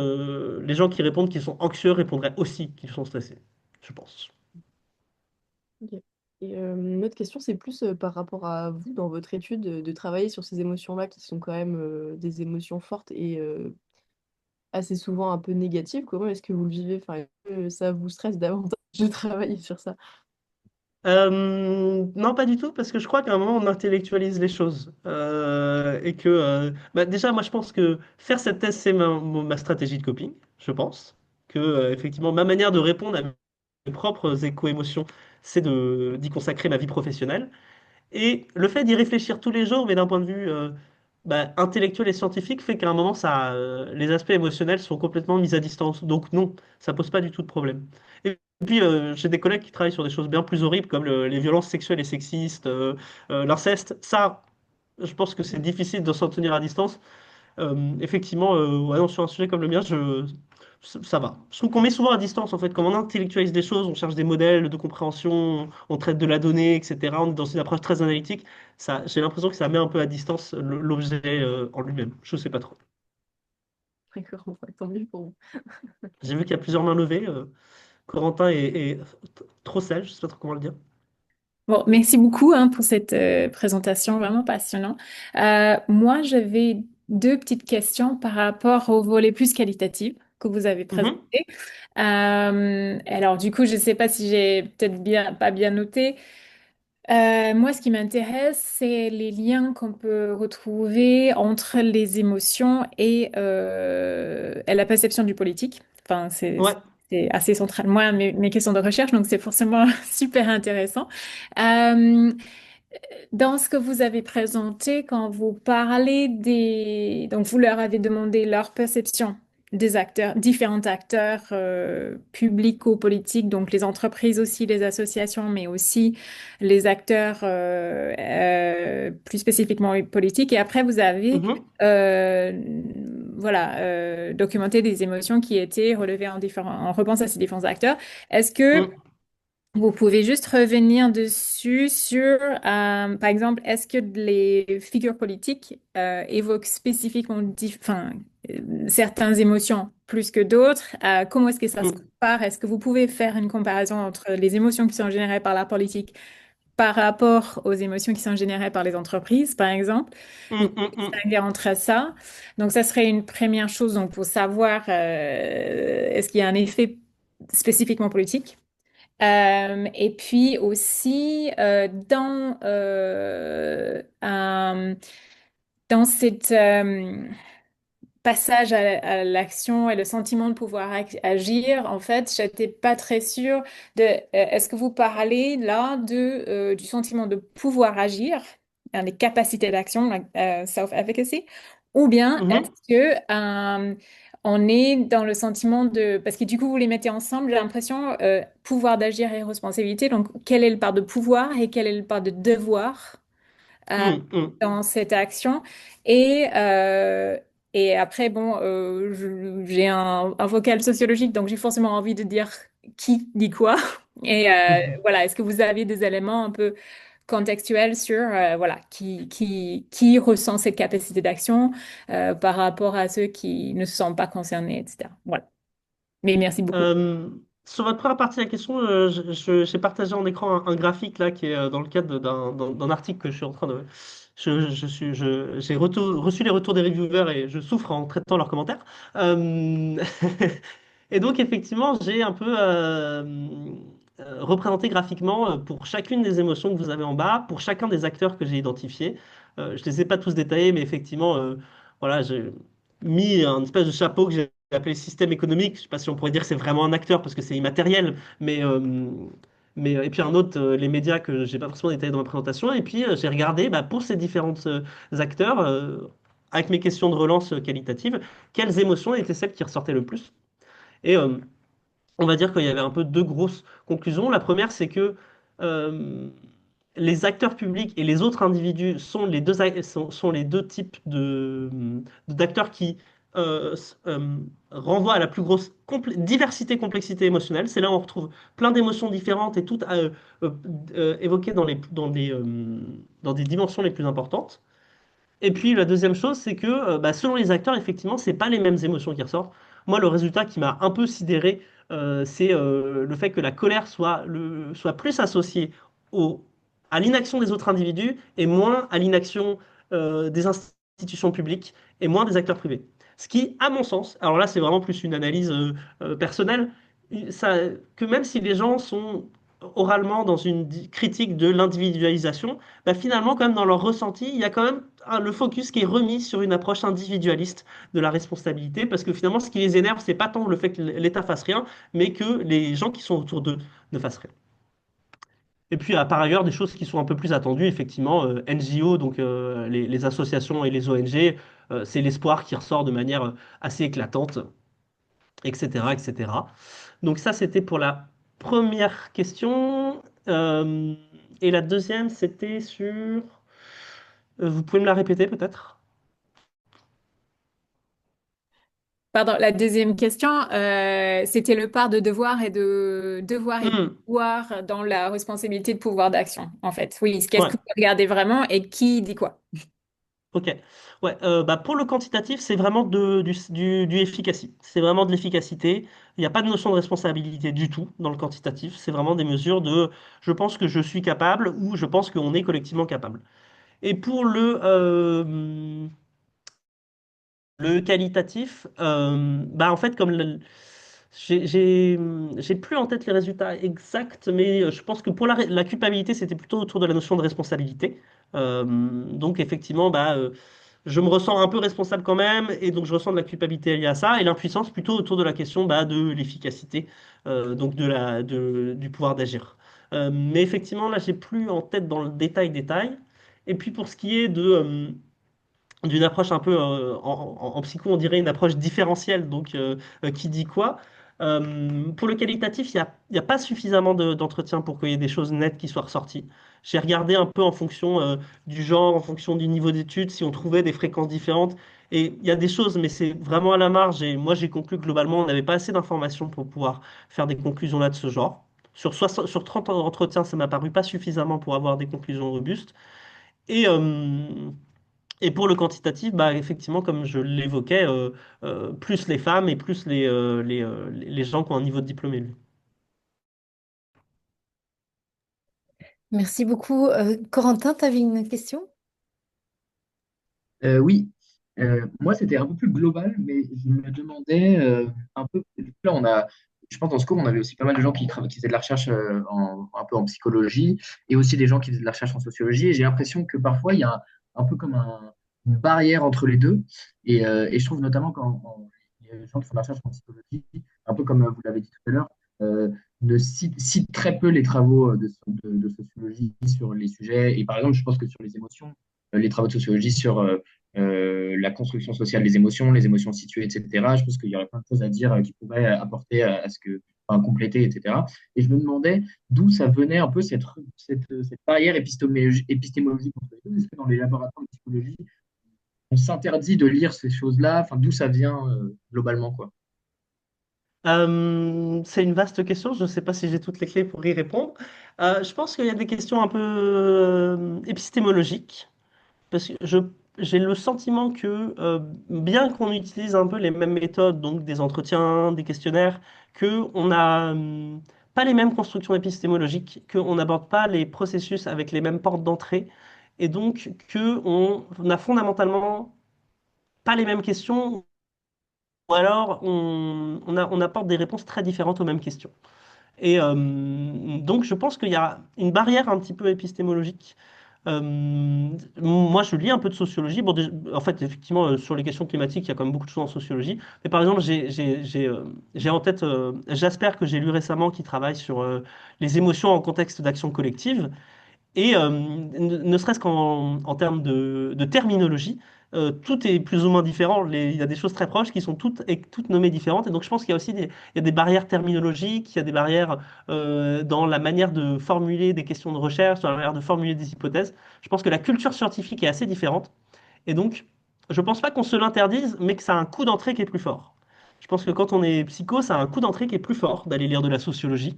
les gens qui répondent qu'ils sont anxieux répondraient aussi qu'ils sont stressés. Je pense. Ok. Et une autre question, c'est plus par rapport à vous, dans votre étude, de travailler sur ces émotions-là qui sont quand même des émotions fortes et assez souvent un peu négatives. Comment est-ce que vous le vivez? Enfin, est-ce que ça vous stresse davantage de travailler sur ça? Non, pas du tout, parce que je crois qu'à un moment, on intellectualise les choses. Et que, bah, déjà, moi, je pense que faire cette thèse, c'est ma stratégie de coping, je pense. Que, effectivement, ma manière de répondre à mes propres éco-émotions, c'est d'y consacrer ma vie professionnelle. Et le fait d'y réfléchir tous les jours, mais d'un point de vue bah, intellectuel et scientifique, fait qu'à un moment, les aspects émotionnels sont complètement mis à distance. Donc non, ça pose pas du tout de problème. Et puis, j'ai des collègues qui travaillent sur des choses bien plus horribles, comme les violences sexuelles et sexistes, l'inceste. Ça, je pense que c'est difficile de s'en tenir à distance. Effectivement, ouais, non, sur un sujet comme le mien, ça va. Je trouve qu'on met souvent à distance, en fait, comme on intellectualise des choses, on cherche des modèles de compréhension, on traite de la donnée, etc. On est dans une approche très analytique. Ça, j'ai l'impression que ça met un peu à distance l'objet en lui-même. Je sais pas trop. D'accord, bon, tant mieux pour vous. J'ai vu qu'il y a plusieurs mains levées. Corentin est trop sage, je sais pas trop comment le dire. Bon, merci beaucoup hein, pour cette présentation vraiment passionnante. Moi, j'avais deux petites questions par rapport au volet plus qualitatif que vous avez présenté. Mhm, Alors, du coup, je ne sais pas si j'ai peut-être bien pas bien noté. Moi, ce qui m'intéresse, c'est les liens qu'on peut retrouver entre les émotions et la perception du politique. Enfin, ouais. c'est assez central. Moi, mes questions de recherche, donc c'est forcément super intéressant. Euh, Dans ce que vous avez présenté, quand vous parlez des... Donc, vous leur avez demandé leur perception des acteurs, différents acteurs publico-politiques, donc les entreprises aussi, les associations, mais aussi les acteurs plus spécifiquement politiques. Et après, vous avez Mhm, euh, voilà, documenté des émotions qui étaient relevées en repensant à ces différents acteurs. Est-ce que mhm, vous pouvez juste revenir dessus sur, par exemple, est-ce que les figures politiques évoquent spécifiquement certaines émotions plus que d'autres? Comment est-ce que ça se mhm, compare? Est-ce que vous pouvez faire une comparaison entre les émotions qui sont générées par la politique par rapport aux émotions qui sont générées par les entreprises, par exemple? Vous mhm, pouvez mhm, distinguer entre ça. Donc, ça serait une première chose donc, pour savoir est-ce qu'il y a un effet spécifiquement politique? Et puis aussi, dans cette passage à l'action et le sentiment de pouvoir agir, en fait, j'étais pas très sûre de est-ce que vous parlez là du sentiment de pouvoir agir, hein, les capacités d'action, self-efficacy, ou bien est-ce mhm, que on est dans le sentiment de parce que du coup vous les mettez ensemble, j'ai l'impression pouvoir d'agir et responsabilité. Donc quelle est le part de pouvoir et quelle est le part de devoir? euh, mhm, mhm, dans cette action. Et, euh, et après, bon, j'ai un vocal sociologique, donc j'ai forcément envie de dire qui dit quoi. Et mhm. voilà, est-ce que vous avez des éléments un peu contextuels sur voilà, qui ressent cette capacité d'action par rapport à ceux qui ne se sentent pas concernés, etc. Voilà. Mais merci beaucoup. Euh, Sur votre première partie de la question, j'ai partagé en écran un graphique là qui est dans le cadre d'un article que je suis en train de. J'ai reçu les retours des reviewers et je souffre en traitant leurs commentaires. Euh, Et donc, effectivement, j'ai un peu représenté graphiquement pour chacune des émotions que vous avez en bas, pour chacun des acteurs que j'ai identifiés. Je ne les ai pas tous détaillés, mais effectivement, voilà, j'ai mis un espèce de chapeau que j'ai appelé système économique. Je ne sais pas si on pourrait dire que c'est vraiment un acteur parce que c'est immatériel, mais et puis un autre, les médias que j'ai pas forcément détaillé dans ma présentation. Et puis, j'ai regardé bah, pour ces différents acteurs, avec mes questions de relance qualitative, quelles émotions étaient celles qui ressortaient le plus. Et on va dire qu'il y avait un peu deux grosses conclusions. La première, c'est que euh, les acteurs publics et les autres individus sont les deux types d'acteurs qui renvoient à la plus grosse diversité, complexité émotionnelle. C'est là où on retrouve plein d'émotions différentes et toutes euh, évoquées dans des dimensions les plus importantes. Et puis la deuxième chose, c'est que bah, selon les acteurs, effectivement, c'est pas les mêmes émotions qui ressortent. Moi, le résultat qui m'a un peu sidéré, c'est le fait que la colère soit plus associée au, à l'inaction des autres individus et moins à l'inaction des institutions publiques et moins des acteurs privés. Ce qui, à mon sens, alors là, c'est vraiment plus une analyse personnelle, ça, que même si les gens sont oralement dans une critique de l'individualisation, bah, finalement, quand même, dans leur ressenti, il y a quand même le focus qui est remis sur une approche individualiste de la responsabilité, parce que finalement, ce qui les énerve, c'est pas tant le fait que l'État fasse rien, mais que les gens qui sont autour d'eux ne fassent rien. Et puis, par ailleurs, des choses qui sont un peu plus attendues, effectivement, NGO, donc les associations et les ONG, c'est l'espoir qui ressort de manière assez éclatante, etc., etc. Donc ça, c'était pour la première question. Euh, et la deuxième, c'était sur... vous pouvez me la répéter peut-être? Pardon, la deuxième question, c'était le part de devoir et de Hmm, pouvoir dans la responsabilité de pouvoir d'action, en fait. Oui, qu'est-ce ouais, que vous regardez vraiment et qui dit quoi? ok. Ouais, bah pour le quantitatif, c'est vraiment du efficacy. C'est vraiment de l'efficacité. Il n'y a pas de notion de responsabilité du tout dans le quantitatif. C'est vraiment des mesures de je pense que je suis capable ou je pense qu'on est collectivement capable. Et pour le qualitatif, bah en fait, j'ai j'ai- j'ai plus en tête les résultats exacts, mais je pense que pour la culpabilité, c'était plutôt autour de la notion de responsabilité. Donc effectivement, bah, je me ressens un peu responsable quand même, et donc je ressens de la culpabilité liée à ça, et l'impuissance plutôt autour de la question bah, de l'efficacité, donc du pouvoir d'agir. Mais effectivement, là, j'ai plus en tête dans le détail. Et puis pour ce qui est d'une approche un peu en psycho, on dirait une approche différentielle. Donc, qui dit quoi? Pour le qualitatif, il y a pas suffisamment d'entretien pour qu'il y ait des choses nettes qui soient ressorties. J'ai regardé un peu en fonction du genre, en fonction du niveau d'études, si on trouvait des fréquences différentes. Et il y a des choses, mais c'est vraiment à la marge. Et moi, j'ai conclu que globalement, on n'avait pas assez d'informations pour pouvoir faire des conclusions là de ce genre. Sur 30 entretiens, ça m'a paru pas suffisamment pour avoir des conclusions robustes. Et, euh, et pour le quantitatif, bah, effectivement, comme je l'évoquais, plus les femmes et plus les gens qui ont un niveau de diplôme élevé. Merci beaucoup. Corentin, tu avais une question? Oui, moi c'était un peu plus global, mais je me demandais un peu. Là, je pense dans ce cours, on avait aussi pas mal de gens qui faisaient de la recherche un peu en psychologie et aussi des gens qui faisaient de la recherche en sociologie. Et j'ai l'impression que parfois il y a un peu comme une barrière entre les deux. Et je trouve notamment quand les gens qui font de la recherche en psychologie, un peu comme vous l'avez dit tout à l'heure, euh, ne citent très peu les travaux de sociologie sur les sujets. Et par exemple, je pense que sur les émotions, les travaux de sociologie sur la construction sociale des émotions, les émotions situées, etc. Je pense qu'il y aurait plein de choses à dire qui pourraient apporter à ce que, enfin, compléter, etc. Et je me demandais d'où ça venait un peu cette barrière épistémologique entre les deux. Est-ce que dans les laboratoires de psychologie, on s'interdit de lire ces choses-là? Enfin, d'où ça vient globalement, quoi? C'est une vaste question, je ne sais pas si j'ai toutes les clés pour y répondre. Je pense qu'il y a des questions un peu épistémologiques. Parce que j'ai le sentiment que, bien qu'on utilise un peu les mêmes méthodes, donc des entretiens, des questionnaires, que on n'a pas les mêmes constructions épistémologiques, qu'on n'aborde pas les processus avec les mêmes portes d'entrée, et donc que on a fondamentalement pas les mêmes questions, ou alors on apporte des réponses très différentes aux mêmes questions. Et donc je pense qu'il y a une barrière un petit peu épistémologique. Moi, je lis un peu de sociologie. Bon, en fait, effectivement, sur les questions climatiques, il y a quand même beaucoup de choses en sociologie. Mais par exemple, j'ai en tête Jasper, que j'ai lu récemment, qui travaille sur les émotions en contexte d'action collective. Et ne serait-ce qu'en termes de terminologie, tout est plus ou moins différent. Il y a des choses très proches qui sont toutes nommées différentes. Et donc, je pense qu'il y a aussi il y a des barrières terminologiques, il y a des barrières dans la manière de formuler des questions de recherche, dans la manière de formuler des hypothèses. Je pense que la culture scientifique est assez différente. Et donc, je pense pas qu'on se l'interdise, mais que ça a un coût d'entrée qui est plus fort. Je pense que quand on est psycho, ça a un coût d'entrée qui est plus fort d'aller lire de la sociologie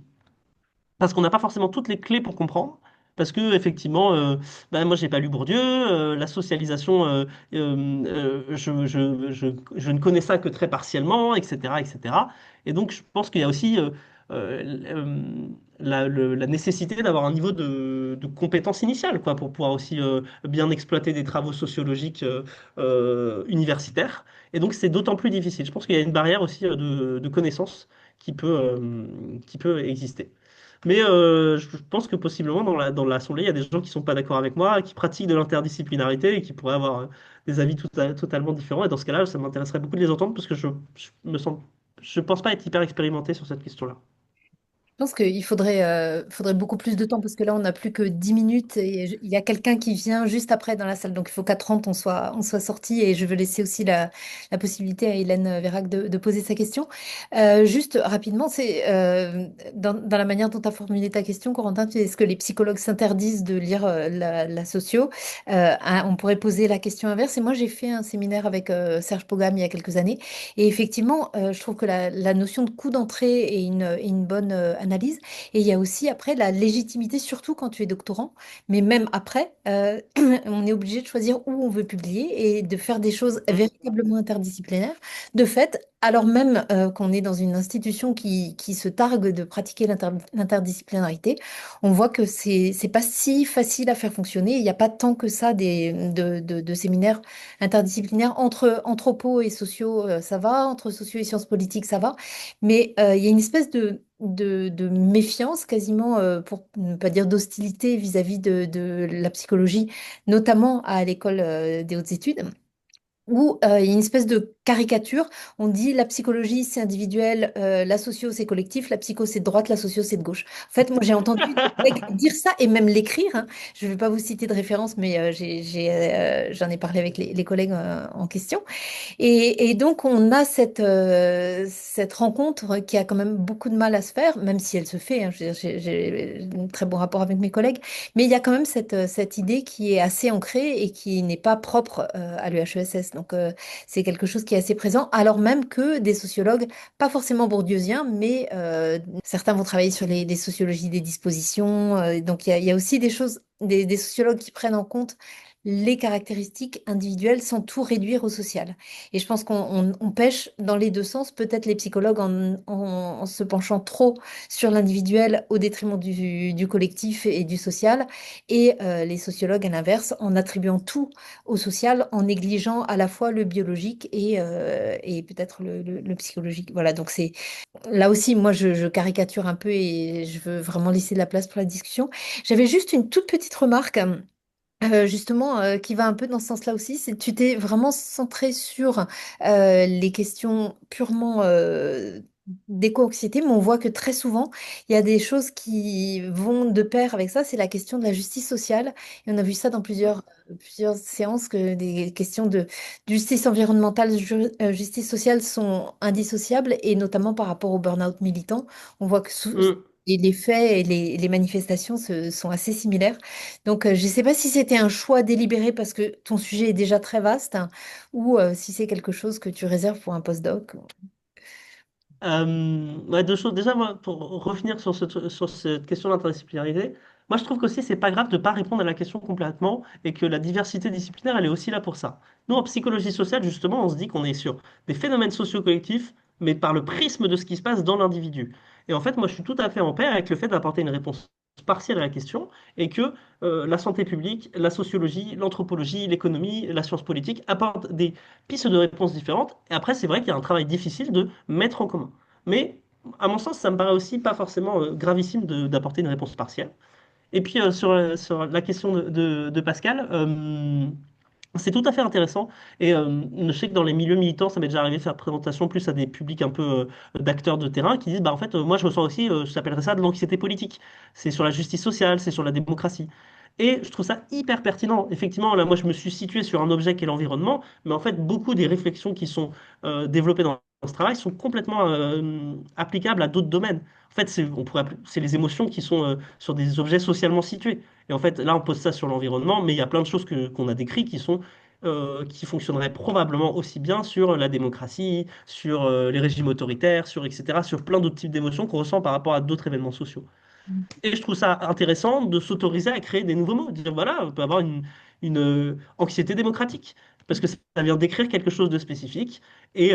parce qu'on n'a pas forcément toutes les clés pour comprendre. Parce que effectivement, moi j'ai pas lu Bourdieu, la socialisation, je ne connais ça que très partiellement, etc., etc. Et donc je pense qu'il y a aussi la nécessité d'avoir un niveau de compétence initiale, quoi, pour pouvoir aussi bien exploiter des travaux sociologiques universitaires. Et donc c'est d'autant plus difficile. Je pense qu'il y a une barrière aussi de connaissances qui peut exister. Mais je pense que possiblement dans l'Assemblée, il y a des gens qui sont pas d'accord avec moi, qui pratiquent de l'interdisciplinarité et qui pourraient avoir des avis totalement différents. Et dans ce cas-là, ça m'intéresserait beaucoup de les entendre parce que je pense pas être hyper expérimenté sur cette question-là. Je pense qu'il faudrait beaucoup plus de temps parce que là, on n'a plus que 10 minutes et il y a quelqu'un qui vient juste après dans la salle. Donc, il faut qu'à 30, on soit sorti et je veux laisser aussi la possibilité à Hélène Vérac de poser sa question. Juste rapidement, c'est dans la manière dont tu as formulé ta question, Corentin, est-ce que les psychologues s'interdisent de lire la socio? On pourrait poser la question inverse. Et moi, j'ai fait un séminaire avec Serge Pogam il y a quelques années. Et effectivement, je trouve que la notion de coût d'entrée est une bonne analyse. Et il y a aussi après la légitimité, surtout quand tu es doctorant, mais même après, on est obligé de choisir où on veut publier et de faire des choses véritablement interdisciplinaires. De fait, alors même qu'on est dans une institution qui se targue de pratiquer l'interdisciplinarité, on voit que c'est pas si facile à faire fonctionner. Il n'y a pas tant que ça de séminaires interdisciplinaires entre anthropo et sociaux, ça va, entre sociaux et sciences politiques, ça va, mais il y a une espèce de méfiance, quasiment, pour ne pas dire d'hostilité vis-à-vis de la psychologie, notamment à l'école des hautes études où il y a une espèce de caricature. On dit la psychologie, c'est individuel, la socio, c'est collectif, la psycho, c'est de droite, la socio, c'est de gauche. En fait, moi, j'ai entendu des collègues dire ça et même l'écrire, hein. Je ne vais pas vous citer de référence, mais j'en ai parlé avec les collègues en question. Et donc, on a cette rencontre qui a quand même beaucoup de mal à se faire, même si elle se fait, hein. Je veux dire, j'ai un très bon rapport avec mes collègues, mais il y a quand même cette idée qui est assez ancrée et qui n'est pas propre à l'UHESS. Donc, c'est quelque chose qui est assez présent, alors même que des sociologues, pas forcément bourdieusiens, mais certains vont travailler sur les sociologies des dispositions. Donc, il y a aussi des choses, des sociologues qui prennent en compte les caractéristiques individuelles sans tout réduire au social. Et je pense qu'on pêche dans les deux sens, peut-être les psychologues en se penchant trop sur l'individuel au détriment du collectif et du social, et les sociologues à l'inverse en attribuant tout au social, en négligeant à la fois le biologique et peut-être le psychologique. Voilà, donc c'est là aussi, moi je caricature un peu et je veux vraiment laisser de la place pour la discussion. J'avais juste une toute petite remarque. Justement, qui va un peu dans ce sens-là aussi, c'est que tu t'es vraiment centré sur les questions purement d'éco-anxiété, mais on voit que très souvent, il y a des choses qui vont de pair avec ça, c'est la question de la justice sociale. Et on a vu ça dans plusieurs séances, que des questions de justice environnementale, justice sociale sont indissociables, et notamment par rapport au burn-out militant, on voit que Mm. et les faits et les manifestations sont assez similaires. Donc, je ne sais pas si c'était un choix délibéré parce que ton sujet est déjà très vaste, hein, ou si c'est quelque chose que tu réserves pour un postdoc. Ouais, deux choses. Déjà, moi, pour revenir sur cette question d'interdisciplinarité, moi, je trouve qu'aussi, c'est pas grave de pas répondre à la question complètement et que la diversité disciplinaire, elle est aussi là pour ça. Nous, en psychologie sociale, justement, on se dit qu'on est sur des phénomènes socio-collectifs, mais par le prisme de ce qui se passe dans l'individu. Et en fait, moi, je suis tout à fait en pair avec le fait d'apporter une réponse partielle à la question et que la santé publique, la sociologie, l'anthropologie, l'économie, la science politique apportent des pistes de réponses différentes. Et après, c'est vrai qu'il y a un travail difficile de mettre en commun. Mais à mon sens, ça me paraît aussi pas forcément gravissime d'apporter une réponse partielle. Et puis sur la question de Pascal, c'est tout à fait intéressant. Et je sais que dans les milieux militants, ça m'est déjà arrivé de faire présentation plus à des publics un peu d'acteurs de terrain qui disent, bah en fait, moi je ressens aussi, j'appellerais ça de l'anxiété politique. C'est sur la justice sociale, c'est sur la démocratie. Et je trouve ça hyper pertinent. Effectivement, là, moi, je me suis situé sur un objet qui est l'environnement, mais en fait, beaucoup des réflexions qui sont développées dans ce travail sont complètement applicables à d'autres domaines. En fait, c'est les émotions qui sont sur des objets socialement situés. Et en fait, là, on pose ça sur l'environnement, mais il y a plein de choses qu'on a décrites qui fonctionneraient probablement aussi bien sur la démocratie, sur les régimes autoritaires, sur etc., sur plein d'autres types d'émotions qu'on ressent par rapport à d'autres événements sociaux. Et je trouve ça intéressant de s'autoriser à créer des nouveaux mots, de dire voilà, on peut avoir une anxiété démocratique, parce que ça vient décrire quelque chose de spécifique. Et,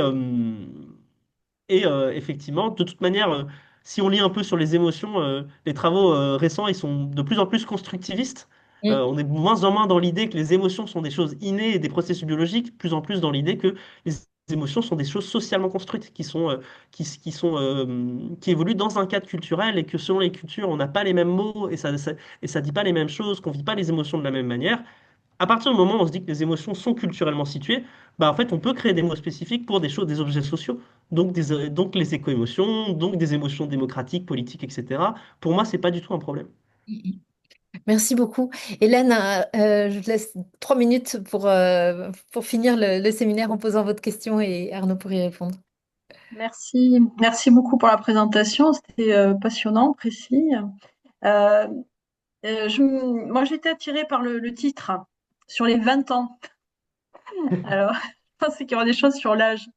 effectivement, de toute manière, si on lit un peu sur les émotions, les travaux récents, ils sont de plus en plus constructivistes. Mm. On est de moins en moins dans l'idée que les émotions sont des choses innées et des processus biologiques, plus en plus dans l'idée que les émotions sont des choses socialement construites, qui évoluent dans un cadre culturel et que selon les cultures, on n'a pas les mêmes mots et ça dit pas les mêmes choses, qu'on vit pas les émotions de la même manière. À partir du moment où on se dit que les émotions sont culturellement situées, bah en fait, on peut créer des mots spécifiques pour des choses, des objets sociaux. Donc les éco-émotions, donc des émotions démocratiques, politiques, etc. Pour moi, c'est pas du tout un problème. Mm. Merci beaucoup. Hélène, je te laisse 3 minutes pour finir le séminaire en posant votre question et Arnaud pour y répondre. Merci beaucoup pour la présentation. C'était passionnant, précis. Euh, Moi, j'étais attirée par le titre sur les 20 ans. Alors, je pensais qu'il y aurait des choses sur l'âge.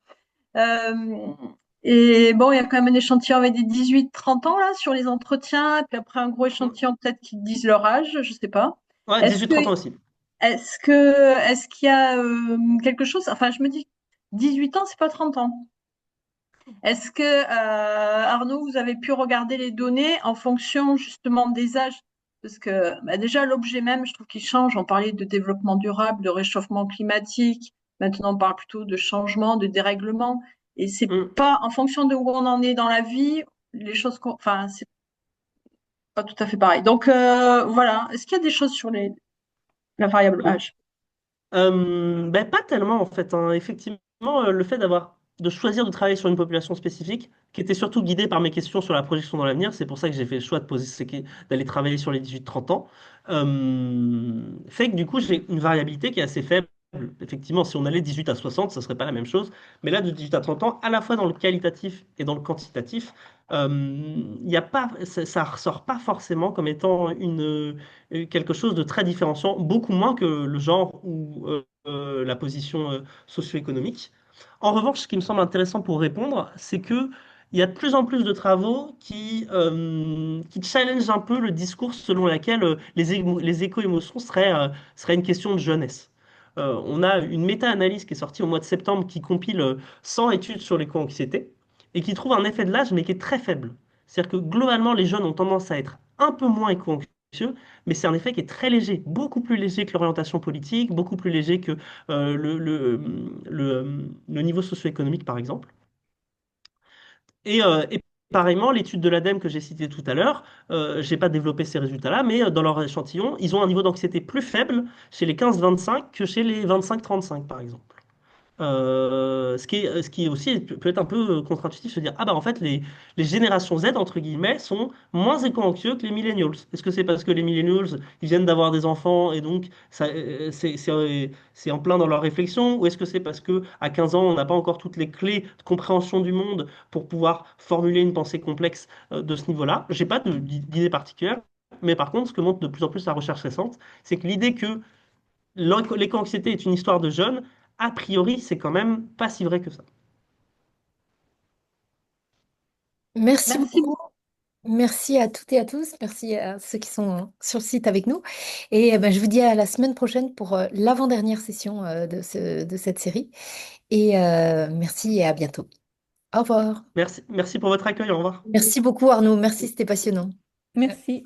Euh, et bon, il y a quand même un échantillon avec des 18-30 ans là sur les entretiens, et puis après un gros échantillon peut-être qui disent leur âge, je sais pas. Ouais, Est-ce que 18-30 ans aussi. est-ce qu'il y a quelque chose, enfin je me dis 18 ans, c'est pas 30 ans. Est-ce que Arnaud, vous avez pu regarder les données en fonction justement des âges? Parce que bah, déjà l'objet même, je trouve qu'il change. On parlait de développement durable, de réchauffement climatique. Maintenant, on parle plutôt de changement, de dérèglement. Et c'est Hmm. pas en fonction de où on en est dans la vie, les choses, enfin, c'est pas tout à fait pareil. Donc voilà. Est-ce qu'il y a des choses sur la variable âge? Ben, pas tellement en fait, hein. Effectivement, le fait de choisir de travailler sur une population spécifique, qui était surtout guidée par mes questions sur la projection dans l'avenir, c'est pour ça que j'ai fait le choix d'aller travailler sur les 18-30 ans, fait que du coup j'ai une variabilité qui est assez faible. Effectivement, si on allait 18 à 60, ça serait pas la même chose. Mais là, de 18 à 30 ans, à la fois dans le qualitatif et dans le quantitatif, y a pas, ça ressort pas forcément comme étant quelque chose de très différenciant, beaucoup moins que le genre ou la position socio-économique. En revanche, ce qui me semble intéressant pour répondre, c'est que il y a de plus en plus de travaux qui challengent un peu le discours selon lequel les éco-émotions seraient une question de jeunesse. On a une méta-analyse qui est sortie au mois de septembre qui compile 100 études sur l'éco-anxiété et qui trouve un effet de l'âge, mais qui est très faible. C'est-à-dire que globalement, les jeunes ont tendance à être un peu moins éco-anxieux, mais c'est un effet qui est très léger, beaucoup plus léger que l'orientation politique, beaucoup plus léger que le niveau socio-économique, par exemple. Et pareillement, l'étude de l'ADEME que j'ai citée tout à l'heure, j'ai pas développé ces résultats-là, mais dans leur échantillon, ils ont un niveau d'anxiété plus faible chez les 15-25 que chez les 25-35, par exemple. Ce qui est aussi peut être un peu contre-intuitif, se dire, ah bah en fait, les générations Z, entre guillemets, sont moins éco-anxieux que les millennials. Est-ce que c'est parce que les millennials, ils viennent d'avoir des enfants et donc c'est en plein dans leur réflexion, ou est-ce que c'est parce que à 15 ans, on n'a pas encore toutes les clés de compréhension du monde pour pouvoir formuler une pensée complexe de ce niveau-là? J'ai pas d'idée particulière, mais par contre, ce que montre de plus en plus la recherche récente, c'est que l'idée que l'éco-anxiété est une histoire de jeunes, a priori, c'est quand même pas si vrai que ça. Merci Merci beaucoup. beaucoup. Merci à toutes et à tous. Merci à ceux qui sont sur le site avec nous. Et ben, je vous dis à la semaine prochaine pour l'avant-dernière session de cette série. Et merci et à bientôt. Au revoir. Merci pour votre accueil, au revoir. Merci beaucoup Arnaud. Merci, c'était passionnant. Merci.